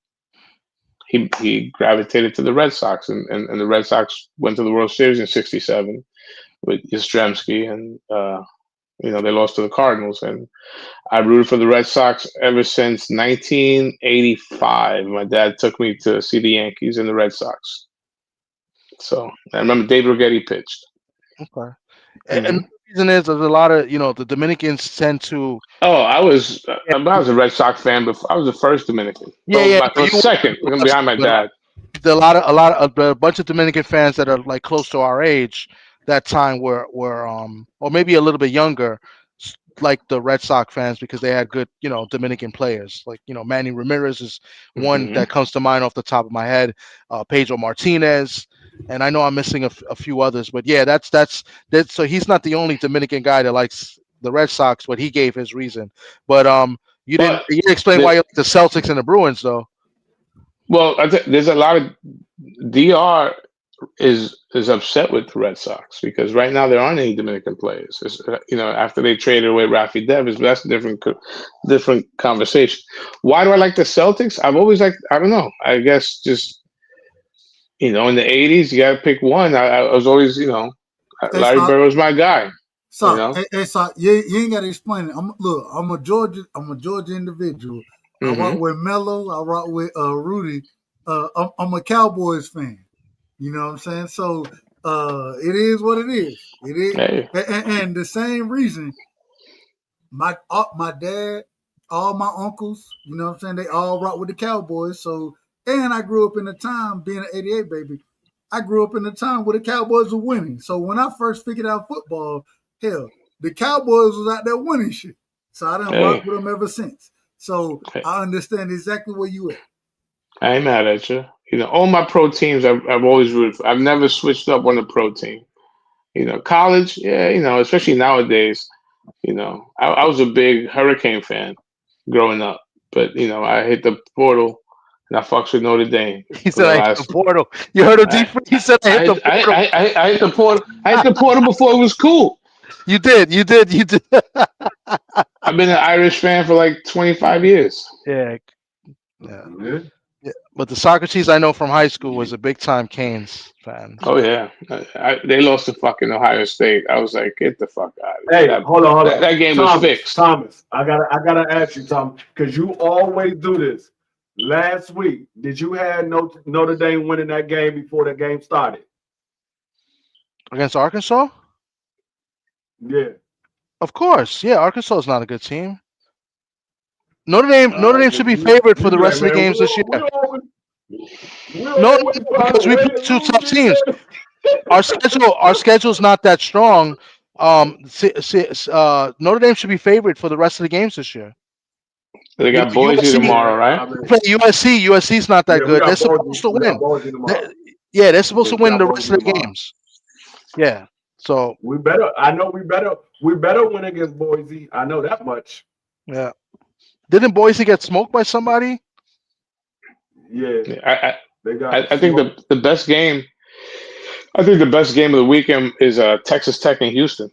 he gravitated to the Red Sox, and the Red Sox went to the World Series in '67 with Yastrzemski, and they lost to the Cardinals. And I rooted for the Red Sox ever since 1985. My dad took me to see the Yankees and the Red Sox. So I remember Dave Righetti pitched. Okay. And the reason is there's a lot of the Dominicans tend to. Oh, I was a Red Sox fan before. I was the first Dominican. Second, behind my dad. A bunch of Dominican fans that are like close to our age that time were or maybe a little bit younger, like the Red Sox fans, because they had good Dominican players. Like Manny Ramirez is one that comes to mind off the top of my head. Pedro Martinez. And I know I'm missing a few others, but yeah, that's so he's not the only Dominican guy that likes the Red Sox, but he gave his reason. But you didn't explain why you like the Celtics and the Bruins though. Well, there's a lot of DR is upset with the Red Sox because right now there aren't any Dominican players. After they traded away Rafi Devers, but that's a different conversation. Why do I like the Celtics? I've always liked. I don't know. I guess just. In the 80s, you got to pick one. I was always, Larry Bird was my guy. So, you ain't got to explain it. I'm a Georgia individual. I rock with Melo. I rock with Rudy. I'm a Cowboys fan. You know what I'm saying? So, it is what it is. It is, and the same reason. My dad, all my uncles, you know what I'm saying? They all rock with the Cowboys. So. And I grew up in a time, being an 88 baby, I grew up in a time where the Cowboys were winning. So when I first figured out football, hell, the Cowboys was out there winning shit. So I done rock with them ever since. So I understand exactly where you at. I ain't mad at you. All my pro teams I've always rooted for. I've never switched up on a pro team. College, especially nowadays, I was a big Hurricane fan growing up. But, I hit the portal. And I fucks with Notre Dame. He said, "I hit the portal." You heard him deep. He said, "I hit the portal." I hit the portal. I hit the portal before it was cool. You did. I've been an Irish fan for like 25 years. Yeah. But the Socrates I know from high school was a big time Canes fan. Oh yeah, they lost to fucking Ohio State. I was like, get the fuck out of here. Hey, hold on. That game was fixed. Thomas, I gotta ask you, Tom, because you always do this. Last week, did you have Notre Dame winning that game before the game started? Against Arkansas? Yeah. Of course. Yeah, Arkansas is not a good team. Notre Dame should be You favored for the be like, rest of the man, games this year. No, Because we play two tough teams. Our schedule's not that strong. Notre Dame should be favored for the rest of the games this year. They got Boise tomorrow, right? Play USC. USC's not that Yeah, we good. got They're supposed to we got win. Boise tomorrow. They're supposed to We win got the rest Boise of the tomorrow. games. Yeah. So we better. I know we better win against Boise. I know that much. yeah. Didn't Boise get smoked by somebody? Yeah. I think the best game. I think the best game of the weekend is Texas Tech and Houston.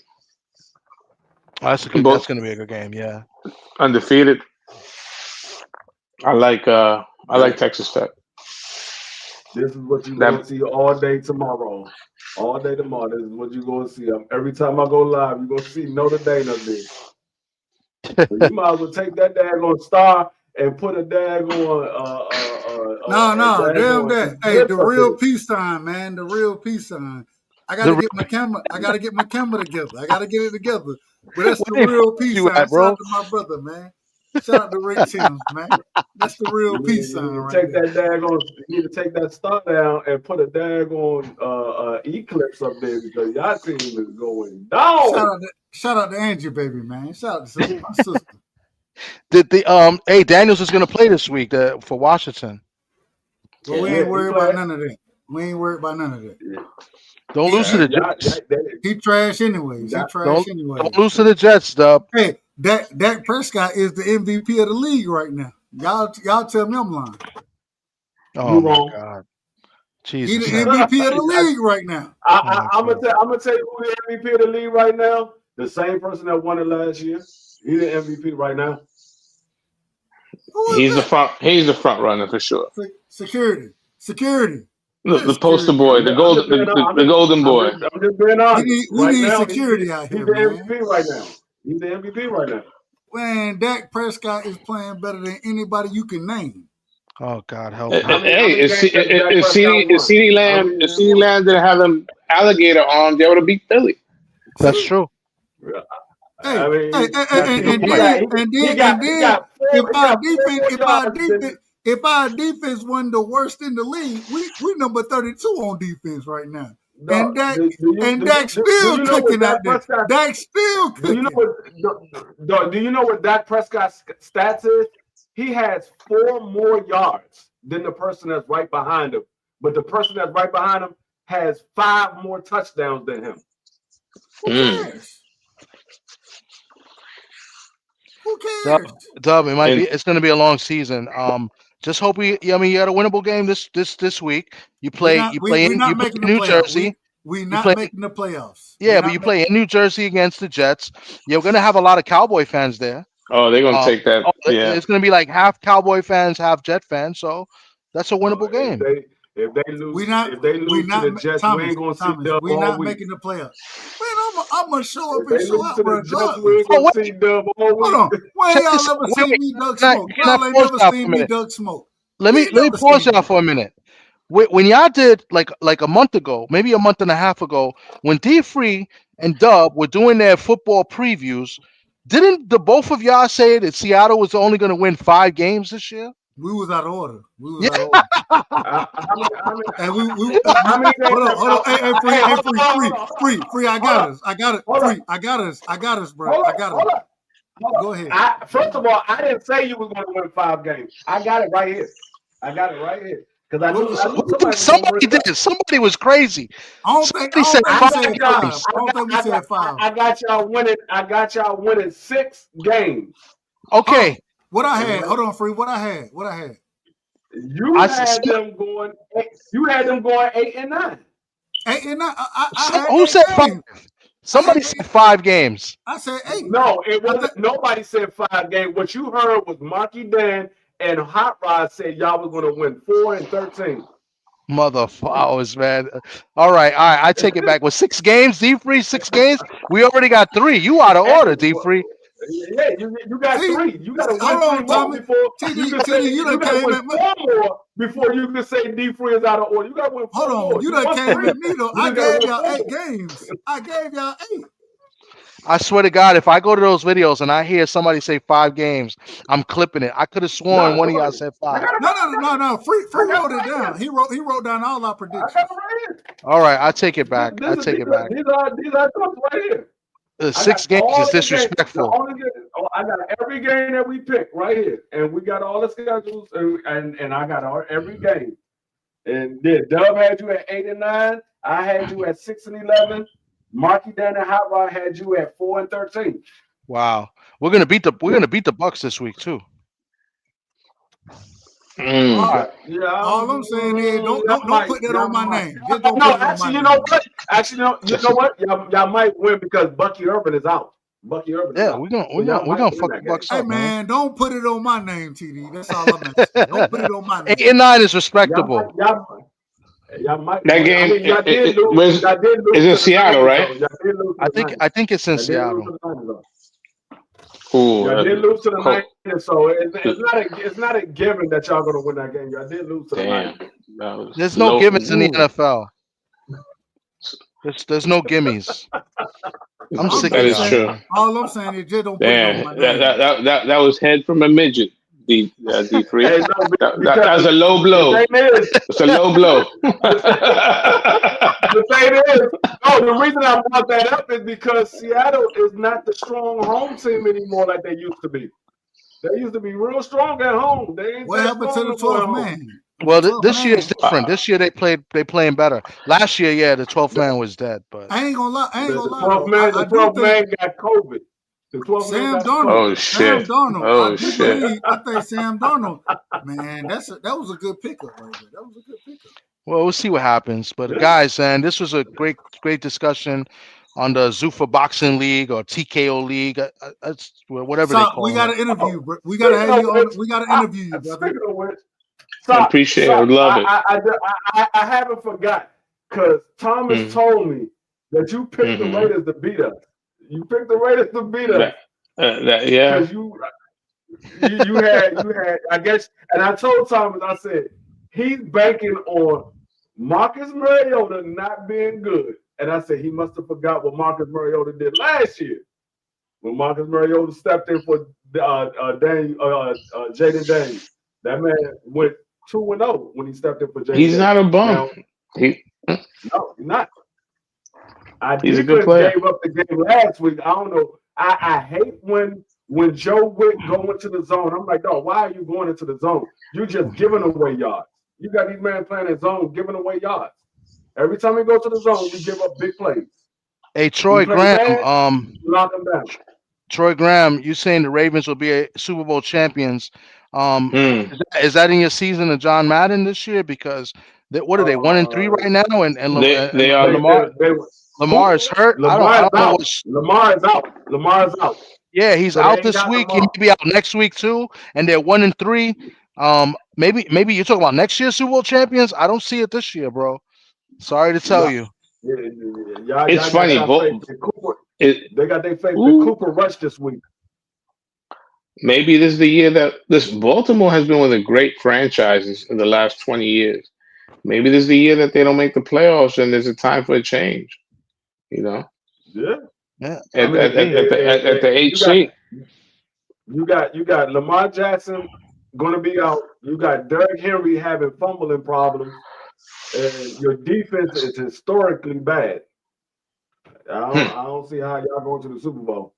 That's going to be a good game. Yeah. Undefeated. I like Texas Tech. This is what you're going to see all day tomorrow. All day tomorrow. This is what you're going to see. Every time I go live, you're going to see Notre Dame up there. So you might as well take that daggone star and put a daggone. No, damn that. Hey, the real peace sign, man. The real peace sign. I gotta get my camera. I gotta get my camera together. I gotta get it together. But that's the real peace sign. Shout out to my brother, man. Shout out to Rick Sims, man. That's the real peace sign, right? Take that daggone. You need to take that star down and put a daggone eclipse up there because y'all team is going down. Shout out to Angie, baby, man. Shout out to my sister. Hey, Daniels is gonna play this week for Washington. Well, we ain't worried about none of that. We ain't worried about none of that. Yeah. Don't lose to the Jets. He trash anyways. Don't lose to the Jets, Dub. Hey, Dak Prescott is the MVP of the league right now. Y'all tell me I'm lying. Oh my God. Jesus. He's the MVP of the league right now. I'm gonna tell you who the MVP of the league right now. The same person that won it last year. He's the MVP right now. He's the front runner for sure. Security. The poster boy, the golden boy. I'm just being honest. We need security out here, man. He's the MVP right now. He's the MVP right now. Man, Dak Prescott is playing better than anybody you can name. Oh God, help! Hey, if CeeDee Lamb didn't have them alligator arms, they would have beat Philly. That's true. If our defense wasn't the worst in the league, we number 32 on defense right now. And Dak's still cooking out there. Dak's still cooking. Do you know what Dak Prescott's stats is? He has 4 more yards than the person that's right behind him. But the person that's right behind him has 5 more touchdowns than him. Who cares? Who cares? Dub, it's going to be a long season. Just hope you had a winnable game this week. You play in New Jersey. We're not making the playoffs. Yeah, but you play in New Jersey against the Jets. You're going to have a lot of Cowboy fans there. Oh, they're going to take that. Yeah. It's going to be like half Cowboy fans, half Jet fans. So that's a winnable game. If they lose to the Jets, we ain't going to see Dub We're all not week. making the playoffs. Man, I'm going to show up and show out, bro. We ain't going to see Dub all week. Hold on. When y'all ever seen me duck smoke? Y'all ain't never seen me duck smoke. Let me pause y'all for a minute. When y'all did like a month ago, maybe a month and a half ago, when D Free and Dub were doing their football previews, didn't the both of y'all say that Seattle was only going to win 5 games this year? We was out of order. Hold on. Hey, free. I got us, bro. Go ahead. First of all, I didn't say you was going to win 5 games. I got it right here. Because I knew somebody did. Somebody was crazy. I don't think we said 5. I got y'all winning 6 games. Okay. What I had? Hold on, free. What I had? You had them going 8 and 9. 8 and 9. Who said 5? Somebody said 5 games. I said 8. No, it wasn't. Nobody said 5 games. What you heard was Marky Dan and Hot Rod said y'all was going to win 4-13. Motherfuckers, man. All right. I take it back. With 6 games, D3, 6 games. We already got 3. You out of order, D3. Yeah, you got See, 3. You got to hold win 3 on, more Tommy. before you can say You done you got to came win at me. 4 more before you can say D3 is out of order. You got to win 4 Hold on, more. you done won came 3. at me though. You I just got to gave win y'all 4 8 more. games. I gave y'all 8. I swear to God, if I go to those videos and I hear somebody say 5 games, I'm clipping it. I could have sworn one of y'all said 5. No. Free wrote it down. He wrote down all our predictions. I got it right here. All right, I take it back. I take it back. These are tough right here. 6 games is disrespectful. I got every game that we picked right here, and we got all the schedules, and I got every game. And then Dub had you at 8 and 9. I had you at 6 and 11. Marky Dan and Hot Rod had you at 4 and 13. Wow, we're gonna beat the Bucks this week too. All right. All I'm saying is don't put that on my name. Just don't No, put it on actually, my you name. know what? Actually, you know what? Y'all might win because Bucky Urban is out. Bucky Urban is out. We're gonna fuck the Bucks Hey up, man, don't put it on my name, TD. That's all I'm asking. Don't put it on my name. 8 and 9 is respectable. Y'all might. That game y'all did lose. Y'all did lose is in to the Seattle, Niners, right? though. Y'all did lose to the Niners. I think it's in Y'all did lose Seattle. to the Niners, though. Ooh, Y'all did lose to the cool. Niners, so it's not a given that y'all gonna win that game. Y'all did lose to the Niners. There's no gimmies in the NFL. There's no gimmies. I'm sick of that. True. All I'm saying is just don't put it on my name. That was head from a midget. D3. Hey, no, that was a low blow. It's a low blow. The thing is, the reason I brought that up is because Seattle is not the strong home team anymore like they used to be. They used to be real strong at home. They ain't what happened to the 12th man? Well, this year is different. This year they playing better. Last year, yeah, the 12th man was dead. But I ain't gonna lie. The 12th man got COVID. The 12th man got Darnold. Oh shit! Sam Darnold. Oh shit! I think Sam Darnold. Man, that was a good pickup right there. That was a good pickup. Well, we'll see what happens. But guys, and this was a great discussion on the Zuffa Boxing League or TKO League, whatever they call it. We got to interview. We got to have you on. We got to interview you, brother. Speaking of which, I appreciate it. I love it. I haven't forgot because Thomas told me that you picked the Raiders to beat us. You picked the Raiders to beat us. Yeah. Because you had, I guess, and I told Thomas, I said, he's banking on Marcus Mariota not being good. And I said, he must have forgot what Marcus Mariota did last year. When Marcus Mariota stepped in for Jaden Daniels. That man went 2-0 when he stepped in for Jaden He's not a bum. No, he's not. He's a good player. Gave up the game last week. I don't know. I hate when Joe Wick go into the zone. I'm like, dog, why are you going into the zone? You're just giving away yards. You got these men playing in zone, giving away yards. Every time you go to the zone, you give up big plays. Hey, Troy Graham, lock them down. Troy Graham, you saying the Ravens will be Super Bowl champions? Is that in your season of John Madden this year? Because what are they 1-3 right now? And they are Lamar is hurt. I don't know. Lamar is out. Lamar's out. Yeah, he's out this week. He may be out next week too. And they're 1-3. Maybe you're talking about next year's Super Bowl champions. I don't see it this year, bro. Sorry to tell you. It's funny. They got their faith in Cooper Rush this week. Maybe this is the year that Baltimore has been one of the great franchises in the last 20 years. Maybe this is the year that they don't make the playoffs and there's a time for a change. You know? Yeah. At the 8th seed. You got Lamar Jackson going to be out. You got Derrick Henry having fumbling problems. And your defense is historically bad. I don't see how y'all going to the Super Bowl.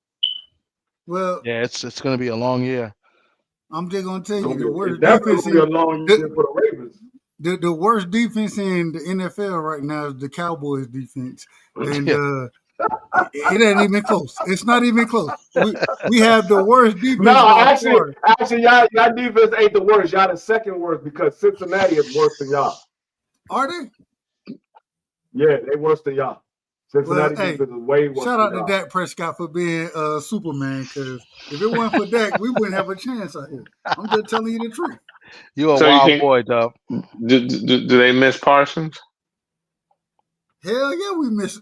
Well, yeah, it's going to be a long year. I'm just going to tell you the worst defense be a long year for the Ravens. The worst defense in the NFL right now is the Cowboys defense, and it ain't even close. It's not even close. We have the worst defense. No, actually, y'all defense ain't the worst. Y'all the second worst because Cincinnati is worse than y'all. Are they? Yeah, they worse than y'all. Cincinnati hey, defense is way worse. shout out than to ours. Dak Prescott for being Superman, because if it weren't for Dak, we wouldn't have a chance out here. I'm just telling you the truth. You a So you wild think boy, Dub. do they miss Parsons? Hell yeah, we missed.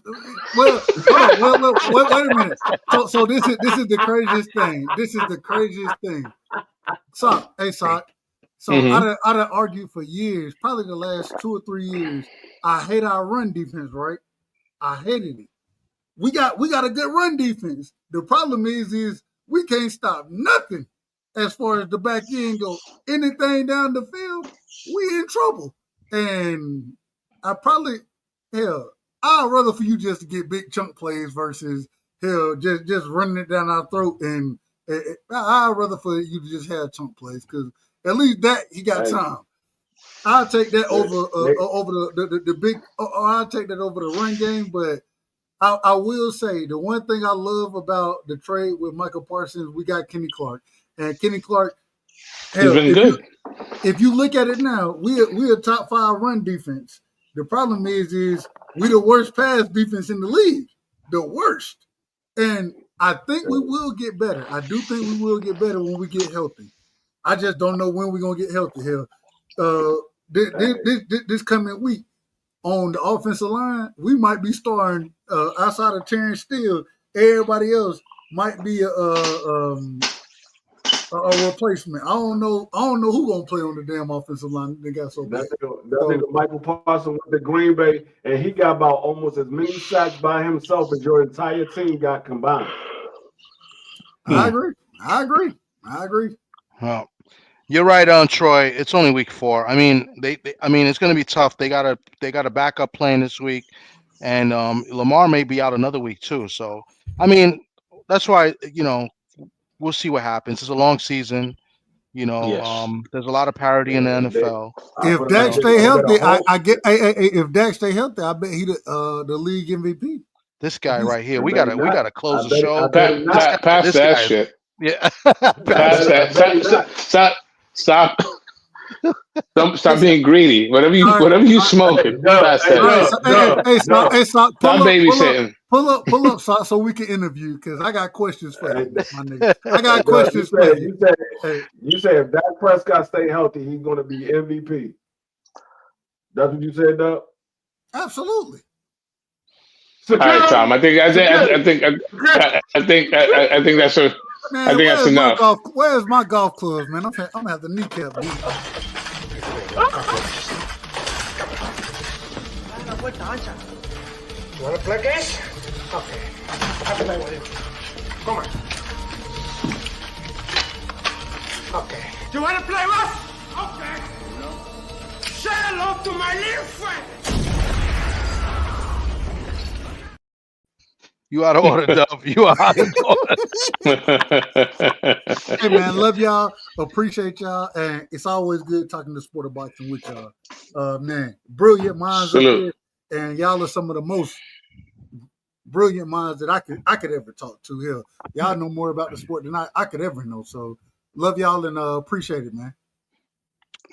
Well, hold on. Well, wait a minute. So this is the craziest thing. This is the craziest thing. Sock, hey Sock. So Mm-hmm. I done argued for years, probably the last 2 or 3 years. I hate our run defense, right? I hated it. We got a good run defense. The problem is we can't stop nothing as far as the back end go. Anything down the field, we in trouble. And I probably I'd rather for you just to get big chunk plays versus just running it down our throat. And I'd rather for you to just have chunk plays, because at least that he got time. I'll take that over the big. I'll take that over the run game. But I will say the one thing I love about the trade with Michael Parsons, we got Kenny Clark, and Kenny Clark. He's been good. If you look at it now, we're a top 5 run defense. The problem is we're the worst pass defense in the league, the worst. And I think we will get better. I do think we will get better when we get healthy. I just don't know when we're gonna get healthy here. This coming week on the offensive line, we might be starting outside of Terrence Steele. Everybody else might be a replacement. I don't know who gonna play on the damn offensive line. They got so bad. That nigga Michael Parsons went to Green Bay, and he got about almost as many sacks by himself as your entire team got combined. I agree. Well, you're right on, Troy. It's only week 4. I mean, I mean, it's going to be tough. They got a backup playing this week, and Lamar may be out another week too. So, I mean, that's why we'll see what happens. It's a long season. Yes. There's a lot of parity in the NFL. If Dak stay healthy, if Dak stay healthy, I bet he the league MVP. This guy right here, we gotta close the show. Pass that shit. Yeah. Pass that. Stop being greedy. Whatever you smoking, pass that. Hey, stop babysitting. Pull up, so we can interview, because I got questions for you, my nigga. I got questions for you. You said if Dak Prescott stay healthy, he's going to be MVP. That's what you said, Doug? Absolutely. All right, Tom. I think that's a. Man, I think that's enough. Where's my golf clubs, man? I'm gonna have to kneecap these. You want to play games? Okay. I'll play with you. Come on. Okay. You want to play with? Okay. Say hello to my little friend. You out of order, Dub. You out of order. Hey, man, love y'all. Appreciate y'all. And it's always good talking to sport of boxing with y'all. Man, brilliant minds up here. And y'all are some of the most brilliant minds that I could ever talk to here. Y'all know more about the sport than I could ever know. So love y'all and appreciate it, man.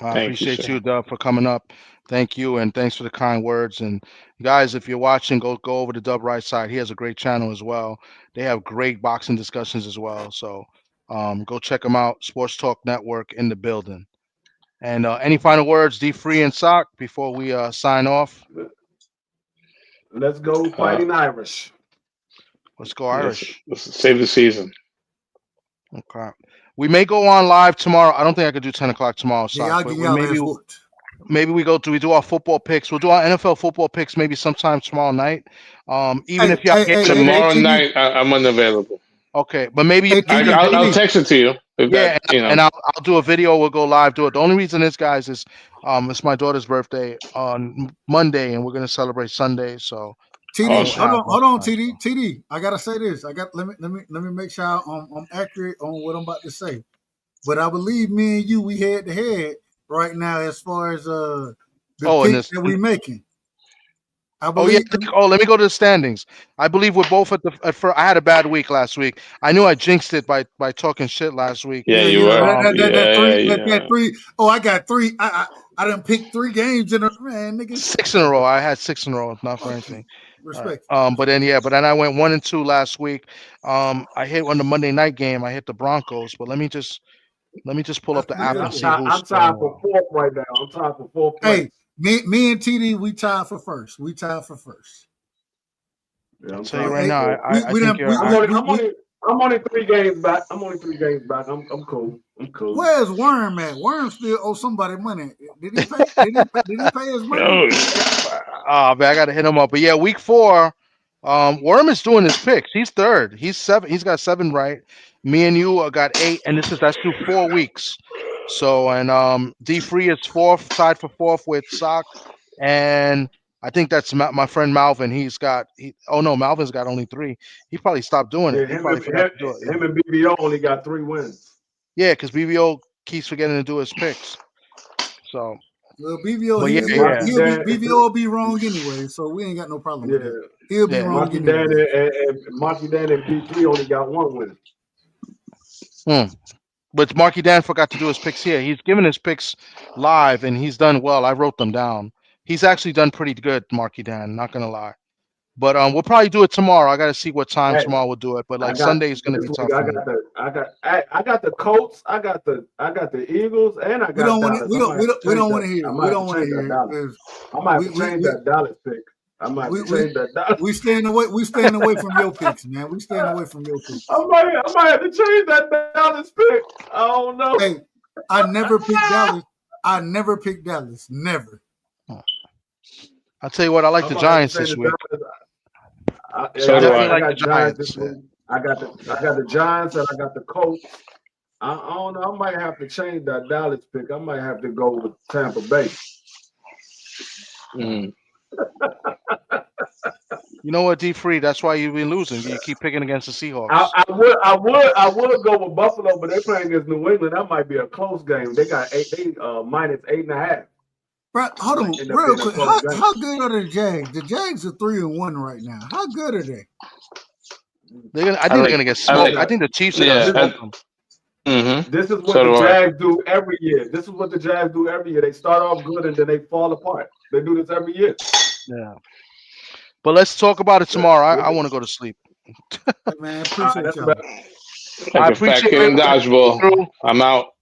I appreciate you, Dub, for coming up. Thank you, and thanks for the kind words. And guys, if you're watching, go over to Dub Right Side. He has a great channel as well. They have great boxing discussions as well. So go check them out. Sports Talk Network in the building. And any final words, D Free and Sock, before we sign off? Let's go Fighting Irish. Let's go Irish. Let's save the season. Okay. We may go on live tomorrow. I don't think I could do 10 o'clock tomorrow. Sock, maybe we do our football picks. We'll do our NFL football picks maybe sometime tomorrow night. If y'all tomorrow night, I'm unavailable. Okay, but maybe I'll text it to you. And I'll do a video. We'll go live. Do it. The only reason is, guys, is it's my daughter's birthday on Monday, and we're gonna celebrate Sunday. So TD, hold on, TD. I gotta say this. Let me make sure I'm accurate on what I'm about to say. But I believe me and you, we head to head right now as far as the picks that we making. Let me go to the standings. I believe we're both at first. I had a bad week last week. I knew I jinxed it by talking shit last week. Yeah, you were. That three. Oh, I got 3. I done picked 3 games in a man, nigga. 6 in a row. I had 6 in a row, not for anything. Respect. But then I went 1-2 last week. I hit on the Monday night game. I hit the Broncos, but let me just pull up the We app Yeah, and good. see who's I'm tied scoring for well. fourth right now. I'm tied for fourth place. Hey, me and TD, we tied for first. We tied for first. Yeah, I'll I'm tell you tied right for now, fourth. I think you're. I'm only 3 games back. I'm only 3 games back. I'm cool. I'm cool. Where's Worm at? Worm still owe somebody money. Did he pay? Did he pay his money? Oh man, I gotta hit him up. But yeah, week 4, Worm is doing his picks. He's third. He's 7. He's got 7 right. Me and you got 8, and that's through 4 weeks. So and D Free is 4th, tied for 4th with Sock, and I think that's my friend Malvin. Oh no, Malvin's got only 3. He probably stopped doing Yeah, it. He probably forgot to do it. Yeah. him and BBO only got 3 wins. Yeah, because BBO keeps forgetting to do his picks. So, Well, BVO, but yeah, BVO will be wrong anyway, so we ain't got no problem with that. He'll be wrong Marky anyway. Dan and B3 only got 1 win. But Marky Dan forgot to do his picks here. He's given his picks live, and he's done well. I wrote them down. He's actually done pretty good, Marky Dan. Not gonna lie. But we'll probably do it tomorrow. I got to see what time tomorrow we'll do it. But like Sunday is gonna be tough for me. I got the Colts, I got the Eagles, and I got Dallas. We don't want to hear it. We don't want to hear it. I might have to change that Dallas pick. I might have to change that Dallas. We staying away from your picks, man. We staying away from your picks. I might have to change that Dallas pick. I don't know. Hey, I never picked Dallas. Never. I'll tell you what, I like the Giants this week. I got Giants. I got the Giants and I got the Colts. I don't know. I might have to change that Dallas pick. I might have to go with Tampa Bay. You know what, D Free? That's why you've been losing. You keep picking against the Seahawks. I would go with Buffalo, but they're playing against New England. That might be a close game. They got minus 8.5. Bro, hold on, real quick. How good are the Jags? The Jags are 3-1 right now. How good are they? I think they're gonna get smoked. I think the Chiefs are gonna smoke them. Mm-hmm. This is what the Jags do every year. They start off good and then they fall apart. They do this every year. Yeah. But let's talk about it tomorrow. I want to go to sleep. Man, appreciate y'all. I appreciate dodgeball. I'm out.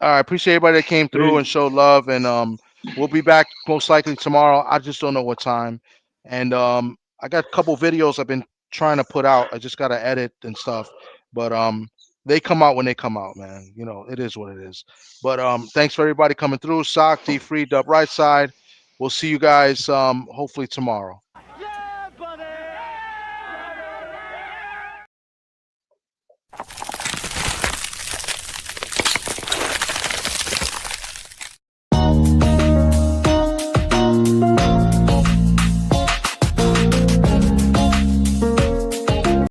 All right, appreciate everybody that came through and showed love, and we'll be back most likely tomorrow. I just don't know what time. And I got a couple videos I've been trying to put out. I just got to edit and stuff, but they come out when they come out, man. You know, it is what it is. But thanks for everybody coming through. Sock, D Free, Dub Right Side. We'll see you guys hopefully tomorrow.